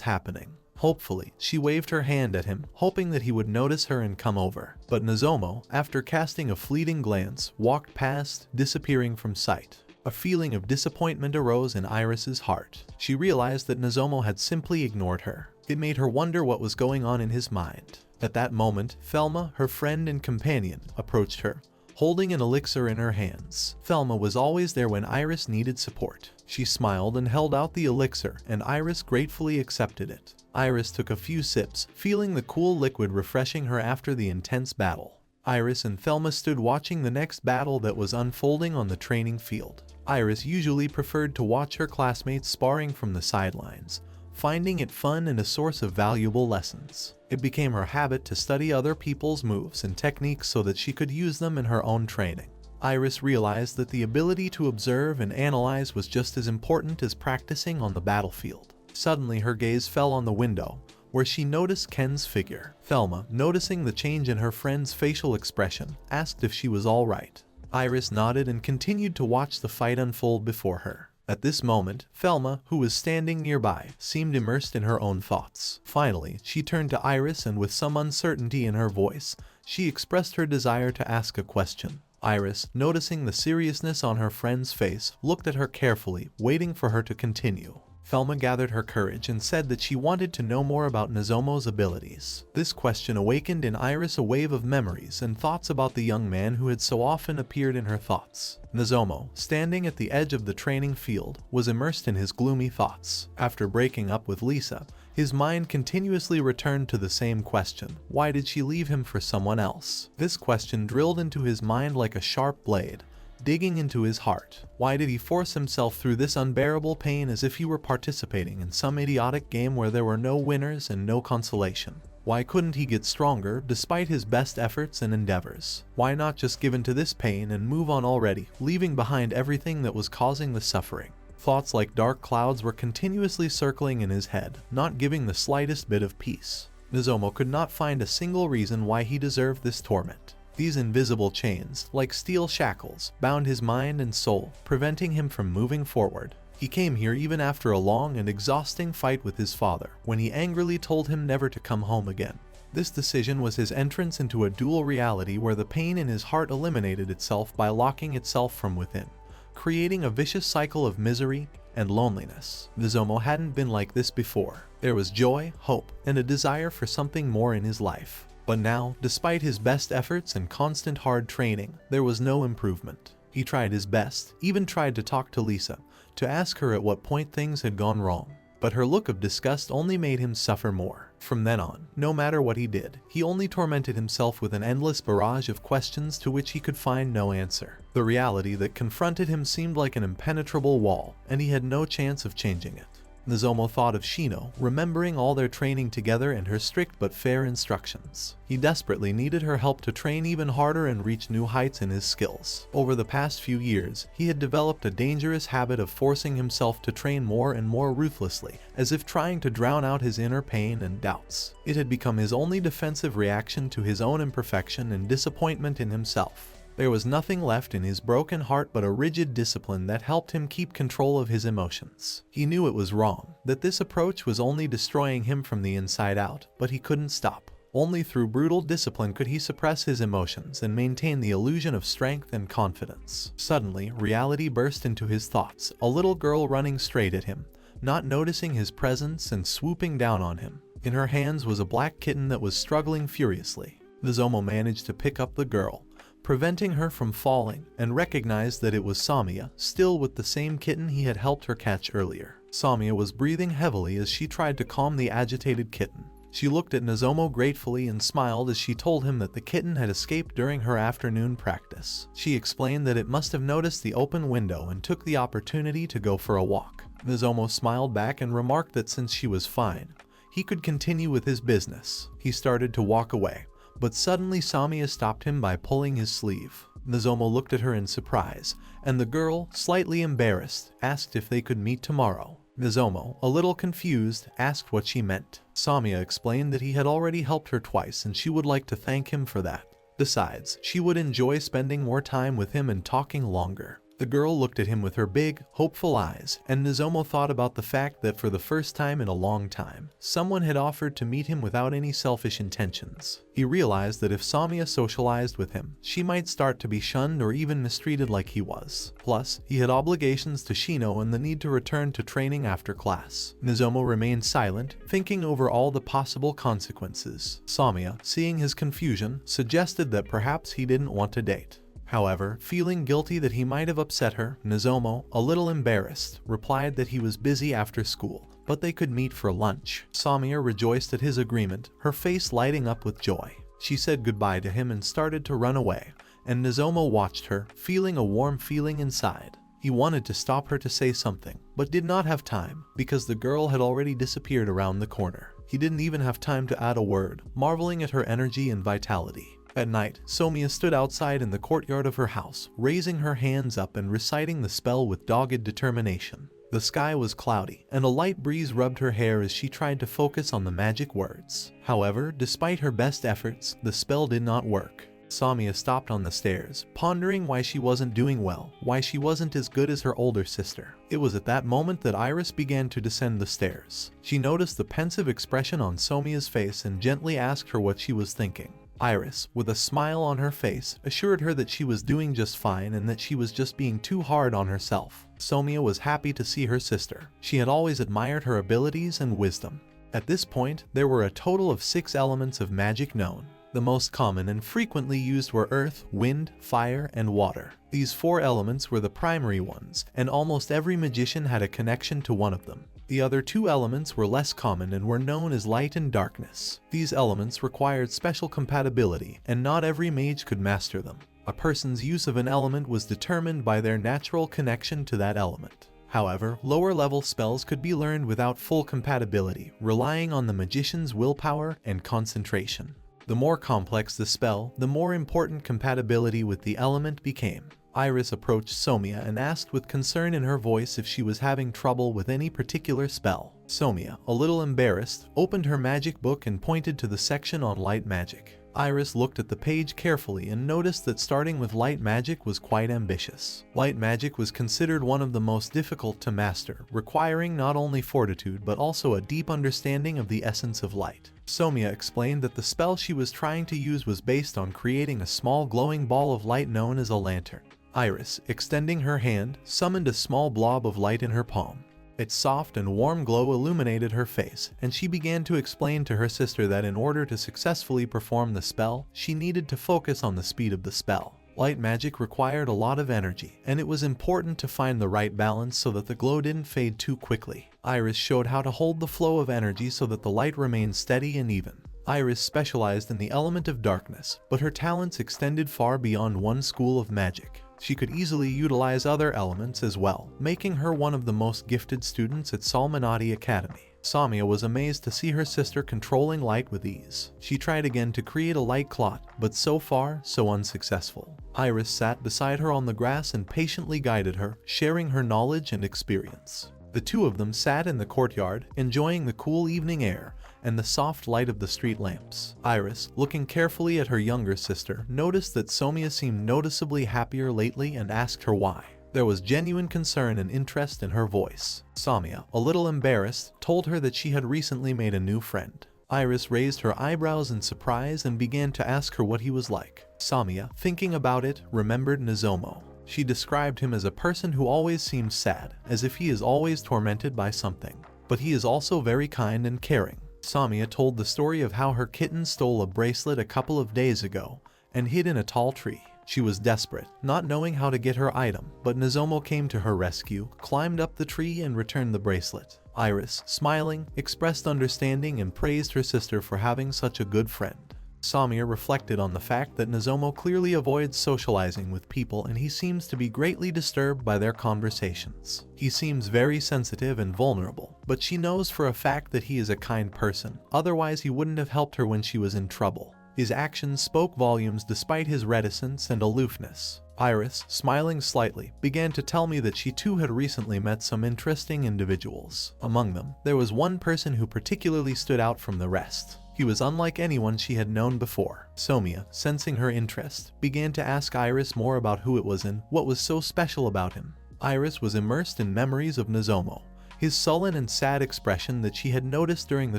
happening. Hopefully, she waved her hand at him, hoping that he would notice her and come over. But Nozomo, after casting a fleeting glance, walked past, disappearing from sight. A feeling of disappointment arose in Iris's heart. She realized that Nozomo had simply ignored her. It made her wonder what was going on in his mind. At that moment, Thelma, her friend and companion, approached her, holding an elixir in her hands. Thelma was always there when Iris needed support. She smiled and held out the elixir, and Iris gratefully accepted it. Iris took a few sips, feeling the cool liquid refreshing her after the intense battle. Iris and Thelma stood watching the next battle that was unfolding on the training field. Iris usually preferred to watch her classmates sparring from the sidelines, finding it fun and a source of valuable lessons. It became her habit to study other people's moves and techniques so that she could use them in her own training. Iris realized that the ability to observe and analyze was just as important as practicing on the battlefield. Suddenly her gaze fell on the window, where she noticed Ken's figure. Thelma, noticing the change in her friend's facial expression, asked if she was all right. Iris nodded and continued to watch the fight unfold before her. At this moment, Thelma, who was standing nearby, seemed immersed in her own thoughts. Finally, she turned to Iris and with some uncertainty in her voice, she expressed her desire to ask a question. Iris, noticing the seriousness on her friend's face, looked at her carefully, waiting for her to continue. Thelma gathered her courage and said that she wanted to know more about Nozomu's abilities. This question awakened in Iris a wave of memories and thoughts about the young man who had so often appeared in her thoughts. Nozomu, standing at the edge of the training field, was immersed in his gloomy thoughts. After breaking up with Lisa, his mind continuously returned to the same question: why did she leave him for someone else? This question drilled into his mind like a sharp blade, digging into his heart. Why did he force himself through this unbearable pain as if he were participating in some idiotic game where there were no winners and no consolation? Why couldn't he get stronger despite his best efforts and endeavors? Why not just give in to this pain and move on already, leaving behind everything that was causing the suffering? Thoughts like dark clouds were continuously circling in his head, not giving the slightest bit of peace. Nozomu could not find a single reason why he deserved this torment. These invisible chains, like steel shackles, bound his mind and soul, preventing him from moving forward. He came here even after a long and exhausting fight with his father, when he angrily told him never to come home again. This decision was his entrance into a dual reality where the pain in his heart eliminated itself by locking itself from within, creating a vicious cycle of misery and loneliness. Nozomu hadn't been like this before. There was joy, hope, and a desire for something more in his life. But now, despite his best efforts and constant hard training, there was no improvement. He tried his best, even tried to talk to Lisa, to ask her at what point things had gone wrong. But her look of disgust only made him suffer more. From then on, no matter what he did, he only tormented himself with an endless barrage of questions to which he could find no answer. The reality that confronted him seemed like an impenetrable wall, and he had no chance of changing it. Nozomu thought of Shino, remembering all their training together and her strict but fair instructions. He desperately needed her help to train even harder and reach new heights in his skills. Over the past few years, he had developed a dangerous habit of forcing himself to train more and more ruthlessly, as if trying to drown out his inner pain and doubts. It had become his only defensive reaction to his own imperfection and disappointment in himself. There was nothing left in his broken heart but a rigid discipline that helped him keep control of his emotions. He knew it was wrong, that this approach was only destroying him from the inside out, but he couldn't stop. Only through brutal discipline could he suppress his emotions and maintain the illusion of strength and confidence. Suddenly, reality burst into his thoughts, a little girl running straight at him, not noticing his presence and swooping down on him. In her hands was a black kitten that was struggling furiously. Nozomu managed to pick up the girl, preventing her from falling, and recognized that it was Samia, still with the same kitten he had helped her catch earlier. Samia was breathing heavily as she tried to calm the agitated kitten. She looked at Nozomu gratefully and smiled as she told him that the kitten had escaped during her afternoon practice. She explained that it must have noticed the open window and took the opportunity to go for a walk. Nozomu smiled back and remarked that since she was fine, he could continue with his business. He started to walk away, but suddenly Samia stopped him by pulling his sleeve. Nozomu looked at her in surprise, and the girl, slightly embarrassed, asked if they could meet tomorrow. Nozomu, a little confused, asked what she meant. Samia explained that he had already helped her twice and she would like to thank him for that. Besides, she would enjoy spending more time with him and talking longer. The girl looked at him with her big, hopeful eyes, and Nozomu thought about the fact that for the first time in a long time, someone had offered to meet him without any selfish intentions. He realized that if Samia socialized with him, she might start to be shunned or even mistreated like he was. Plus, he had obligations to Shino and the need to return to training after class. Nozomu remained silent, thinking over all the possible consequences. Samia, seeing his confusion, suggested that perhaps he didn't want to date. However, feeling guilty that he might have upset her, Nozomu, a little embarrassed, replied that he was busy after school, but they could meet for lunch. Samia rejoiced at his agreement, her face lighting up with joy. She said goodbye to him and started to run away, and Nozomu watched her, feeling a warm feeling inside. He wanted to stop her to say something, but did not have time, because the girl had already disappeared around the corner. He didn't even have time to add a word, marveling at her energy and vitality. At night, Somiya stood outside in the courtyard of her house, raising her hands up and reciting the spell with dogged determination. The sky was cloudy, and a light breeze rubbed her hair as she tried to focus on the magic words. However, despite her best efforts, the spell did not work. Somiya stopped on the stairs, pondering why she wasn't doing well, why she wasn't as good as her older sister. It was at that moment that Iris began to descend the stairs. She noticed the pensive expression on Somiya's face and gently asked her what she was thinking. Iris, with a smile on her face, assured her that she was doing just fine and that she was just being too hard on herself. Somiya was happy to see her sister. She had always admired her abilities and wisdom. At this point, there were a total of 6 elements of magic known. The most common and frequently used were earth, wind, fire, and water. These 4 elements were the primary ones, and almost every magician had a connection to one of them. The other 2 elements were less common and were known as light and darkness. These elements required special compatibility, and not every mage could master them. A person's use of an element was determined by their natural connection to that element. However, lower-level spells could be learned without full compatibility, relying on the magician's willpower and concentration. The more complex the spell, the more important compatibility with the element became. Iris approached Somiya and asked with concern in her voice if she was having trouble with any particular spell. Somiya, a little embarrassed, opened her magic book and pointed to the section on light magic. Iris looked at the page carefully and noticed that starting with light magic was quite ambitious. Light magic was considered one of the most difficult to master, requiring not only fortitude but also a deep understanding of the essence of light. Somiya explained that the spell she was trying to use was based on creating a small glowing ball of light known as a lantern. Iris, extending her hand, summoned a small blob of light in her palm. Its soft and warm glow illuminated her face, and she began to explain to her sister that in order to successfully perform the spell, she needed to focus on the speed of the spell. Light magic required a lot of energy, and it was important to find the right balance so that the glow didn't fade too quickly. Iris showed how to hold the flow of energy so that the light remained steady and even. Iris specialized in the element of darkness, but her talents extended far beyond one school of magic. She could easily utilize other elements as well, making her one of the most gifted students at Salmonati Academy. Somiya was amazed to see her sister controlling light with ease. She tried again to create a light clot, but so far, so unsuccessful. Iris sat beside her on the grass and patiently guided her, sharing her knowledge and experience. The 2 of them sat in the courtyard, enjoying the cool evening air and the soft light of the street lamps. Iris, looking carefully at her younger sister, noticed that Somiya seemed noticeably happier lately and asked her why. There was genuine concern and interest in her voice. Somiya, a little embarrassed, told her that she had recently made a new friend. Iris raised her eyebrows in surprise and began to ask her what he was like. Somiya, thinking about it, remembered Nozomu. She described him as a person who always seems sad, as if he is always tormented by something. But he is also very kind and caring. Somiya told the story of how her kitten stole a bracelet a couple of days ago and hid in a tall tree. She was desperate, not knowing how to get her item, but Nozomu came to her rescue, climbed up the tree and returned the bracelet. Iris, smiling, expressed understanding and praised her sister for having such a good friend. Somiya reflected on the fact that Nozomu clearly avoids socializing with people and he seems to be greatly disturbed by their conversations. He seems very sensitive and vulnerable, but she knows for a fact that he is a kind person, otherwise he wouldn't have helped her when she was in trouble. His actions spoke volumes despite his reticence and aloofness. Iris, smiling slightly, began to tell me that she too had recently met some interesting individuals. Among them, there was one person who particularly stood out from the rest. He was unlike anyone she had known before. Somiya, sensing her interest, began to ask Iris more about who it was and what was so special about him. Iris was immersed in memories of Nozomu, his sullen and sad expression that she had noticed during the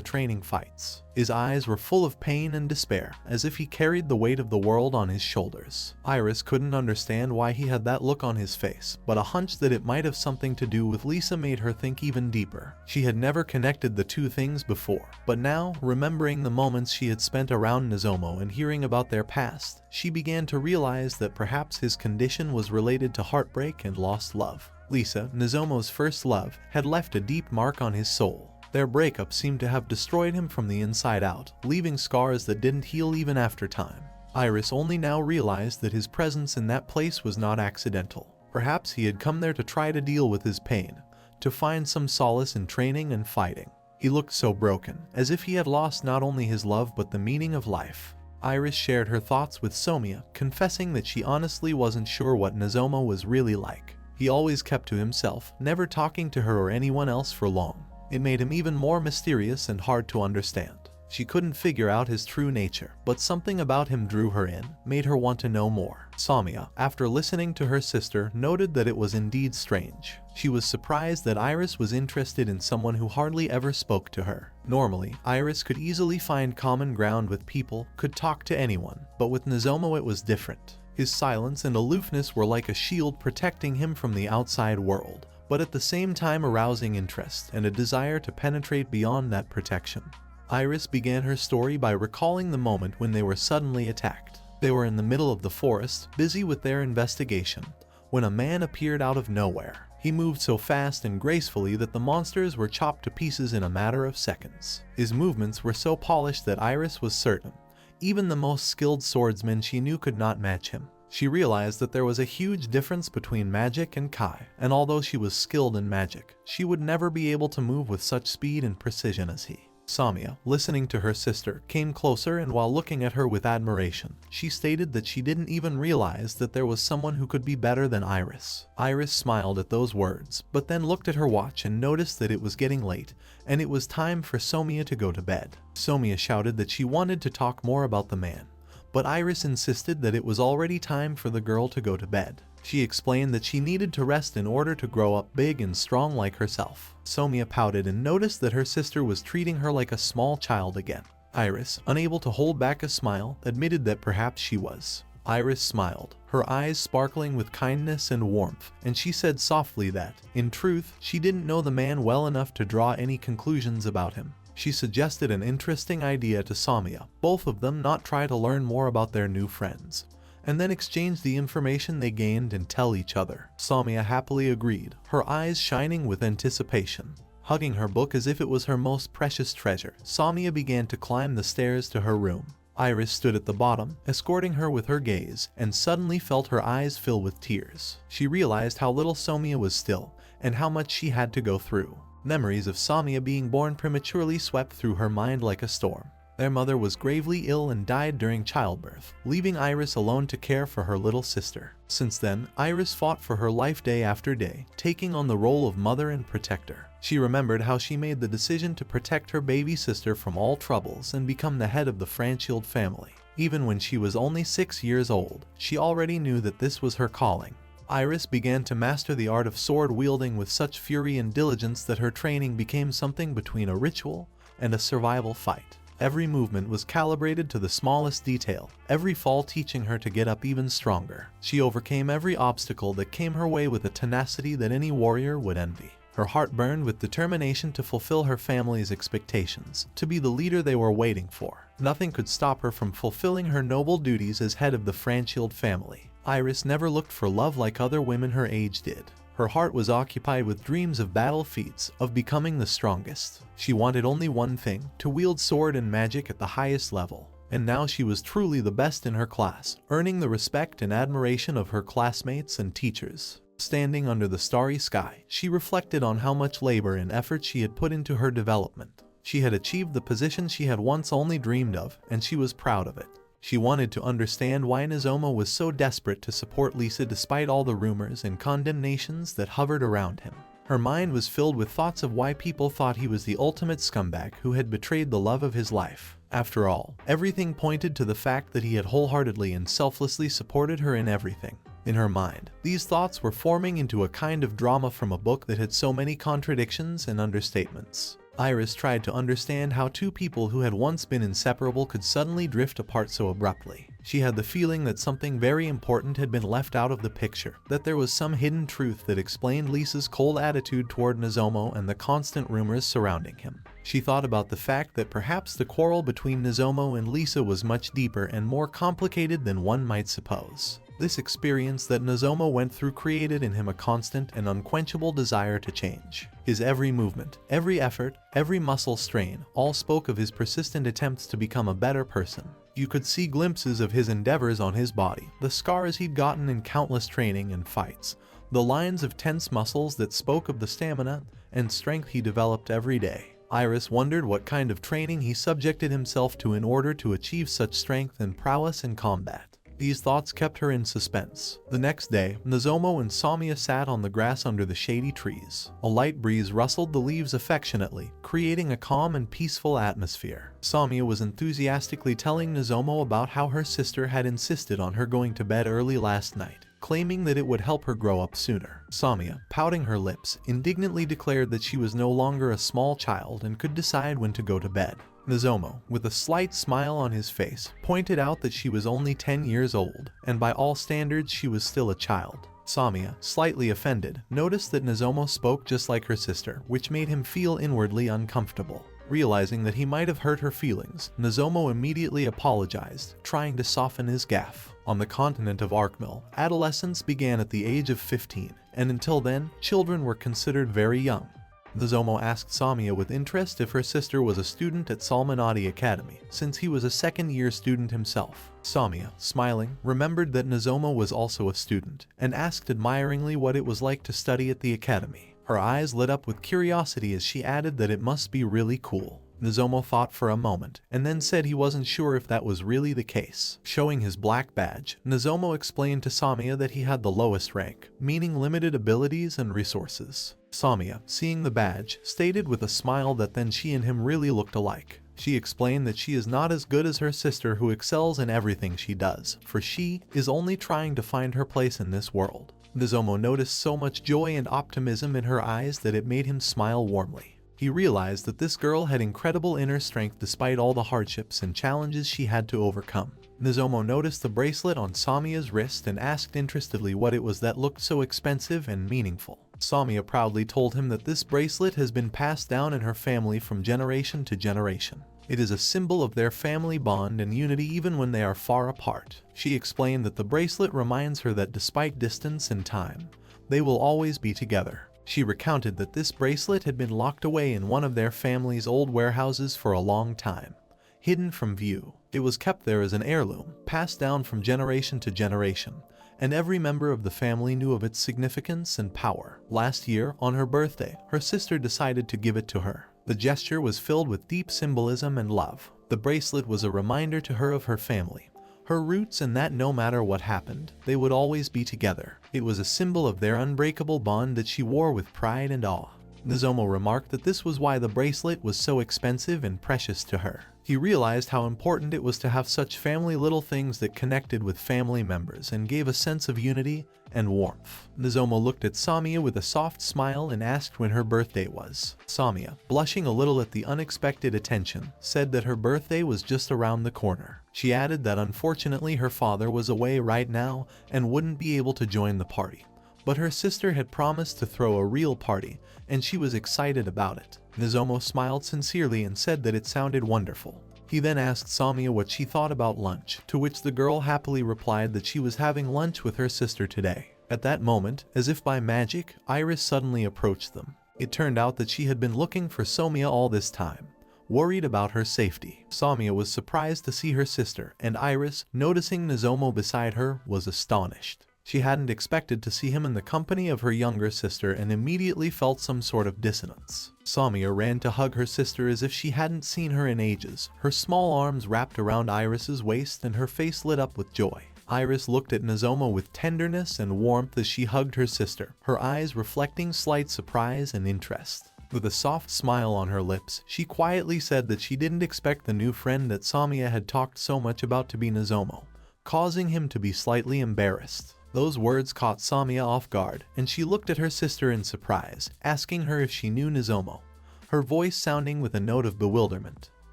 training fights. His eyes were full of pain and despair, as if he carried the weight of the world on his shoulders. Iris couldn't understand why he had that look on his face, but a hunch that it might have something to do with Lisa made her think even deeper. She had never connected the 2 things before, but now, remembering the moments she had spent around Nozomu and hearing about their past, she began to realize that perhaps his condition was related to heartbreak and lost love. Lisa, Nozomu's first love, had left a deep mark on his soul. Their breakup seemed to have destroyed him from the inside out, leaving scars that didn't heal even after time. Iris only now realized that his presence in that place was not accidental. Perhaps he had come there to try to deal with his pain, to find some solace in training and fighting. He looked so broken, as if he had lost not only his love but the meaning of life. Iris shared her thoughts with Somiya, confessing that she honestly wasn't sure what Nozomu was really like. He always kept to himself, never talking to her or anyone else for long. It made him even more mysterious and hard to understand. She couldn't figure out his true nature, but something about him drew her in, made her want to know more. Somiya, after listening to her sister, noted that it was indeed strange. She was surprised that Iris was interested in someone who hardly ever spoke to her. Normally, Iris could easily find common ground with people, could talk to anyone, but with Nozomu it was different. His silence and aloofness were like a shield protecting him from the outside world, but at the same time arousing interest and a desire to penetrate beyond that protection. Iris began her story by recalling the moment when they were suddenly attacked. They were in the middle of the forest, busy with their investigation, when a man appeared out of nowhere. He moved so fast and gracefully that the monsters were chopped to pieces in a matter of seconds. His movements were so polished that Iris was certain even the most skilled swordsman she knew could not match him. She realized that there was a huge difference between magic and Kai, and although she was skilled in magic, she would never be able to move with such speed and precision as he. Somiya, listening to her sister, came closer, and while looking at her with admiration, she stated that she didn't even realize that there was someone who could be better than Iris. Iris smiled at those words, but then looked at her watch and noticed that it was getting late, and it was time for Somiya to go to bed. Somiya shouted that she wanted to talk more about the man, but Iris insisted that it was already time for the girl to go to bed. She explained that she needed to rest in order to grow up big and strong like herself. Somiya pouted and noticed that her sister was treating her like a small child again. Iris, unable to hold back a smile, admitted that perhaps she was. Iris smiled, her eyes sparkling with kindness and warmth, and she said softly that, in truth, she didn't know the man well enough to draw any conclusions about him. She suggested an interesting idea to Somiya, both of them not try to learn more about their new friends, and then exchange the information they gained and tell each other. Somiya happily agreed, her eyes shining with anticipation. Hugging her book as if it was her most precious treasure, Somiya began to climb the stairs to her room. Iris stood at the bottom, escorting her with her gaze, and suddenly felt her eyes fill with tears. She realized how little Somiya was still, and how much she had to go through. Memories of Somiya being born prematurely swept through her mind like a storm. Their mother was gravely ill and died during childbirth, leaving Iris alone to care for her little sister. Since then, Iris fought for her life day after day, taking on the role of mother and protector. She remembered how she made the decision to protect her baby sister from all troubles and become the head of the Franchild family. Even when she was only 6 years old, she already knew that this was her calling. Iris began to master the art of sword wielding with such fury and diligence that her training became something between a ritual and a survival fight. Every movement was calibrated to the smallest detail, every fall teaching her to get up even stronger. She overcame every obstacle that came her way with a tenacity that any warrior would envy. Her heart burned with determination to fulfill her family's expectations, to be the leader they were waiting for. Nothing could stop her from fulfilling her noble duties as head of the Franchild family. Iris never looked for love like other women her age did. Her heart was occupied with dreams of battle feats, of becoming the strongest. She wanted only one thing, to wield sword and magic at the highest level. And now she was truly the best in her class, earning the respect and admiration of her classmates and teachers. Standing under the starry sky, she reflected on how much labor and effort she had put into her development. She had achieved the position she had once only dreamed of, and she was proud of it. She wanted to understand why Nozomu was so desperate to support Lisa despite all the rumors and condemnations that hovered around him. Her mind was filled with thoughts of why people thought he was the ultimate scumbag who had betrayed the love of his life. After all, everything pointed to the fact that he had wholeheartedly and selflessly supported her in everything. In her mind, these thoughts were forming into a kind of drama from a book that had so many contradictions and understatements. Iris tried to understand how two people who had once been inseparable could suddenly drift apart so abruptly. She had the feeling that something very important had been left out of the picture, that there was some hidden truth that explained Lisa's cold attitude toward Nozomu and the constant rumors surrounding him. She thought about the fact that perhaps the quarrel between Nozomu and Lisa was much deeper and more complicated than one might suppose. This experience that Nozomu went through created in him a constant and unquenchable desire to change. His every movement, every effort, every muscle strain, all spoke of his persistent attempts to become a better person. You could see glimpses of his endeavors on his body, the scars he'd gotten in countless training and fights, the lines of tense muscles that spoke of the stamina and strength he developed every day. Iris wondered what kind of training he subjected himself to in order to achieve such strength and prowess in combat. These thoughts kept her in suspense. The next day, Nozomu and Samiya sat on the grass under the shady trees. A light breeze rustled the leaves affectionately, creating a calm and peaceful atmosphere. Samiya was enthusiastically telling Nozomu about how her sister had insisted on her going to bed early last night, claiming that it would help her grow up sooner. Samiya, pouting her lips, indignantly declared that she was no longer a small child and could decide when to go to bed. Nozomu, with a slight smile on his face, pointed out that she was only 10 years old, and by all standards she was still a child. Samiya, slightly offended, noticed that Nozomu spoke just like her sister, which made him feel inwardly uncomfortable. Realizing that he might have hurt her feelings, Nozomu immediately apologized, trying to soften his gaffe. On the continent of Arkmill, adolescence began at the age of 15, and until then, children were considered very young. Nozomu asked Samiya with interest if her sister was a student at Salmonati Academy, since he was a second-year student himself. Samiya, smiling, remembered that Nozomu was also a student, and asked admiringly what it was like to study at the academy. Her eyes lit up with curiosity as she added that it must be really cool. Nozomu thought for a moment, and then said he wasn't sure if that was really the case. Showing his black badge, Nozomu explained to Samiya that he had the lowest rank, meaning limited abilities and resources. Samiya, seeing the badge, stated with a smile that then she and him really looked alike. She explained that she is not as good as her sister who excels in everything she does, for she is only trying to find her place in this world. Nozomu noticed so much joy and optimism in her eyes that it made him smile warmly. He realized that this girl had incredible inner strength despite all the hardships and challenges she had to overcome. Nozomu noticed the bracelet on Samiya's wrist and asked interestedly what it was that looked so expensive and meaningful. Samiya proudly told him that this bracelet has been passed down in her family from generation to generation. It is a symbol of their family bond and unity even when they are far apart. She explained that the bracelet reminds her that despite distance and time, they will always be together. She recounted that this bracelet had been locked away in one of their family's old warehouses for a long time, hidden from view. It was kept there as an heirloom, passed down from generation to generation, and every member of the family knew of its significance and power. Last year, on her birthday, her sister decided to give it to her. The gesture was filled with deep symbolism and love. The bracelet was a reminder to her of her family, her roots, and that no matter what happened, they would always be together. It was a symbol of their unbreakable bond that she wore with pride and awe. Nozomu remarked that this was why the bracelet was so expensive and precious to her. He realized how important it was to have such family little things that connected with family members and gave a sense of unity and warmth. Nozomu looked at Samiya with a soft smile and asked when her birthday was. Samiya, blushing a little at the unexpected attention, said that her birthday was just around the corner. She added that unfortunately her father was away right now and wouldn't be able to join the party, but her sister had promised to throw a real party, and she was excited about it. Nozomu smiled sincerely and said that it sounded wonderful. He then asked Samiya what she thought about lunch, to which the girl happily replied that she was having lunch with her sister today. At that moment, as if by magic, Iris suddenly approached them. It turned out that she had been looking for Samiya all this time, worried about her safety. Samiya was surprised to see her sister, and Iris, noticing Nozomu beside her, was astonished. She hadn't expected to see him in the company of her younger sister and immediately felt some sort of dissonance. Samiya ran to hug her sister as if she hadn't seen her in ages, her small arms wrapped around Iris's waist and her face lit up with joy. Iris looked at Nozomu with tenderness and warmth as she hugged her sister, her eyes reflecting slight surprise and interest. With a soft smile on her lips, she quietly said that she didn't expect the new friend that Samiya had talked so much about to be Nozomu, causing him to be slightly embarrassed. Those words caught Samiya off guard, and she looked at her sister in surprise, asking her if she knew Nozomu, her voice sounding with a note of bewilderment.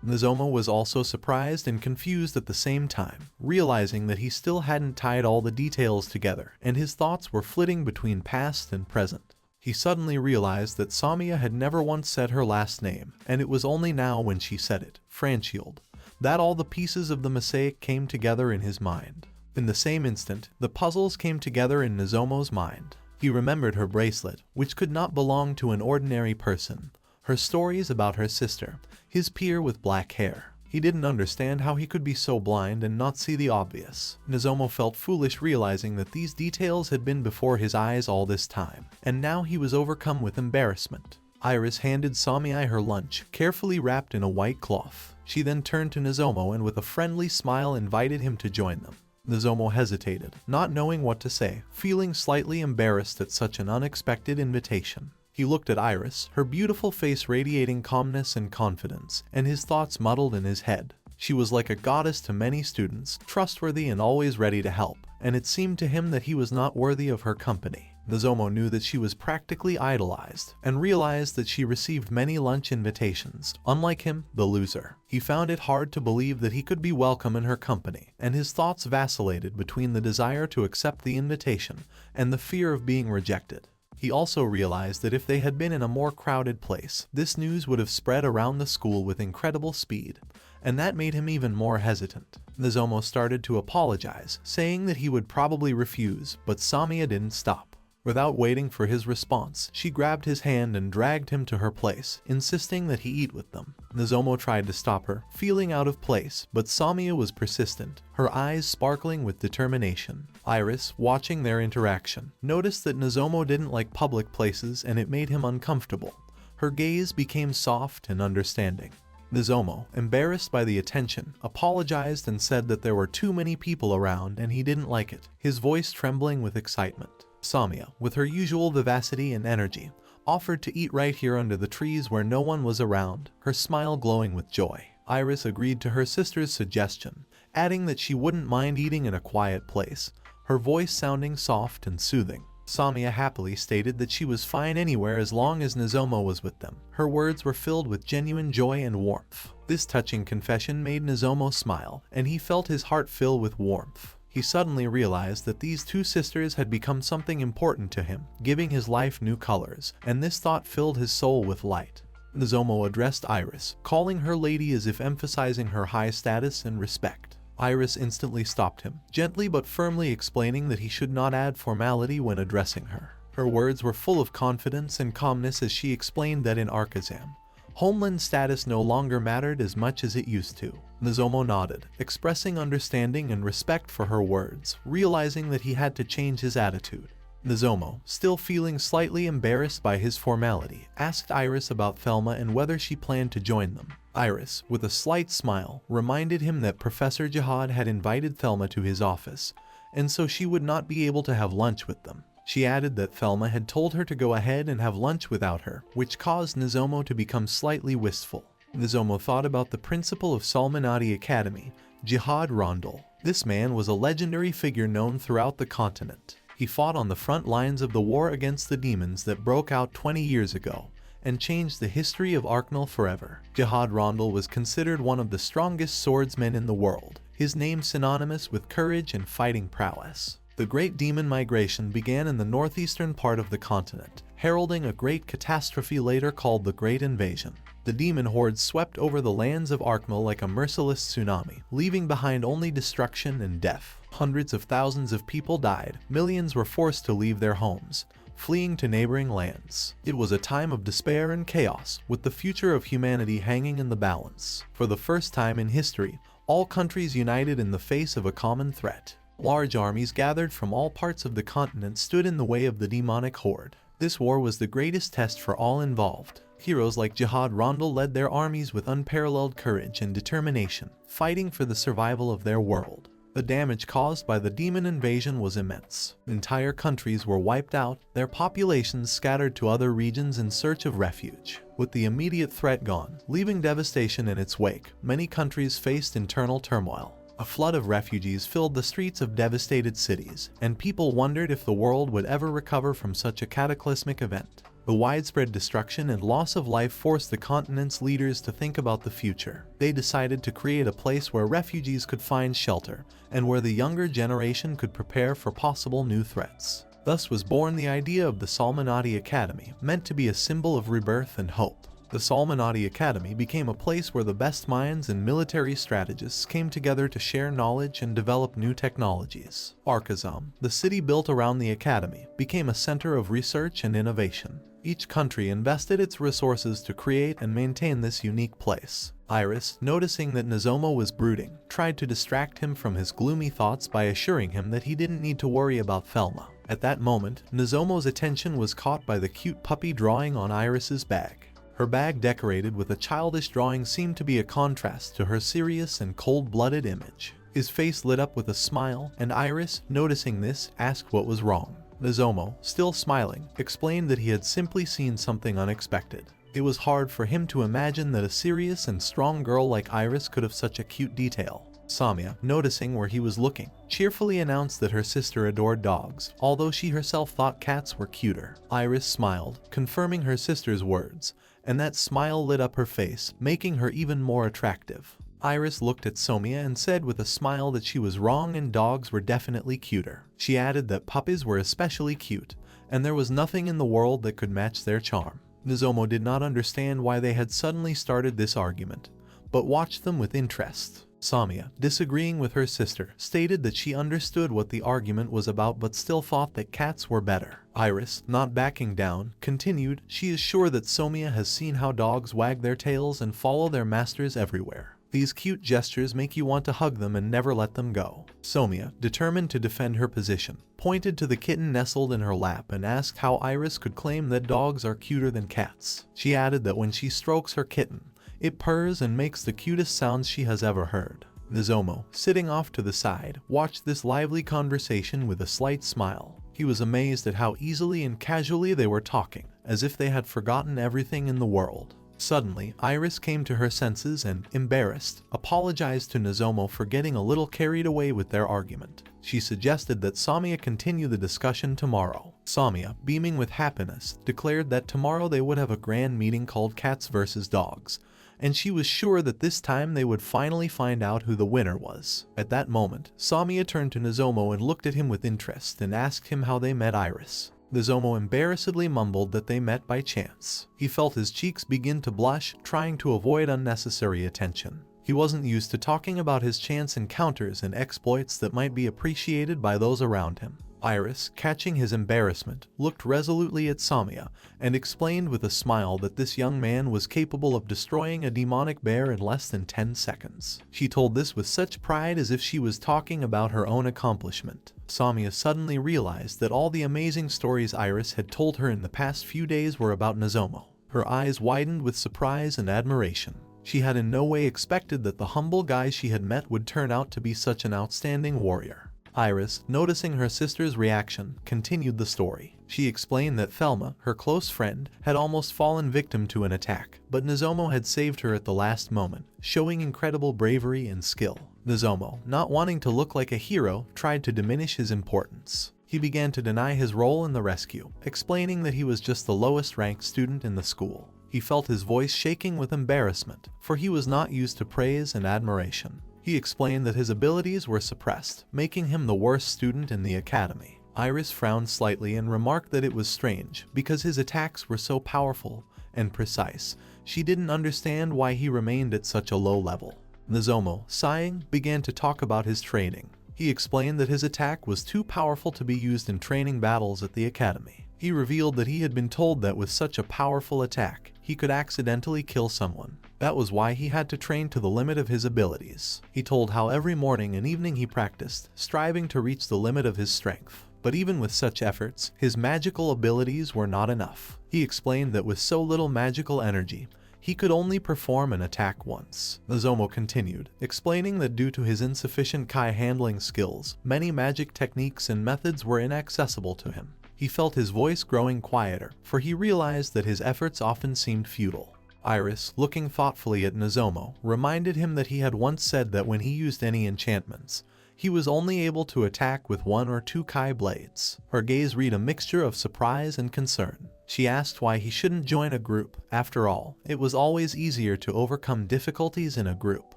Nozomu was also surprised and confused at the same time, realizing that he still hadn't tied all the details together, and his thoughts were flitting between past and present. He suddenly realized that Samiya had never once said her last name, and it was only now when she said it, Franshield, that all the pieces of the mosaic came together in his mind. In the same instant, the puzzles came together in Nozomu's mind. He remembered her bracelet, which could not belong to an ordinary person, her stories about her sister, his peer with black hair. He didn't understand how he could be so blind and not see the obvious. Nozomu felt foolish realizing that these details had been before his eyes all this time, and now he was overcome with embarrassment. Iris handed Samiai her lunch, carefully wrapped in a white cloth. She then turned to Nozomu and with a friendly smile invited him to join them. Nozomu hesitated, not knowing what to say, feeling slightly embarrassed at such an unexpected invitation. He looked at Iris, her beautiful face radiating calmness and confidence, and his thoughts muddled in his head. She was like a goddess to many students, trustworthy and always ready to help, and it seemed to him that he was not worthy of her company. Nozomu knew that she was practically idolized, and realized that she received many lunch invitations. Unlike him, the loser, he found it hard to believe that he could be welcome in her company, and his thoughts vacillated between the desire to accept the invitation and the fear of being rejected. He also realized that if they had been in a more crowded place, this news would have spread around the school with incredible speed, and that made him even more hesitant. Nozomu started to apologize, saying that he would probably refuse, but Samiya didn't stop. Without waiting for his response, she grabbed his hand and dragged him to her place, insisting that he eat with them. Nozomu tried to stop her, feeling out of place, but Samiya was persistent, her eyes sparkling with determination. Iris, watching their interaction, noticed that Nozomu didn't like public places and it made him uncomfortable. Her gaze became soft and understanding. Nozomu, embarrassed by the attention, apologized and said that there were too many people around and he didn't like it, his voice trembling with excitement. Samiya, with her usual vivacity and energy, offered to eat right here under the trees where no one was around, her smile glowing with joy. Iris agreed to her sister's suggestion, adding that she wouldn't mind eating in a quiet place, her voice sounding soft and soothing. Samiya happily stated that she was fine anywhere as long as Nozomu was with them. Her words were filled with genuine joy and warmth. This touching confession made Nozomu smile, and he felt his heart fill with warmth. He suddenly realized that these two sisters had become something important to him, giving his life new colors, and this thought filled his soul with light. Nozomu addressed Iris, calling her lady as if emphasizing her high status and respect. Iris instantly stopped him, gently but firmly explaining that he should not add formality when addressing her. Her words were full of confidence and calmness as she explained that in Arkhazam, homeland status no longer mattered as much as it used to. Nozomu nodded, expressing understanding and respect for her words, realizing that he had to change his attitude. Nozomu, still feeling slightly embarrassed by his formality, asked Iris about Thelma and whether she planned to join them. Iris, with a slight smile, reminded him that Professor Jihad had invited Thelma to his office, and so she would not be able to have lunch with them. She added that Thelma had told her to go ahead and have lunch without her, which caused Nozomu to become slightly wistful. Nozomu thought about the principal of Salmanati Academy, Jihad Rondel. This man was a legendary figure known throughout the continent. He fought on the front lines of the war against the demons that broke out 20 years ago, and changed the history of Arknal forever. Jihad Rondel was considered one of the strongest swordsmen in the world, his name synonymous with courage and fighting prowess. The Great Demon Migration began in the northeastern part of the continent, heralding a great catastrophe later called the Great Invasion. The demon hordes swept over the lands of Arknal like a merciless tsunami, leaving behind only destruction and death. Hundreds of thousands of people died, millions were forced to leave their homes, fleeing to neighboring lands. It was a time of despair and chaos, with the future of humanity hanging in the balance. For the first time in history, all countries united in the face of a common threat. Large armies gathered from all parts of the continent stood in the way of the demonic horde. This war was the greatest test for all involved. Heroes like Jihad Rondel led their armies with unparalleled courage and determination, fighting for the survival of their world. The damage caused by the demon invasion was immense. Entire countries were wiped out, their populations scattered to other regions in search of refuge. With the immediate threat gone, leaving devastation in its wake, many countries faced internal turmoil. A flood of refugees filled the streets of devastated cities, and people wondered if the world would ever recover from such a cataclysmic event. The widespread destruction and loss of life forced the continent's leaders to think about the future. They decided to create a place where refugees could find shelter, and where the younger generation could prepare for possible new threats. Thus was born the idea of the Salmanati Academy, meant to be a symbol of rebirth and hope. The Salmonati Academy became a place where the best minds and military strategists came together to share knowledge and develop new technologies. Arkhazam, the city built around the academy, became a center of research and innovation. Each country invested its resources to create and maintain this unique place. Iris, noticing that Nozomu was brooding, tried to distract him from his gloomy thoughts by assuring him that he didn't need to worry about Thelma. At that moment, Nozomu's attention was caught by the cute puppy drawing on Iris's bag. Her bag decorated with a childish drawing seemed to be a contrast to her serious and cold-blooded image. His face lit up with a smile, and Iris, noticing this, asked what was wrong. Nozomu, still smiling, explained that he had simply seen something unexpected. It was hard for him to imagine that a serious and strong girl like Iris could have such a cute detail. Samia, noticing where he was looking, cheerfully announced that her sister adored dogs, although she herself thought cats were cuter. Iris smiled, confirming her sister's words, and that smile lit up her face, making her even more attractive. Iris looked at Somia and said with a smile that she was wrong and dogs were definitely cuter. She added that puppies were especially cute, and there was nothing in the world that could match their charm. Nozomu did not understand why they had suddenly started this argument, but watched them with interest. Samia, disagreeing with her sister, stated that she understood what the argument was about but still thought that cats were better. Iris, not backing down, continued, she is sure that Somia has seen how dogs wag their tails and follow their masters everywhere. These cute gestures make you want to hug them and never let them go. Somia, determined to defend her position, pointed to the kitten nestled in her lap and asked how Iris could claim that dogs are cuter than cats. She added that when she strokes her kitten, it purrs and makes the cutest sounds she has ever heard. Nozomu, sitting off to the side, watched this lively conversation with a slight smile. He was amazed at how easily and casually they were talking, as if they had forgotten everything in the world. Suddenly, Iris came to her senses and, embarrassed, apologized to Nozomu for getting a little carried away with their argument. She suggested that Samia continue the discussion tomorrow. Samia, beaming with happiness, declared that tomorrow they would have a grand meeting called Cats vs. Dogs, and she was sure that this time they would finally find out who the winner was. At that moment, Samia turned to Nozomu and looked at him with interest and asked him how they met Iris. Nozomu embarrassedly mumbled that they met by chance. He felt his cheeks begin to blush, trying to avoid unnecessary attention. He wasn't used to talking about his chance encounters and exploits that might be appreciated by those around him. Iris, catching his embarrassment, looked resolutely at Samia and explained with a smile that this young man was capable of destroying a demonic bear in less than 10 seconds. She told this with such pride as if she was talking about her own accomplishment. Samia suddenly realized that all the amazing stories Iris had told her in the past few days were about Nozomu. Her eyes widened with surprise and admiration. She had in no way expected that the humble guy she had met would turn out to be such an outstanding warrior. Iris, noticing her sister's reaction, continued the story. She explained that Thelma, her close friend, had almost fallen victim to an attack, but Nozomu had saved her at the last moment, showing incredible bravery and skill. Nozomu, not wanting to look like a hero, tried to diminish his importance. He began to deny his role in the rescue, explaining that he was just the lowest-ranked student in the school. He felt his voice shaking with embarrassment, for he was not used to praise and admiration. He explained that his abilities were suppressed, making him the worst student in the academy. Iris frowned slightly and remarked that it was strange, because his attacks were so powerful and precise. She didn't understand why he remained at such a low level. Nozomu, sighing, began to talk about his training. He explained that his attack was too powerful to be used in training battles at the academy. He revealed that he had been told that with such a powerful attack, he could accidentally kill someone. That was why he had to train to the limit of his abilities. He told how every morning and evening he practiced, striving to reach the limit of his strength. But even with such efforts, his magical abilities were not enough. He explained that with so little magical energy, he could only perform an attack once. Nozomu continued, explaining that due to his insufficient Kai handling skills, many magic techniques and methods were inaccessible to him. He felt his voice growing quieter, for he realized that his efforts often seemed futile. Iris, looking thoughtfully at Nozomu, reminded him that he had once said that when he used any enchantments, he was only able to attack with 1 or 2 Kai blades. Her gaze read a mixture of surprise and concern. She asked why he shouldn't join a group. After all, it was always easier to overcome difficulties in a group.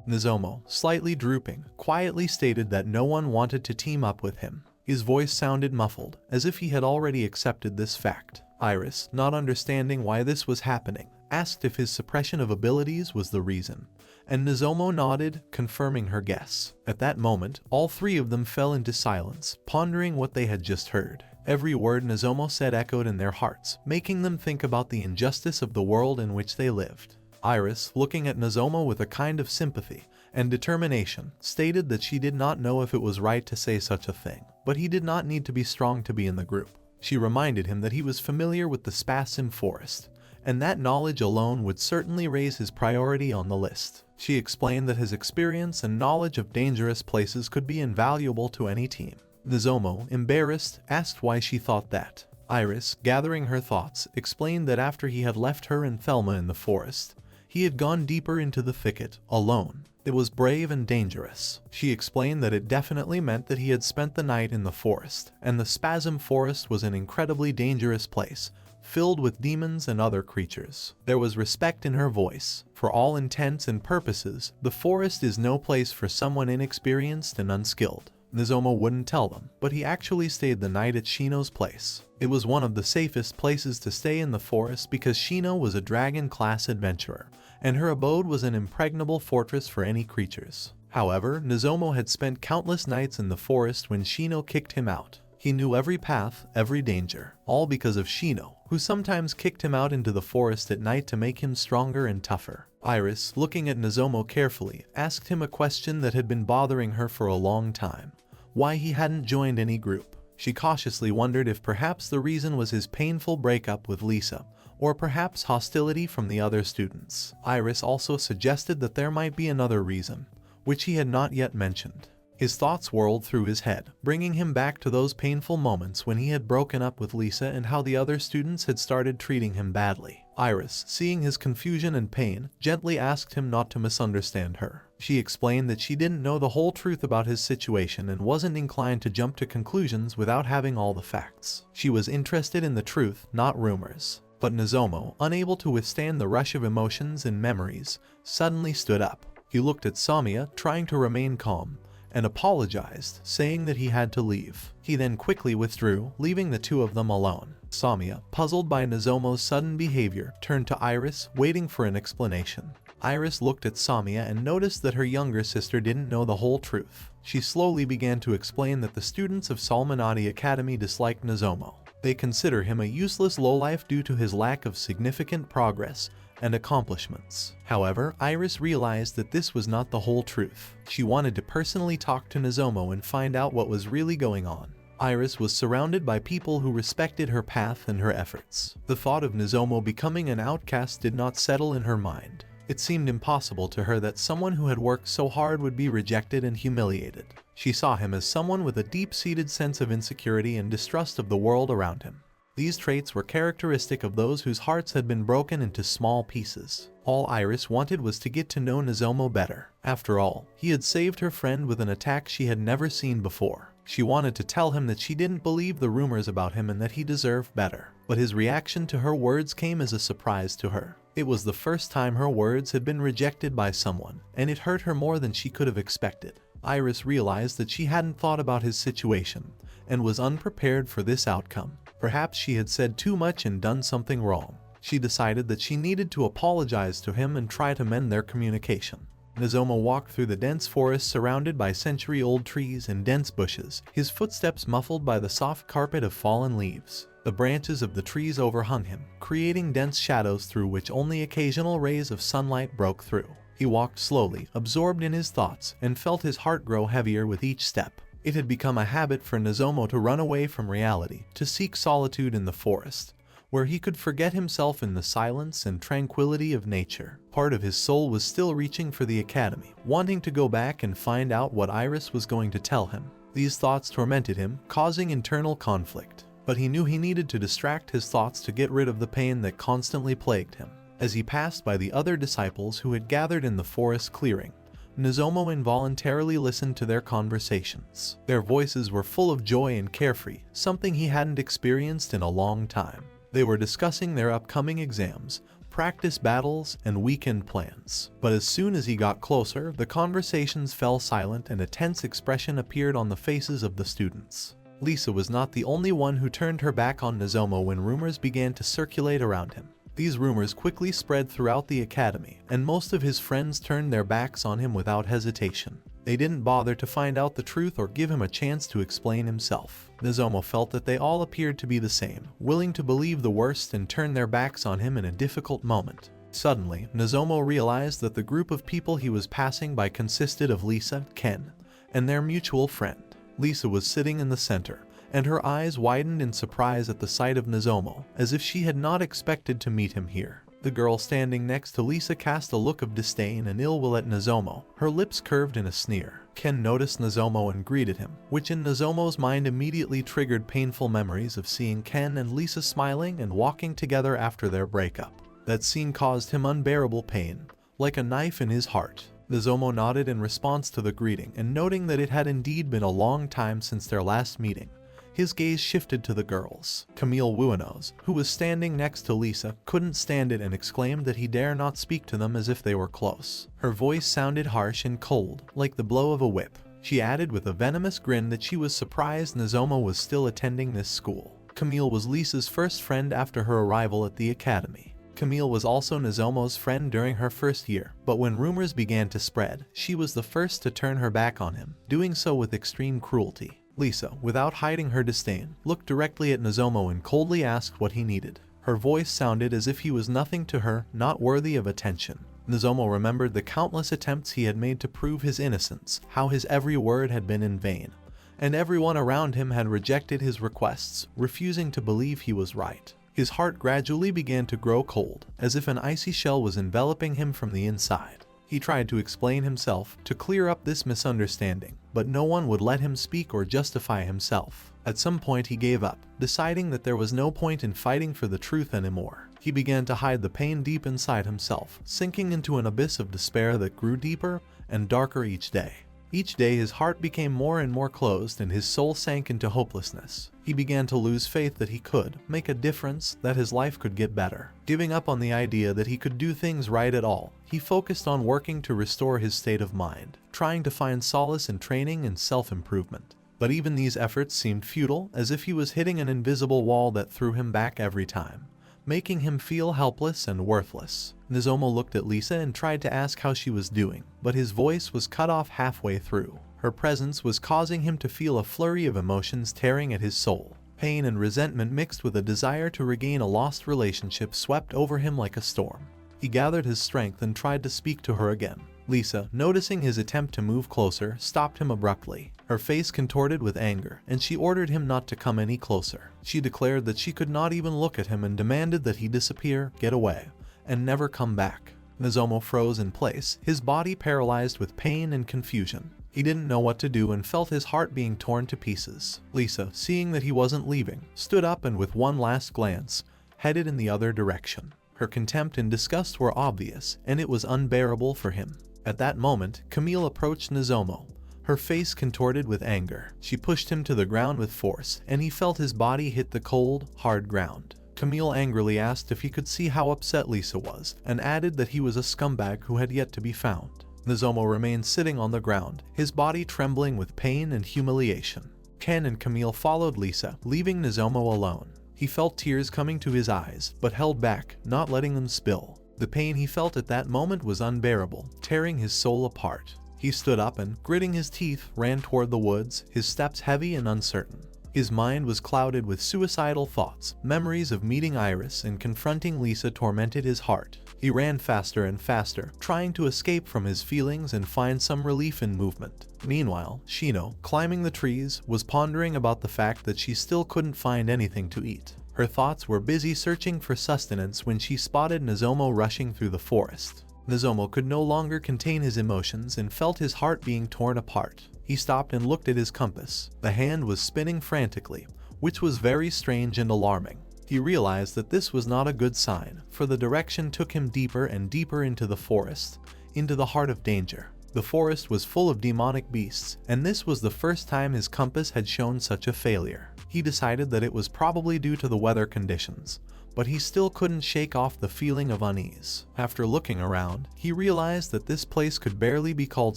Nozomu, slightly drooping, quietly stated that no one wanted to team up with him. His voice sounded muffled, as if he had already accepted this fact. Iris, not understanding why this was happening, asked if his suppression of abilities was the reason, and Nozomo nodded, confirming her guess. At that moment, all three of them fell into silence, pondering what they had just heard. Every word Nozomo said echoed in their hearts, making them think about the injustice of the world in which they lived. Iris, looking at Nozomo with a kind of sympathy and determination, stated that she did not know if it was right to say such a thing, but he did not need to be strong to be in the group. She reminded him that he was familiar with the Spasm forest, and that knowledge alone would certainly raise his priority on the list. She explained that his experience and knowledge of dangerous places could be invaluable to any team. Nozomo, embarrassed, asked why she thought that. Iris, gathering her thoughts, explained that after he had left her and Thelma in the forest, he had gone deeper into the thicket, alone. It was brave and dangerous. She explained that it definitely meant that he had spent the night in the forest, and the Spasm forest was an incredibly dangerous place, filled with demons and other creatures. There was respect in her voice. For all intents and purposes, the forest is no place for someone inexperienced and unskilled. Nozomo wouldn't tell them, but he actually stayed the night at Shino's place. It was one of the safest places to stay in the forest because Shino was a dragon-class adventurer, and her abode was an impregnable fortress for any creatures. However, Nozomo had spent countless nights in the forest when Shino kicked him out. He knew every path, every danger, all because of Shino, who sometimes kicked him out into the forest at night to make him stronger and tougher. Iris, looking at Nozomo carefully, asked him a question that had been bothering her for a long time: why he hadn't joined any group. She cautiously wondered if perhaps the reason was his painful breakup with Lisa, or perhaps hostility from the other students. Iris also suggested that there might be another reason, which he had not yet mentioned. His thoughts whirled through his head, bringing him back to those painful moments when he had broken up with Lisa and how the other students had started treating him badly. Iris, seeing his confusion and pain, gently asked him not to misunderstand her. She explained that she didn't know the whole truth about his situation and wasn't inclined to jump to conclusions without having all the facts. She was interested in the truth, not rumors. But Nozomo, unable to withstand the rush of emotions and memories, suddenly stood up. He looked at Samia, trying to remain calm, and apologized, saying that he had to leave. He then quickly withdrew, leaving the two of them alone. Samia, puzzled by Nozomo's sudden behavior, turned to Iris, waiting for an explanation. Iris looked at Samia and noticed that her younger sister didn't know the whole truth. She slowly began to explain that the students of Salmonati Academy dislike Nozomo. They consider him a useless lowlife due to his lack of significant progress and accomplishments. However, Iris realized that this was not the whole truth. She wanted to personally talk to Nozomo and find out what was really going on. Iris was surrounded by people who respected her path and her efforts. The thought of Nozomo becoming an outcast did not settle in her mind. It seemed impossible to her that someone who had worked so hard would be rejected and humiliated. She saw him as someone with a deep-seated sense of insecurity and distrust of the world around him. These traits were characteristic of those whose hearts had been broken into small pieces. All Iris wanted was to get to know Nozomo better. After all, he had saved her friend with an attack she had never seen before. She wanted to tell him that she didn't believe the rumors about him and that he deserved better. But his reaction to her words came as a surprise to her. It was the first time her words had been rejected by someone, and it hurt her more than she could have expected. Iris realized that she hadn't thought about his situation, and was unprepared for this outcome. Perhaps she had said too much and done something wrong. She decided that she needed to apologize to him and try to mend their communication. Nozomo walked through the dense forest surrounded by century-old trees and dense bushes, his footsteps muffled by the soft carpet of fallen leaves. The branches of the trees overhung him, creating dense shadows through which only occasional rays of sunlight broke through. He walked slowly, absorbed in his thoughts, and felt his heart grow heavier with each step. It had become a habit for Nozomo to run away from reality, to seek solitude in the forest, where he could forget himself in the silence and tranquility of nature. Part of his soul was still reaching for the academy, wanting to go back and find out what Iris was going to tell him. These thoughts tormented him, causing internal conflict. But he knew he needed to distract his thoughts to get rid of the pain that constantly plagued him. As he passed by the other disciples who had gathered in the forest clearing, Nozomo involuntarily listened to their conversations. Their voices were full of joy and carefree, something he hadn't experienced in a long time. They were discussing their upcoming exams, practice battles, and weekend plans. But as soon as he got closer, the conversations fell silent and a tense expression appeared on the faces of the students. Lisa was not the only one who turned her back on Nozomo when rumors began to circulate around him. These rumors quickly spread throughout the academy, and most of his friends turned their backs on him without hesitation. They didn't bother to find out the truth or give him a chance to explain himself. Nozomu felt that they all appeared to be the same, willing to believe the worst and turn their backs on him in a difficult moment. Suddenly, Nozomu realized that the group of people he was passing by consisted of Lisa, Ken, and their mutual friend. Lisa was sitting in the center, and her eyes widened in surprise at the sight of Nozomu, as if she had not expected to meet him here. The girl standing next to Lisa cast a look of disdain and ill will at Nozomu, her lips curved in a sneer. Ken noticed Nozomu and greeted him, which in Nozomu's mind immediately triggered painful memories of seeing Ken and Lisa smiling and walking together after their breakup. That scene caused him unbearable pain, like a knife in his heart. Nozomu nodded in response to the greeting, and noting that it had indeed been a long time since their last meeting, his gaze shifted to the girls. Camille Wuanos, who was standing next to Lisa, couldn't stand it and exclaimed that he dare not speak to them as if they were close. Her voice sounded harsh and cold, like the blow of a whip. She added with a venomous grin that she was surprised Nozomu was still attending this school. Camille was Lisa's first friend after her arrival at the academy. Camille was also Nozomu's friend during her first year, but when rumors began to spread, she was the first to turn her back on him, doing so with extreme cruelty. Lisa, without hiding her disdain, looked directly at Nozomu and coldly asked what he needed. Her voice sounded as if he was nothing to her, not worthy of attention. Nozomu remembered the countless attempts he had made to prove his innocence, how his every word had been in vain, and everyone around him had rejected his requests, refusing to believe he was right. His heart gradually began to grow cold, as if an icy shell was enveloping him from the inside. He tried to explain himself, to clear up this misunderstanding, but no one would let him speak or justify himself. At some point he gave up, deciding that there was no point in fighting for the truth anymore. He began to hide the pain deep inside himself, sinking into an abyss of despair that grew deeper and darker each day. Each day his heart became more and more closed and his soul sank into hopelessness. He began to lose faith that he could make a difference, that his life could get better. Giving up on the idea that he could do things right at all, he focused on working to restore his state of mind, trying to find solace in training and self-improvement. But even these efforts seemed futile, as if he was hitting an invisible wall that threw him back every time, making him feel helpless and worthless. Nozomu looked at Lisa and tried to ask how she was doing, but his voice was cut off halfway through. Her presence was causing him to feel a flurry of emotions tearing at his soul. Pain and resentment mixed with a desire to regain a lost relationship swept over him like a storm. He gathered his strength and tried to speak to her again. Lisa, noticing his attempt to move closer, stopped him abruptly. Her face contorted with anger, and she ordered him not to come any closer. She declared that she could not even look at him and demanded that he disappear, get away, and never come back. Nozomu froze in place, his body paralyzed with pain and confusion. He didn't know what to do and felt his heart being torn to pieces. Lisa, seeing that he wasn't leaving, stood up and with one last glance, headed in the other direction. Her contempt and disgust were obvious, and it was unbearable for him. At that moment, Camille approached Nozomu, her face contorted with anger. She pushed him to the ground with force, and he felt his body hit the cold, hard ground. Camille angrily asked if he could see how upset Lisa was, and added that he was a scumbag who had yet to be found. Nozomu remained sitting on the ground, his body trembling with pain and humiliation. Ken and Camille followed Lisa, leaving Nozomu alone. He felt tears coming to his eyes, but held back, not letting them spill. The pain he felt at that moment was unbearable, tearing his soul apart. He stood up and, gritting his teeth, ran toward the woods, his steps heavy and uncertain. His mind was clouded with suicidal thoughts. Memories of meeting Iris and confronting Lisa tormented his heart. He ran faster and faster, trying to escape from his feelings and find some relief in movement. Meanwhile, Shino, climbing the trees, was pondering about the fact that she still couldn't find anything to eat. Her thoughts were busy searching for sustenance when she spotted Nozomu rushing through the forest. Nozomu could no longer contain his emotions and felt his heart being torn apart. He stopped and looked at his compass. The hand was spinning frantically, which was very strange and alarming. He realized that this was not a good sign, for the direction took him deeper and deeper into the forest, into the heart of danger. The forest was full of demonic beasts, and this was the first time his compass had shown such a failure. He decided that it was probably due to the weather conditions, but he still couldn't shake off the feeling of unease. After looking around, he realized that this place could barely be called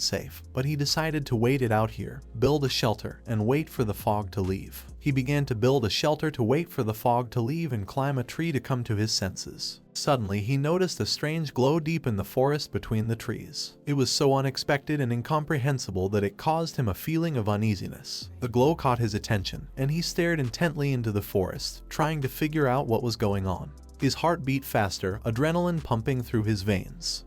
safe, but he decided to wait it out here, build a shelter, and wait for the fog to leave. He began to build a shelter to wait for the fog to leave and climb a tree to come to his senses. Suddenly, he noticed a strange glow deep in the forest between the trees. It was so unexpected and incomprehensible that it caused him a feeling of uneasiness. The glow caught his attention, and he stared intently into the forest, trying to figure out what was going on. His heart beat faster, adrenaline pumping through his veins.